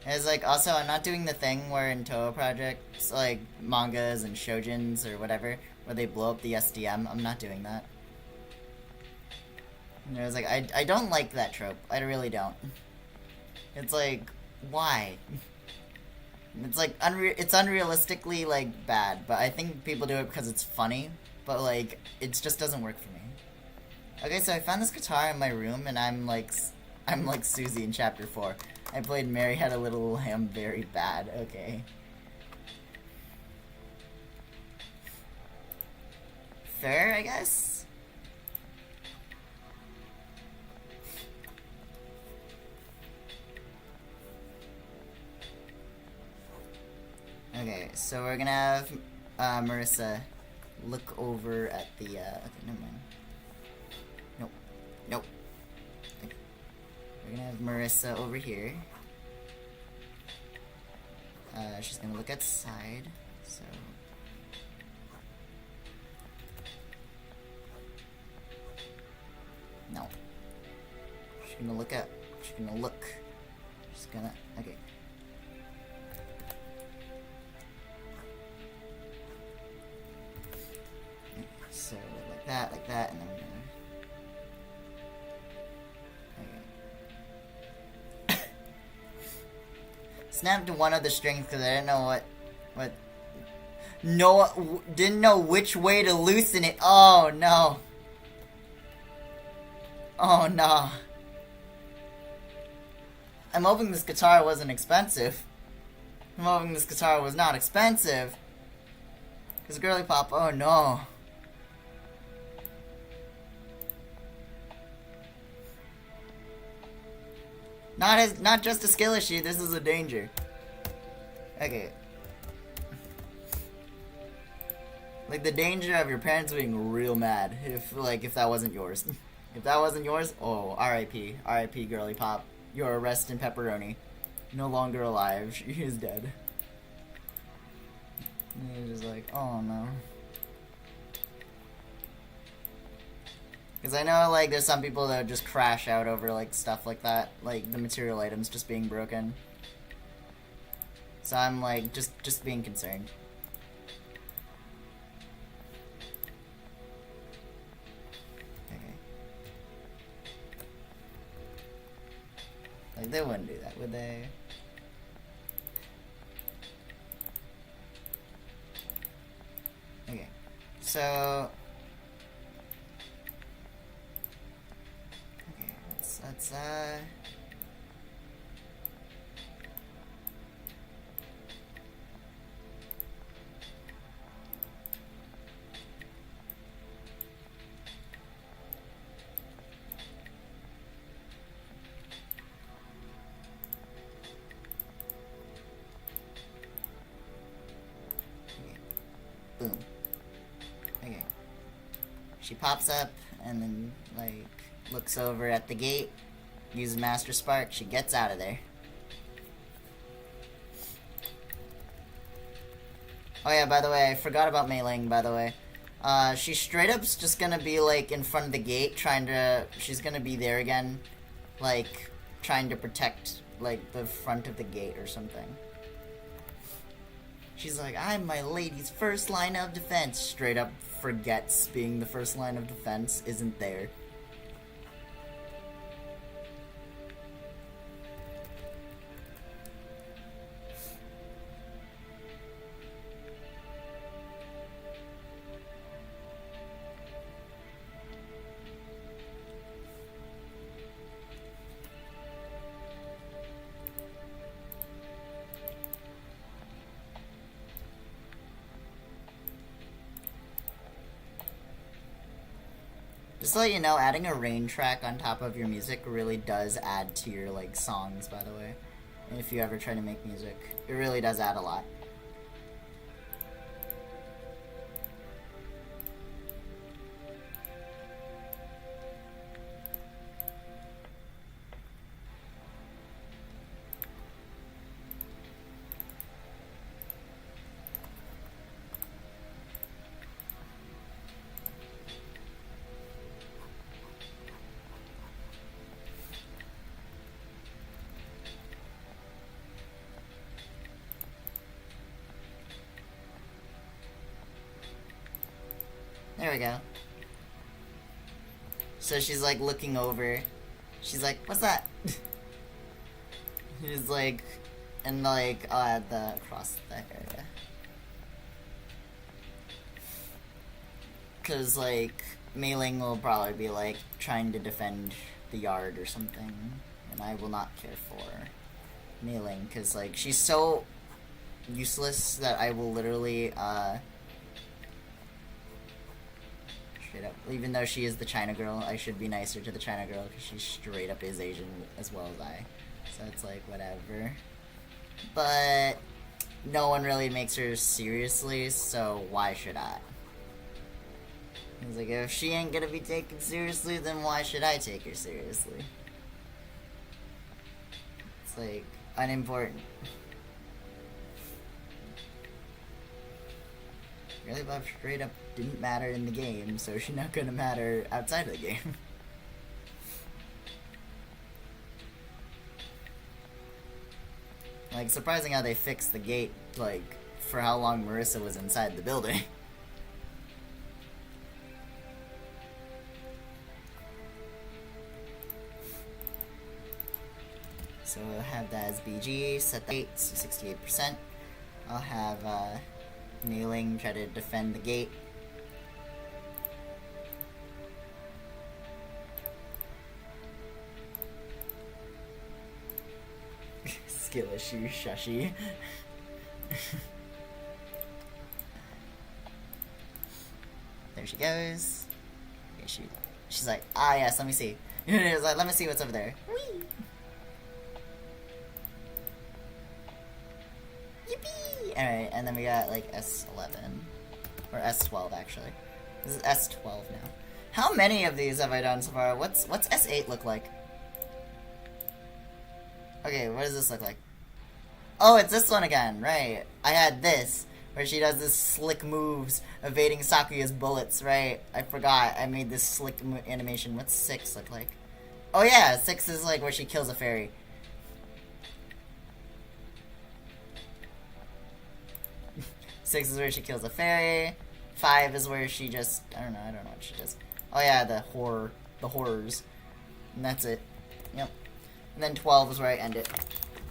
It's like, also, I'm not doing the thing where in Toho projects, like, mangas and shoujins or whatever, where they blow up the SDM. I'm not doing that. And I was like, I don't like that trope. I really don't. It's like, why? It's like, it's unrealistically, like, bad, but I think people do it because it's funny, but, like, it just doesn't work for me. Okay, so I found this guitar in my room, and I'm like Susie in Chapter 4. I played Mary Had a Little Lamb very bad. Okay. Fair, I guess? Okay, so we're gonna have Marissa look over at the, okay, never mind. Nope. Nope. Okay. We're gonna have Marissa over here. She's gonna look outside, so... No. She's gonna look at... She's gonna look. She's gonna... Okay. So, like that, and then we're gonna... Okay. Snapped one of the strings because I didn't know what... No, didn't know which way to loosen it. Oh, no. Oh, no. I'm hoping this guitar wasn't expensive. I'm hoping this guitar was not expensive. Because girly pop, oh no. Not just a skill issue, this is a danger. Okay. Like the danger of your parents being real mad if that wasn't yours. If that wasn't yours, oh, R.I.P. R.I.P. girly pop. You're arrested in pepperoni. No longer alive. She is dead. And you're just like, oh no. Because I know, like, there's some people that just crash out over, like, stuff like that. Like, the material items just being broken. So I'm, like, just being concerned. Okay. Like, they wouldn't do that, would they? Okay. So... Let's She pops up and then, like, looks over at the gate, uses Master Spark, she gets out of there. Oh yeah, by the way, I forgot about Mei Ling, by the way. She straight up's just gonna be, like, in front of the gate, she's gonna be there again, like, trying to protect, like, the front of the gate or something. She's like, I'm my lady's first line of defense. Straight up forgets being the first line of defense, isn't there. Just to let you know, adding a rain track on top of your music really does add to your, like, songs, by the way. And if you ever try to make music, it really does add a lot. There we go. So she's like looking over. She's like, what's that? She's like, and like, I'll add the across the area. Cause like, Mei Ling will probably be like, trying to defend the yard or something. And I will not care for Mei Ling, cause like, she's so useless that I will literally, straight up. Even though she is the China girl, I should be nicer to the China girl because she straight up is Asian as well as I. So it's like, whatever. But no one really makes her seriously, so why should I? It's like, if she ain't gonna be taken seriously, then why should I take her seriously? It's like, unimportant. Really, Bob straight up didn't matter in the game, so she's not gonna matter outside of the game. Like, surprising how they fixed the gate, like, for how long Marissa was inside the building. So I'll have that as BG, set the gate to 68%. I'll have, Mei Ling try to defend the gate. Skill issue, shushy. There she goes. Okay, she's like, ah yes, let me see. It's like, let me see what's over there. Whee! Yippee! Alright, and then we got like S11. Or S12 actually. This is S12 now. How many of these have I done so far? What's S8 look like? Okay, what does this look like? Oh, it's this one again, right. I had this, where she does this slick moves, evading Sakuya's bullets, right. I forgot, I made this slick animation. What's 6 look like? Oh yeah, 6 is like where she kills a fairy. Six is where she kills a fairy. 5 is where she just, I don't know what she does. Oh yeah, the horrors. And that's it. Yep. And then 12 is where I end it.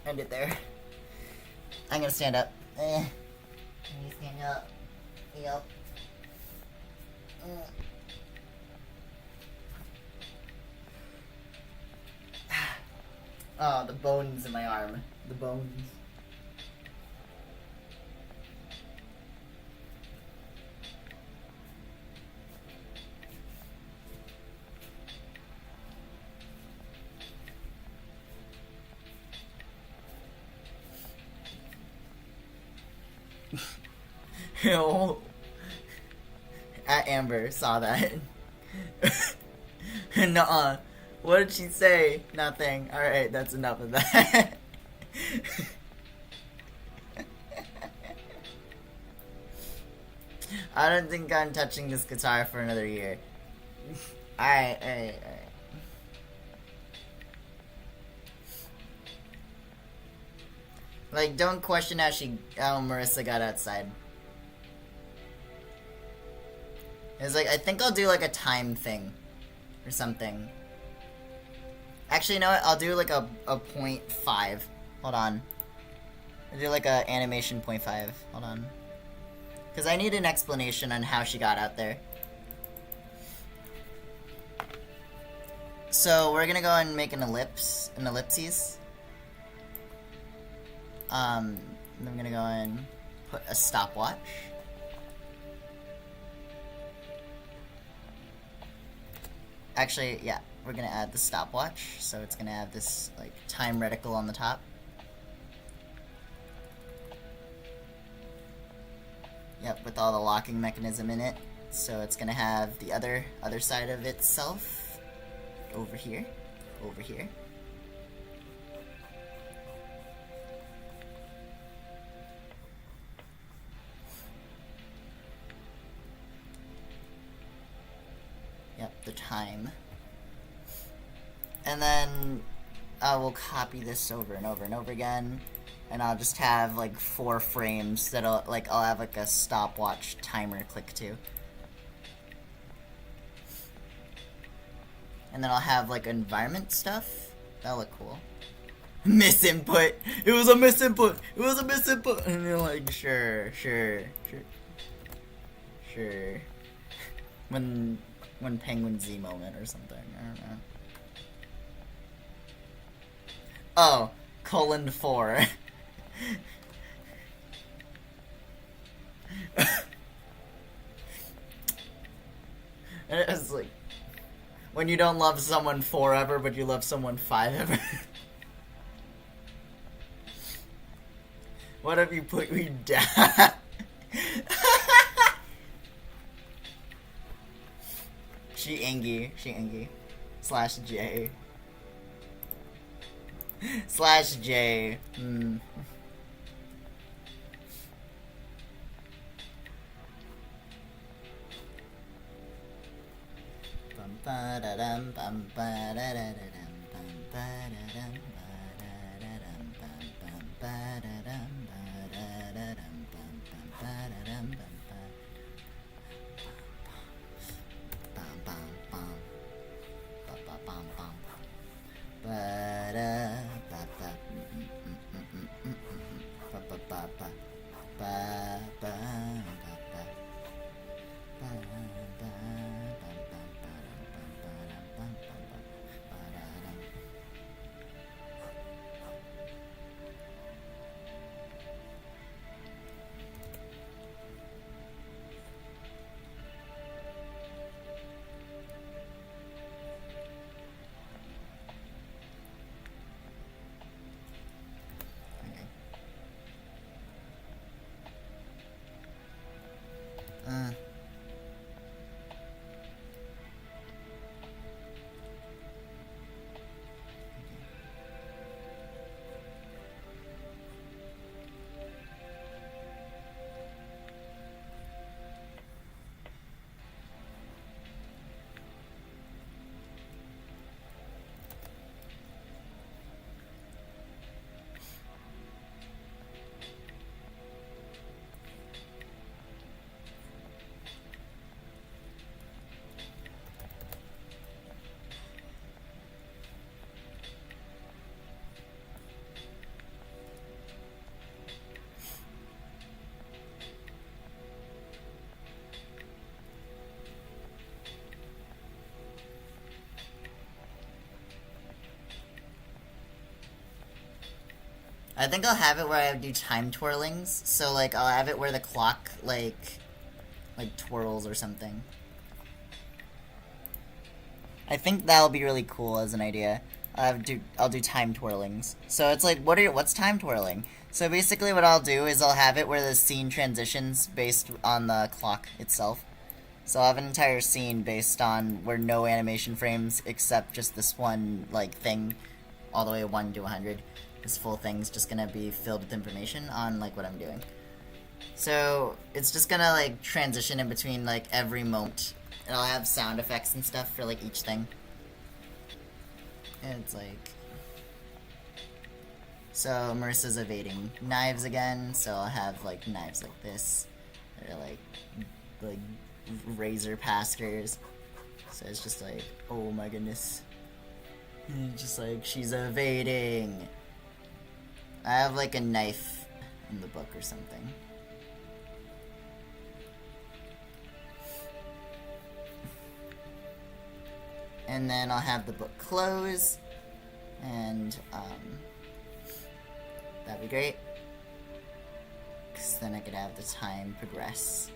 End it there. I'm gonna stand up. Let me stand up. Yep. Oh, the bones in my arm. The bones. At Amber saw that. Nuh-uh. What did she say? Nothing. Alright, that's enough of that. I don't think I'm touching this guitar for another year. Alright. Like, don't question how Marissa got outside. It's like, I think I'll do like a time thing. Or something. Actually, you know what? I'll do like a 0.5. Hold on. I'll do like a animation 0.5. Hold on. Because I need an explanation on how she got out there. So we're gonna go and make an ellipses. I'm gonna go and put a stopwatch. Actually, yeah, we're gonna add the stopwatch, so it's gonna have this like time reticle on the top. Yep, with all the locking mechanism in it. So it's gonna have the other side of itself over here. Yep, the time. And then I will copy this over and over and over again. And I'll just have like 4 frames that I'll have like a stopwatch timer click to. And then I'll have like environment stuff. That'll look cool. Misinput! It was a misinput! It was a misinput! And you're like, sure. When Penguin Z moment or something. I don't know. Oh, :4. And it's like, when you don't love someone forever, but you love someone 5 ever. What if you put me down? She Angie. /J. /J. I think I'll have it where I do time twirlings. So, like, I'll have it where the clock, like twirls or something. I think that'll be really cool as an idea. I'll do time twirlings. So it's like, what's time twirling? So basically what I'll do is I'll have it where the scene transitions based on the clock itself. So I'll have an entire scene based on where no animation frames except just this one, like, thing, all the way 1 to 100. This full thing's just gonna be filled with information on, like, what I'm doing. So it's just gonna, like, transition in between, like, every moment. And I'll have sound effects and stuff for, like, each thing. And it's like... So Marissa's evading knives again, so I'll have, like, knives like this. Or, like razor pastors. So it's just like, oh my goodness. Just like, she's evading. I have like a knife in the book or something. And then I'll have the book close. And that'd be great. Because then I could have the time progress.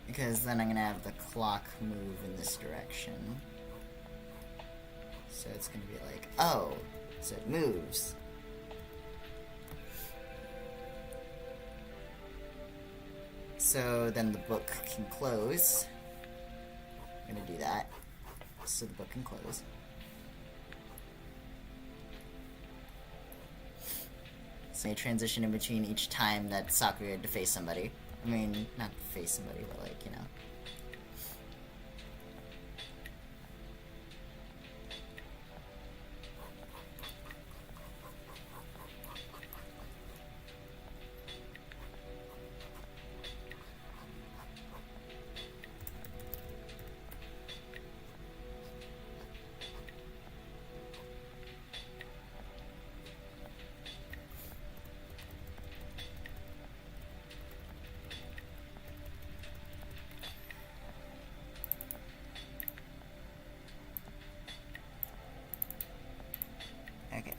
Because then I'm gonna have the clock move in this direction. So it's gonna be like, oh, so it moves. So then the book can close. I'm gonna do that. So the book can close. So I transition in between each time that Sakura had to face somebody. I mean, not face somebody, but like, you know.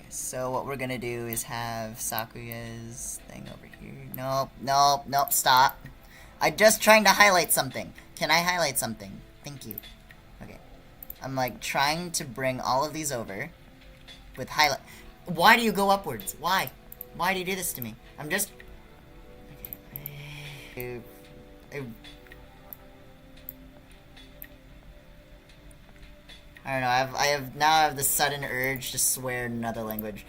So what we're gonna do is have Sakura's thing over here. Nope, stop. I'm just trying to highlight something. Can I highlight something? Thank you. Okay. I'm like trying to bring all of these over with highlight. Why do you go upwards? Why? Why do you do this to me? I'm just... Okay. I don't know, I have the sudden urge to swear in another language.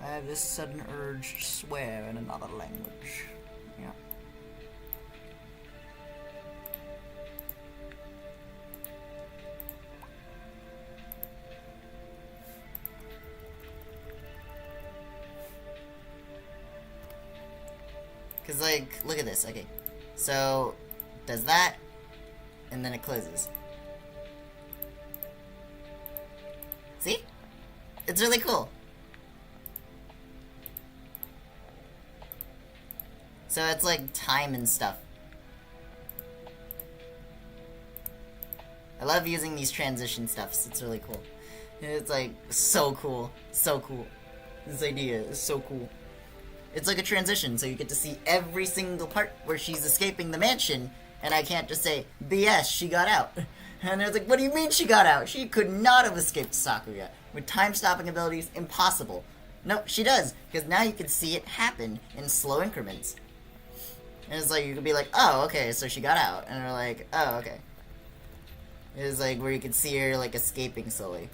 I have this sudden urge to swear in another language. Yeah. Because, like, look at this. Okay. So, does that, and then it closes. See? It's really cool. So it's like time and stuff. I love using these transition stuffs. It's really cool. It's like so cool. So cool. This idea is so cool. It's like a transition, so you get to see every single part where she's escaping the mansion, and I can't just say, BS, she got out. And it's like, what do you mean she got out? She could not have escaped Sakura. With time-stopping abilities, impossible. No, she does, because now you can see it happen in slow increments. And it's like, you could be like, oh, okay, so she got out. And they're like, oh, okay. It's like where you can see her, like, escaping slowly.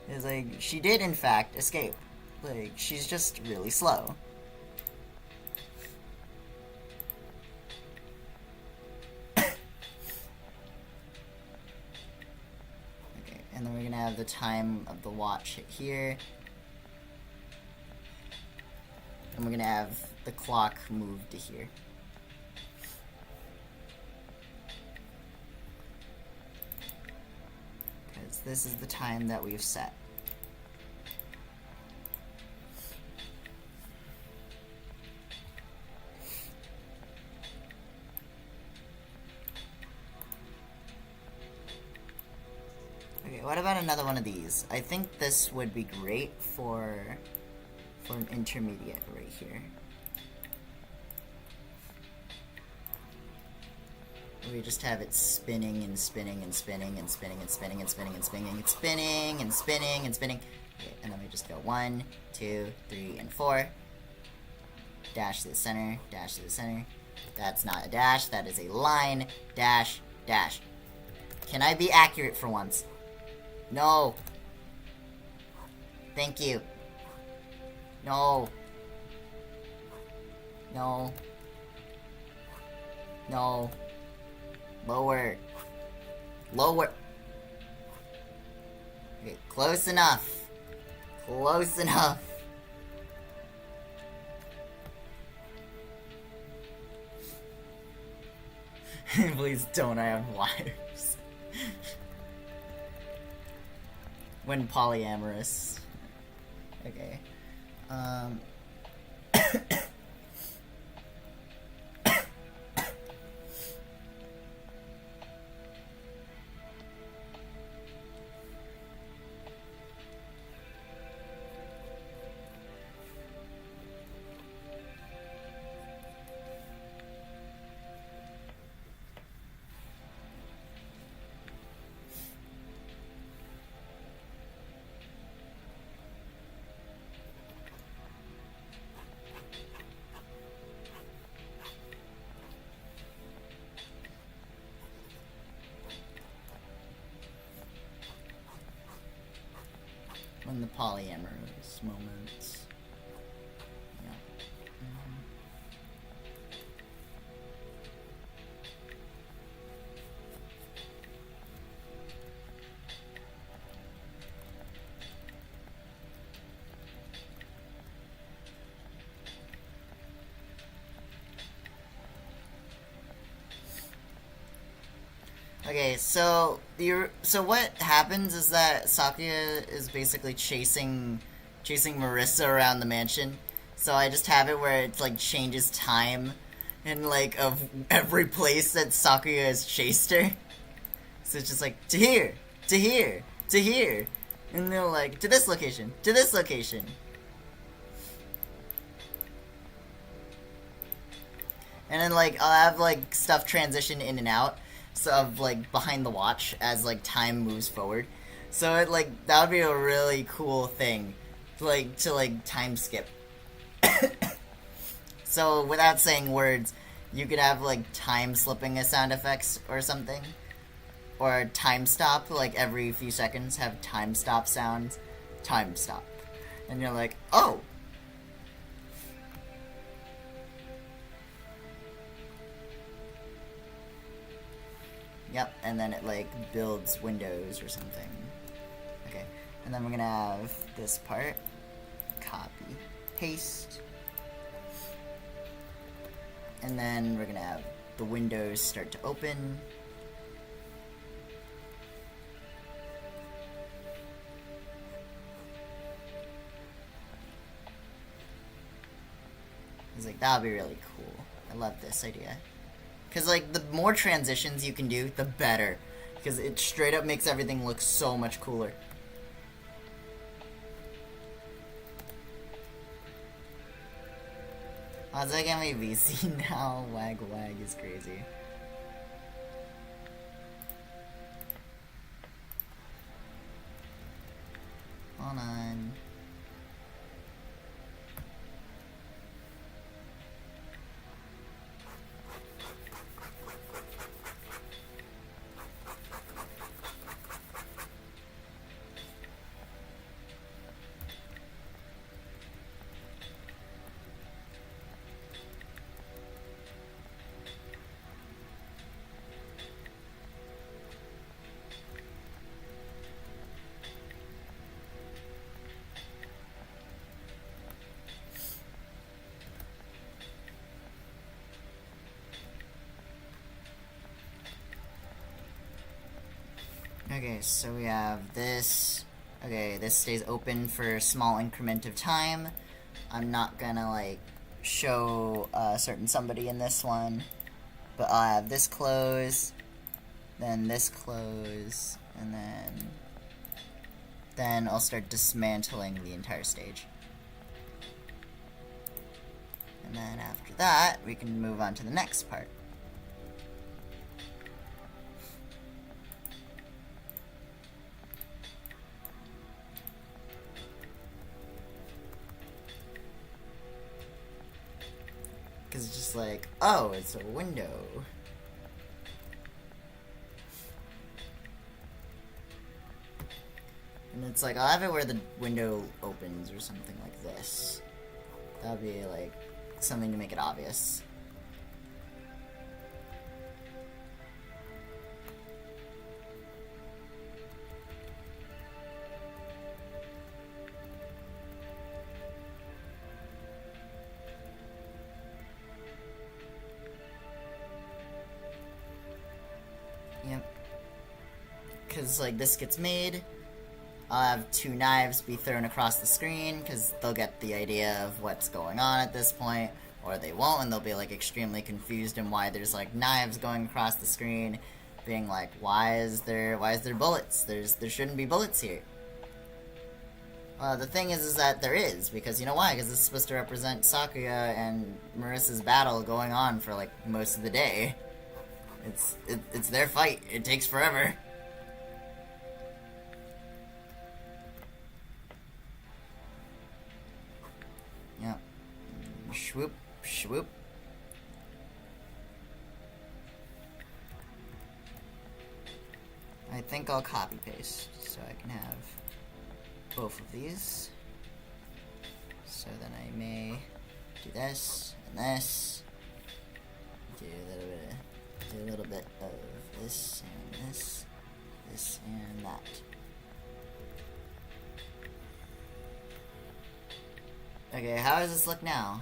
It's like, she did, in fact, escape. Like, she's just really slow. Okay, and then we're gonna have the time of the watch hit here. And we're gonna have the clock move to here. Because this is the time that we've set. What about another one of these? I think this would be great for an intermediate right here. We just have it spinning and spinning and spinning and spinning and spinning and spinning and spinning and spinning and spinning and spinning. Okay, and then we just go 1, 2, 3, and 4. Dash to the center, dash to the center. That's not a dash, that is a line. Dash, dash. Can I be accurate for once? No. Thank you. No. No. No. Lower. Lower. Okay, close enough. Close enough. Please don't, I have wires. When polyamorous. Okay. When the polyamorous moments. Yeah. Okay, so what happens is that Sakuya is basically chasing Marissa around the mansion. So I just have it where it like changes time and like of every place that Sakuya has chased her. So it's just like to here, to here, to here. And they're like to this location, to this location. And then like I'll have like stuff transition in and out. So of like behind the watch as like time moves forward, so it like that would be a really cool thing, to time skip. So without saying words, you could have like time slipping as sound effects or something, or time stop, like every few seconds have time stop sounds, time stop, and you're like, oh. Yep, and then it like builds windows or something. Okay, and then we're gonna have this part. Copy, paste. And then we're gonna have the windows start to open. I was like, that would be really cool. I love this idea. Because, like, the more transitions you can do, the better. Because it straight up makes everything look so much cooler. How's that gonna be VC now? Wag wag is crazy. Hold on. Okay, so we have this. Okay, this stays open for a small increment of time. I'm not gonna, like, show a certain somebody in this one. But I'll have this close, then this close, and then then I'll start dismantling the entire stage. And then after that, we can move on to the next part. Because it's just like, oh, it's a window. And it's like, I'll have it where the window opens or something like this. That'll be like something to make it obvious. Yep. Because like this gets made, I'll have two knives be thrown across the screen, because they'll get the idea of what's going on at this point, or they won't, and they'll be like extremely confused in why there's like knives going across the screen, being like, why is there bullets? There shouldn't be bullets here. The thing is that there is, because you know why? Because it's supposed to represent Sakuya and Marissa's battle going on for like most of the day. It's their fight. It takes forever. Yep. Swoop, swoop. I think I'll copy paste so I can have both of these. So then I may do this and this. Do a little bit of this and this and that. Okay, how does this look now?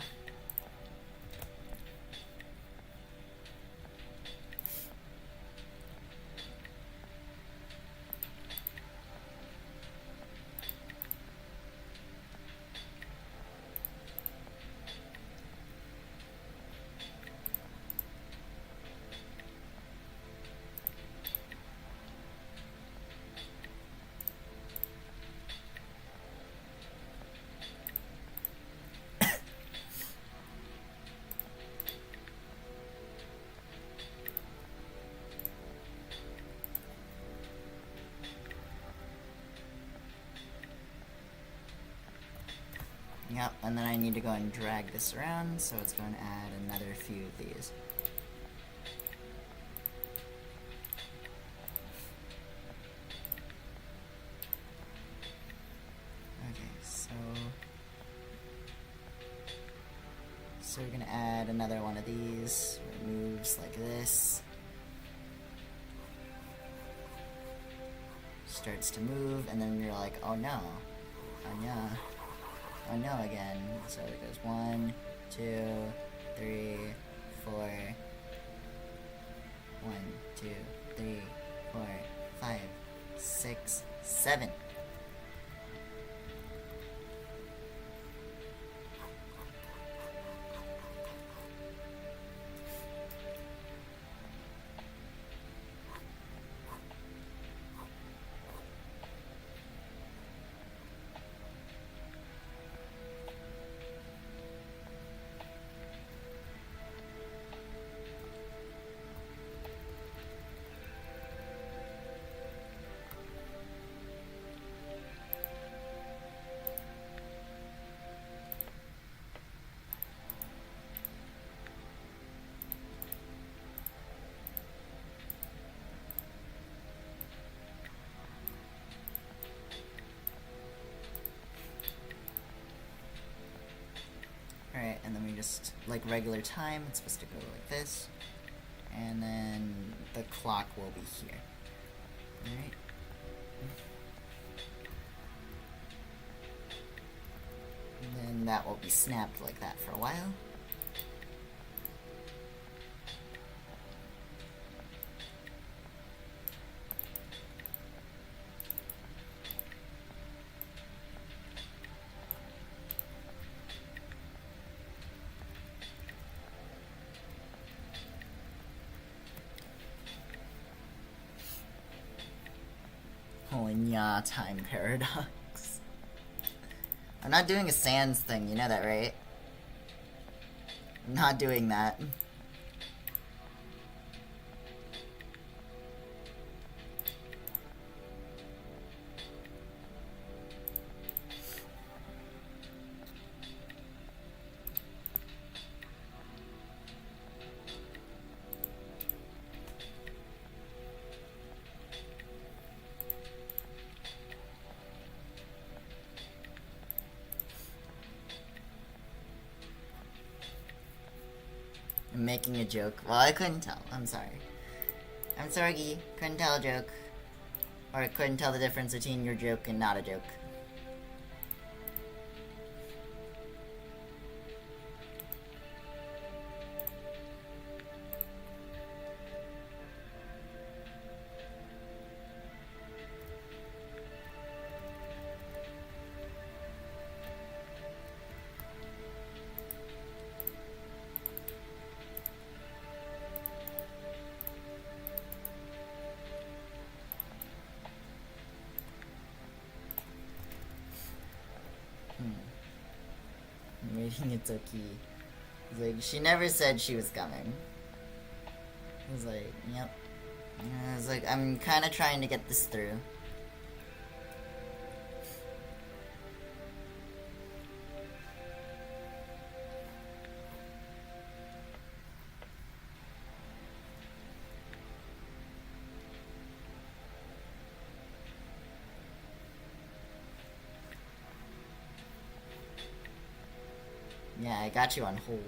Yep, and then I need to go and drag this around, so it's going to add another few of these. Okay, so we're going to add another one of these, where it moves like this. Starts to move, and then you're like, oh no, oh no. Oh no again. So it goes 1, 2, 3, 4. 1, 2, 3, 4, 5, 6, 7. Alright, and then we just, like regular time, it's supposed to go like this. And then the clock will be here. Alright. And then that will be snapped like that for a while. Holy nya time paradox. I'm not doing a sans thing, you know that, right? I'm not doing that. I'm making a joke. Well, I couldn't tell. I'm sorry. I'm sorry, couldn't tell a joke. Or I couldn't tell the difference between your joke and not a joke. I'm waiting it's okay. He's like, she never said she was coming. I was like, yep. I was like, I'm kind of trying to get this through. Yeah, I got you on hold.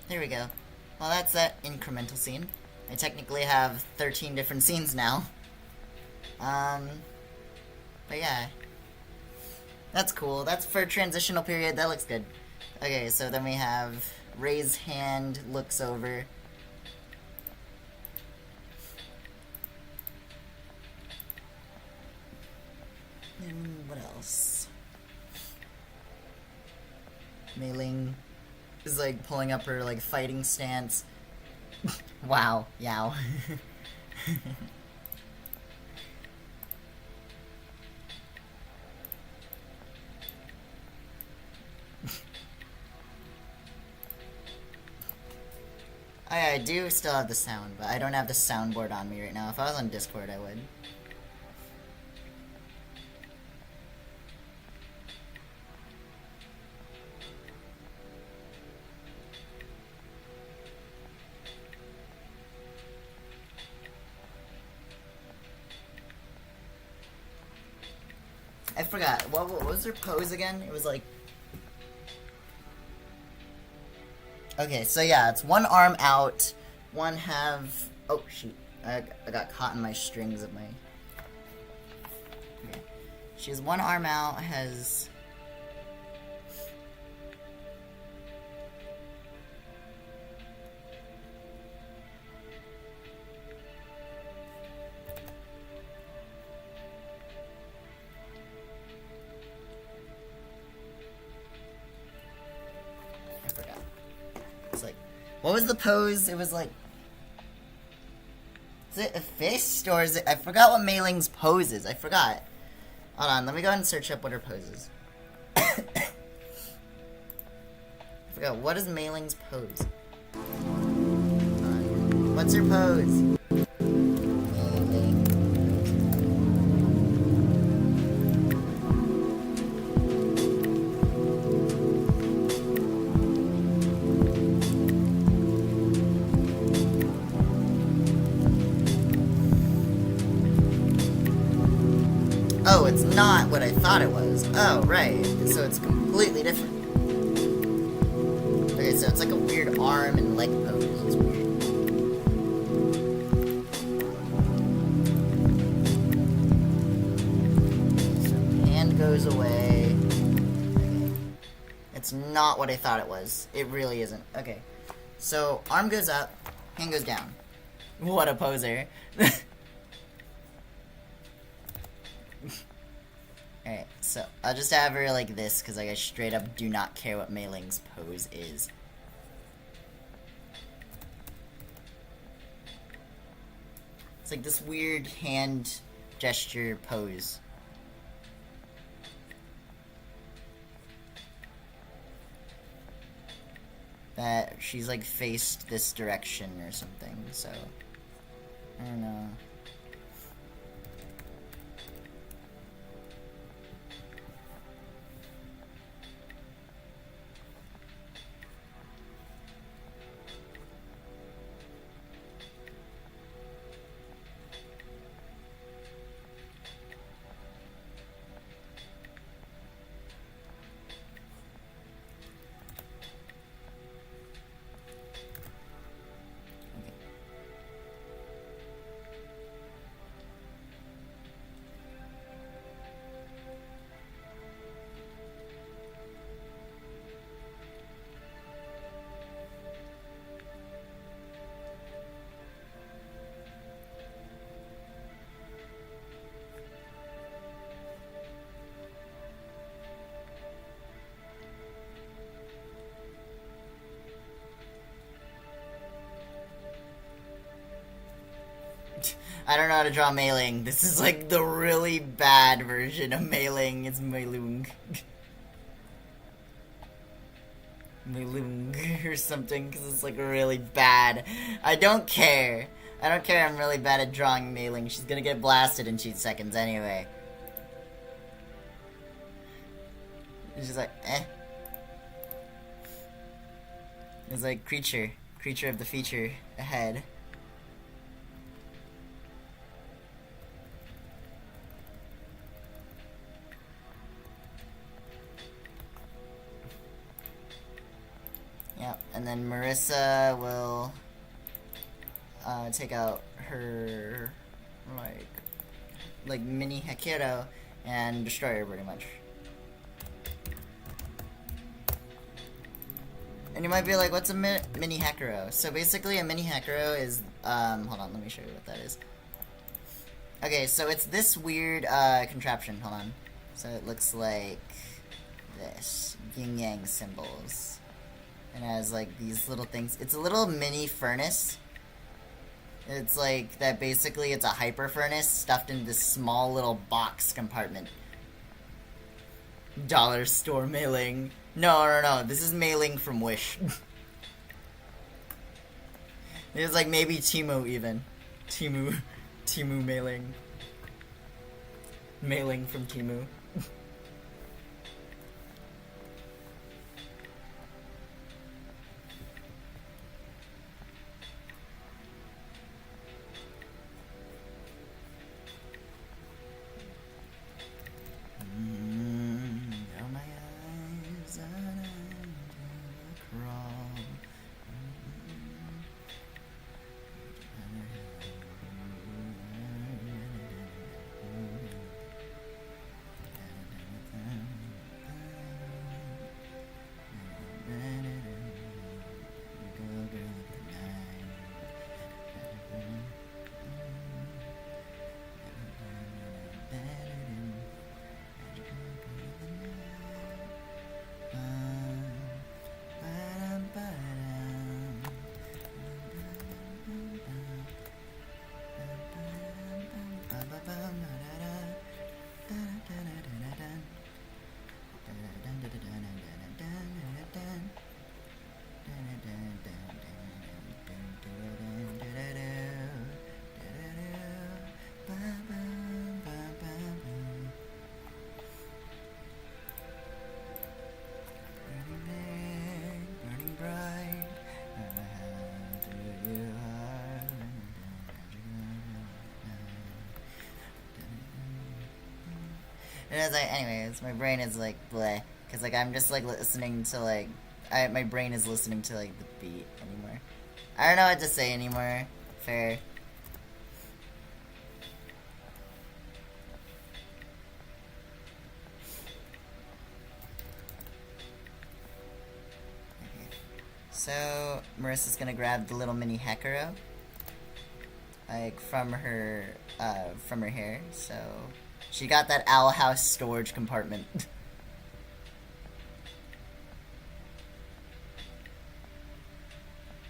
There we go. Well, that's that incremental scene. I technically have 13 different scenes now. But yeah. That's cool. That's for a transitional period. That looks good. Okay, so then we have raised hand, looks over. And what else? Mei-ling is like pulling up her like fighting stance. Wow, yow. I do still have the sound, but I don't have the soundboard on me right now. If I was on Discord, I would. I forgot. What was her pose again? It was like... Okay, so yeah, it's one arm out, one have... Oh, shoot. I got caught in my strings of my... Okay. She has one arm out, has... I forgot. It's like... What was the pose? It was like... Is it a fist, or is it... I forgot what Mei-ling's pose is. I forgot. Hold on, let me go ahead and search up what her pose is. I forgot, what is Mei-ling's pose? What's her pose? Oh, it's not what I thought it was. Oh, right. So it's completely different. Okay, so it's like a weird arm and leg pose. It's weird. So hand goes away. Okay. It's not what I thought it was. It really isn't. Okay. So arm goes up, hand goes down. What a poser. Alright, so I'll just have her like this, because like, I straight up do not care what Mei-ling's pose is. It's like this weird hand gesture pose. That she's like faced this direction or something, so I don't know. I don't know how to draw Mei-ling. This is like the really bad version of Mei-ling. It's Mei-lung. Mei-lung or something, because it's like really bad. I don't care. I don't care, I'm really bad at drawing Mei-ling. She's gonna get blasted in 2 seconds anyway. She's like, eh. It's like creature of the feature ahead. Yep, and then Marissa will take out her like mini Hekiro and destroy her pretty much. And you might be like, what's a mini Hekiro? So basically a mini Hekiro is, hold on, let me show you what that is. Okay, so it's this weird contraption, hold on. So it looks like this, yin yang symbols. And it has like these little things. It's a little mini furnace. It's like that basically it's a hyper furnace stuffed in this small little box compartment. Dollar store mailing. No, this is mailing from Wish. It's like maybe Temu even. Temu mailing. Mailing from Temu. And it's like, anyways, my brain is like bleh, cause like I'm just like listening to like, my brain is listening to like the beat anymore. I don't know what to say anymore. Fair. Okay. So Marissa's gonna grab the little mini Hekiro, like from her hair. So. She got that owl house storage compartment.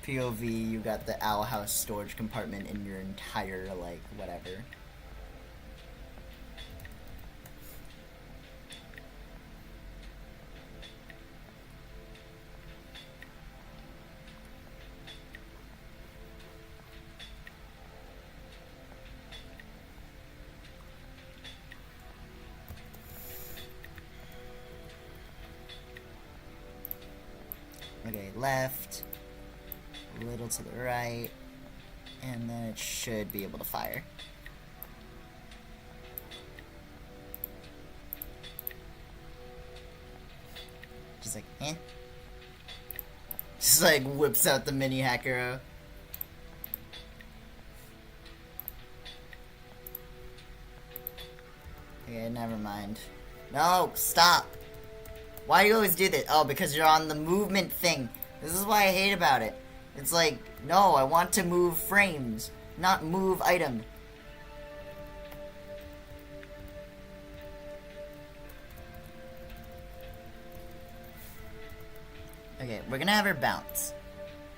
POV, you got the owl house storage compartment in your entire, like, whatever. Okay, left, a little to the right, and then it should be able to fire. Just like, eh? Just like whips out the mini Hekiro. Okay, never mind. No, stop! Why do you always do this? Oh, because you're on the movement thing. This is why I hate about it. It's like, no, I want to move frames, not move item. Okay, we're gonna have her bounce.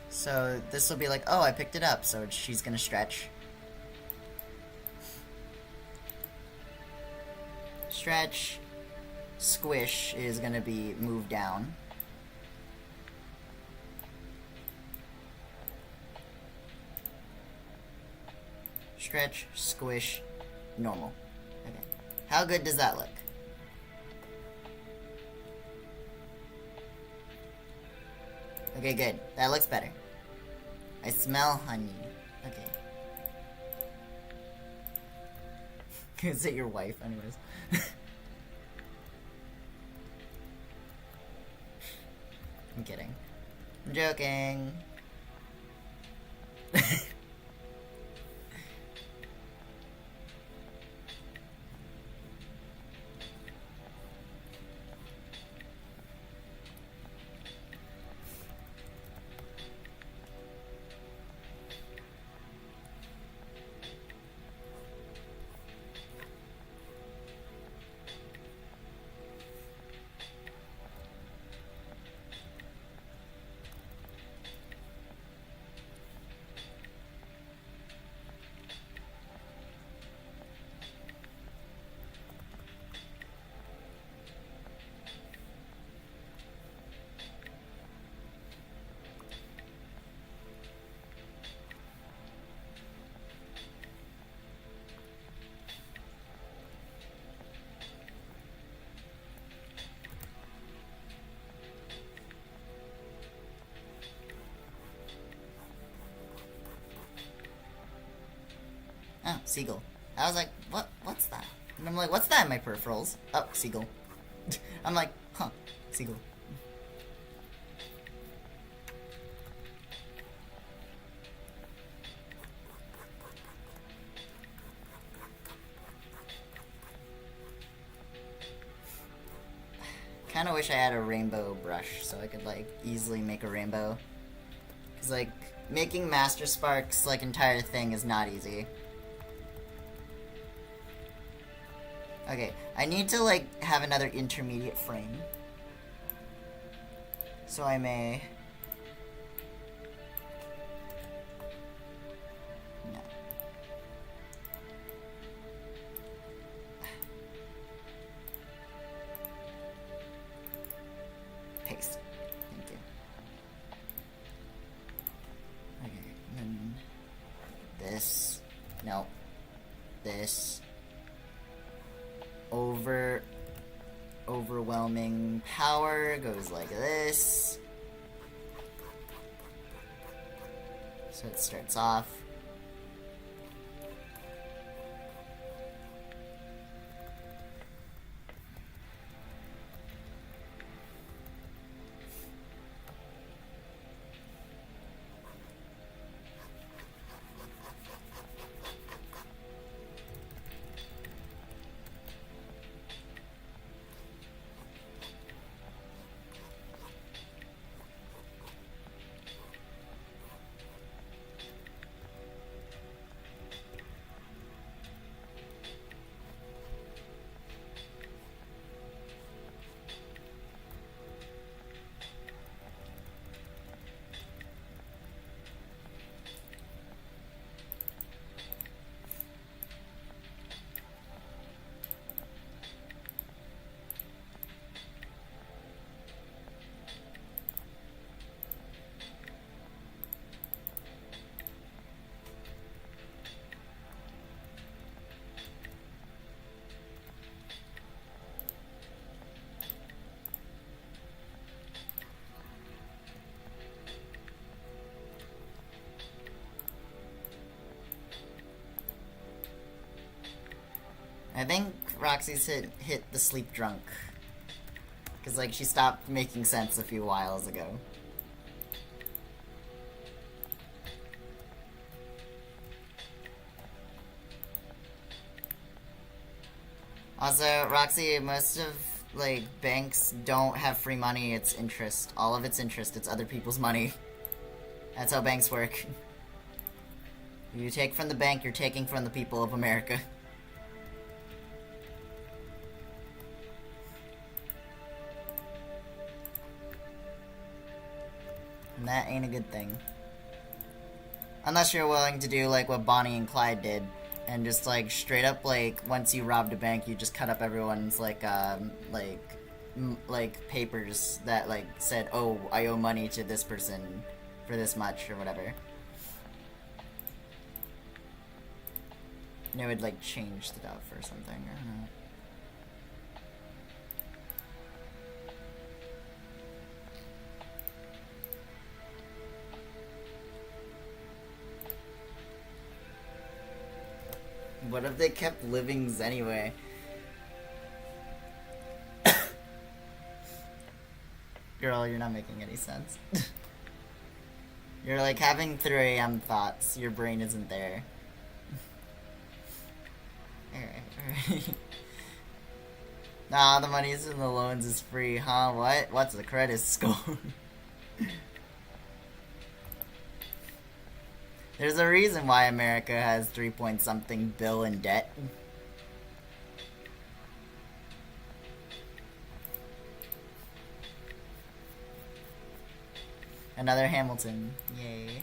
So this will be like, oh, I picked it up, so she's gonna stretch. Stretch. Squish is gonna be moved down. Stretch, squish, normal. Okay. How good does that look? Okay, good. That looks better. I smell honey. Okay. Is it your wife, anyways? I'm kidding. I'm joking. Oh, seagull. I was like, what's that? And I'm like, what's that in my peripherals? Oh, seagull. I'm like, huh, seagull. Kinda wish I had a rainbow brush so I could, like, easily make a rainbow. Cause, like, making Master Spark's, like, entire thing is not easy. Okay, I need to, like, have another intermediate frame. So I may... No. Paste. Thank you. Okay, and then... This. No. This. Overwhelming power goes like this. So it starts off. I think Roxy's hit the sleep drunk. Because, like, she stopped making sense a few whiles ago. Also, Roxy, most of, like, banks don't have free money, it's interest. All of it's interest, it's other people's money. That's how banks work. If you take from the bank, you're taking from the people of America. And that ain't a good thing. Unless you're willing to do, like, what Bonnie and Clyde did. And just, like, straight up, like, once you robbed a bank, you just cut up everyone's, like, papers that, like, said, oh, I owe money to this person for this much, or whatever. And it would, like, change stuff or something, I don't know. What if they kept livings anyway? Girl, you're not making any sense. You're like having 3 a.m. thoughts. Your brain isn't there. Alright. Nah, the money's in the loans is free, huh? What? What's the credit score? There's a reason why America has 3-point-something bill in debt. Another Hamilton. Yay.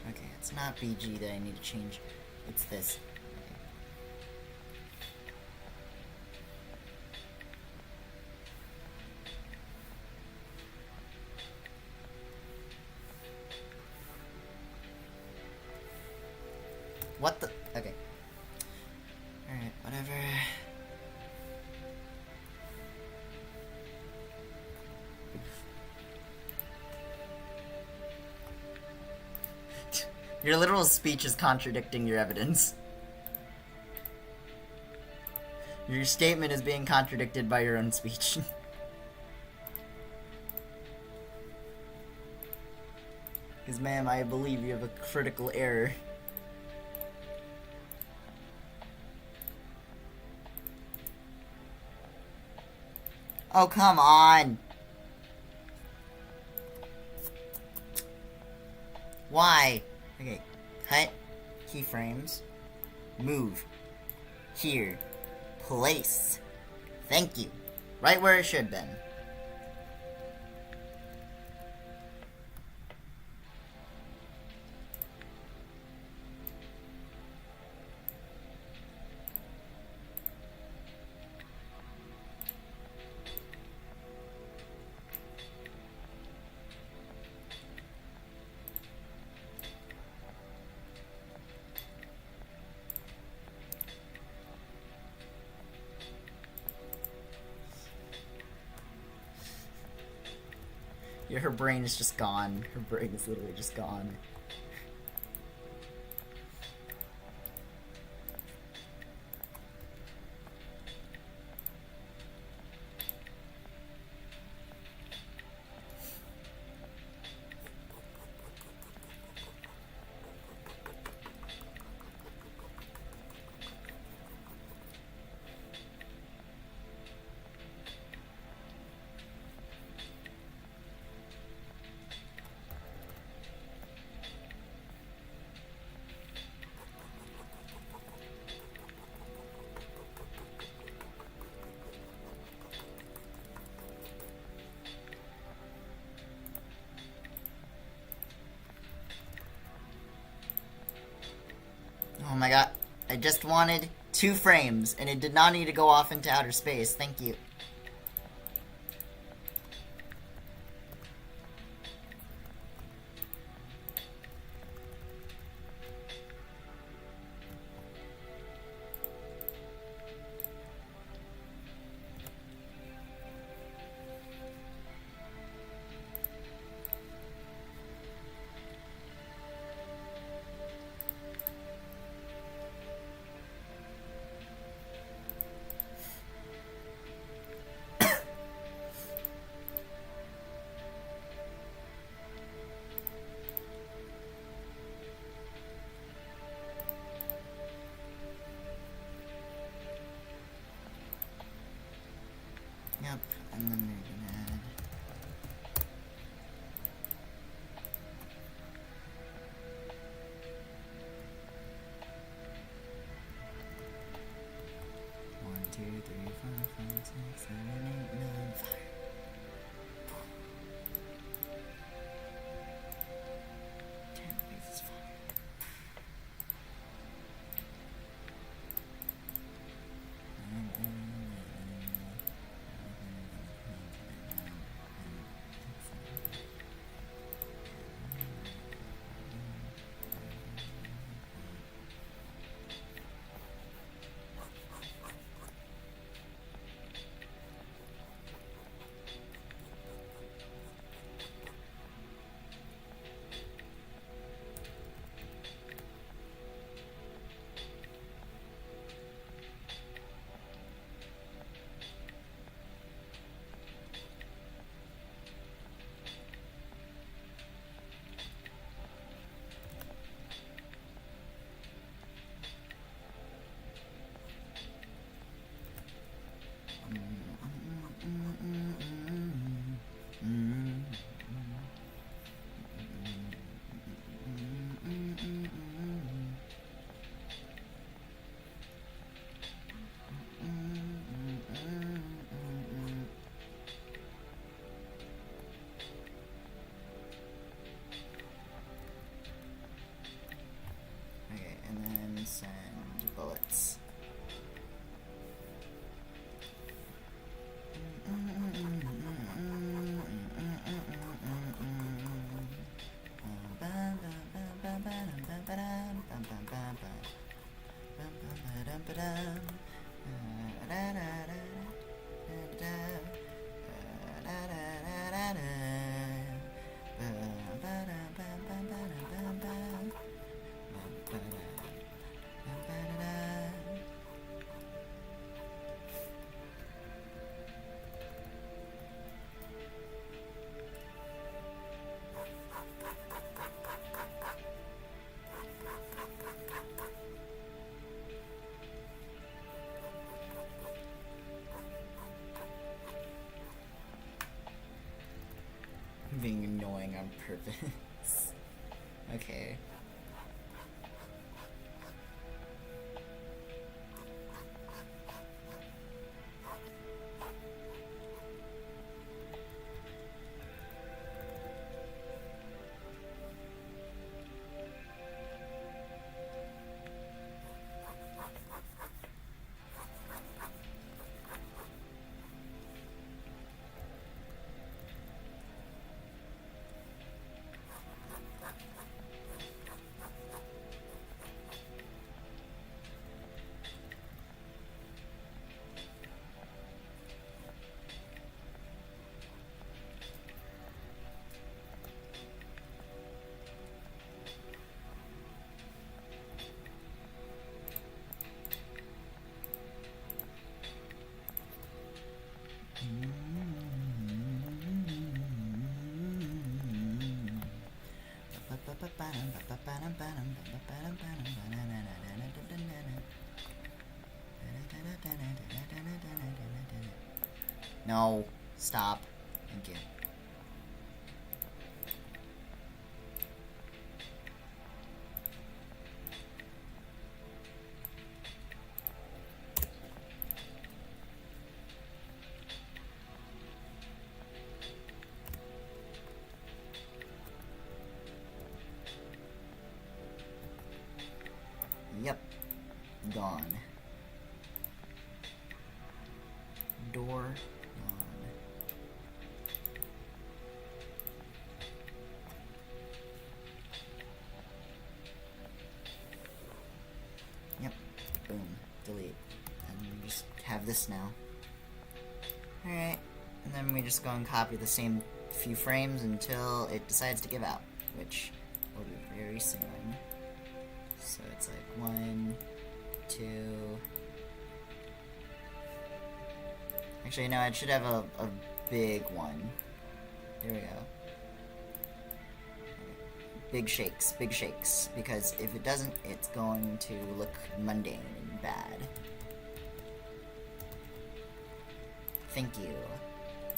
Okay, it's not BG that I need to change. It's this. What the? Okay. Alright, whatever. Your literal speech is contradicting your evidence. Your statement is being contradicted by your own speech. Because, ma'am, I believe you have a critical error. Oh, come on! Why? Okay, cut, keyframes, move, here, place. Thank you. Right where it should have been. Yeah, her brain is just gone. Her brain is literally just gone. Oh my god. I just wanted 2 frames, and it did not need to go off into outer space. Thank you. on purpose. Okay. No, stop. Thank you. Yep. Gone. Door gone. Yep. Boom. Delete. And we just have this now. Alright. And then we just go and copy the same few frames until it decides to give out, which will be very soon. So it's like 1, 2. Actually, no, it should have a big one. There we go. Big shakes, because if it doesn't, it's going to look mundane and bad. Thank you.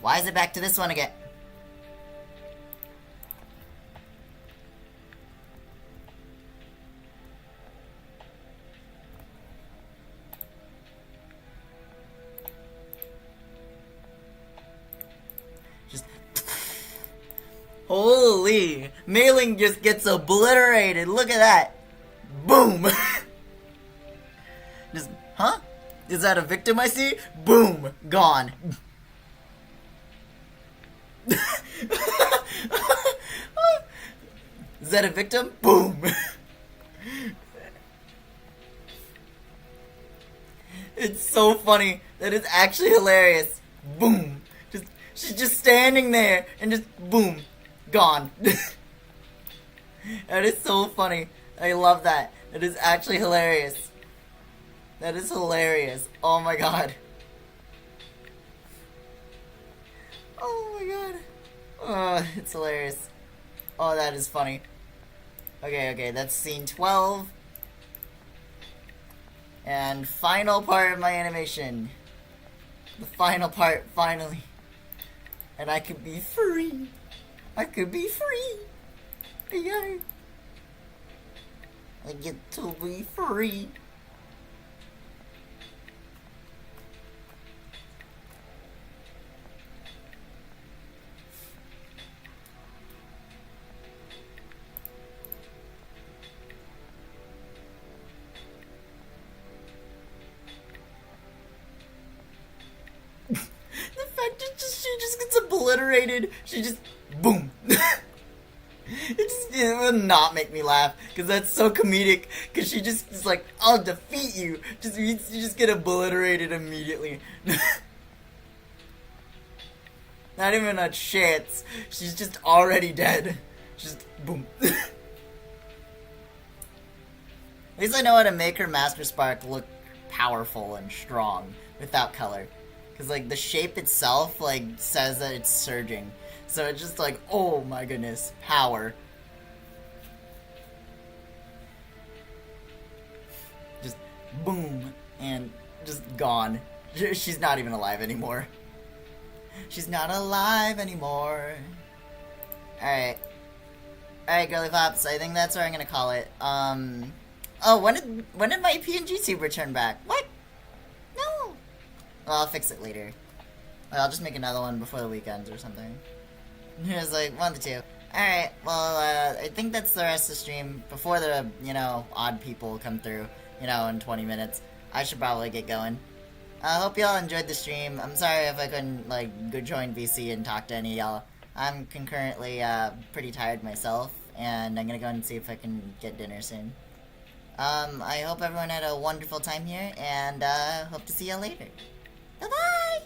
Why is it back to this one again? Holy! Mailing just gets obliterated. Look at that. Boom! Just, huh? Is that a victim I see? Boom! Gone. Is that a victim? Boom! It's so funny. That is actually hilarious. Boom! She's just standing there and just boom. Gone. That is so funny. I love that. That is actually hilarious. That is hilarious. Oh my god. Oh my god. Oh, it's hilarious. Oh, that is funny. Okay, that's scene 12. And final part of my animation. The final part, finally. And I could be free. I could be free. Yeah. I get to be free. The fact that she just gets obliterated. She just boom. It will not make me laugh because that's so comedic. Because she just is like, I'll defeat you. You just get obliterated immediately. Not even a chance. She's just already dead. Just boom. At least I know how to make her Master Spark look powerful and strong without color. Because like the shape itself like says that it's surging. So it's just like, oh my goodness, power. Just boom, and just gone. She's not even alive anymore. She's not alive anymore. Alright, Alright, girly pops, I think that's where I'm gonna call it. Oh, when did my PNG tube return back? What? No! Well, I'll fix it later. I'll just make another one before the weekends or something. It's like, one to two. Alright, well, I think that's the rest of the stream. Before the, odd people come through, in 20 minutes. I should probably get going. I hope y'all enjoyed the stream. I'm sorry if I couldn't, go join VC and talk to any of y'all. I'm concurrently, pretty tired myself, and I'm gonna go and see if I can get dinner soon. I hope everyone had a wonderful time here, and, hope to see y'all later. Bye-bye!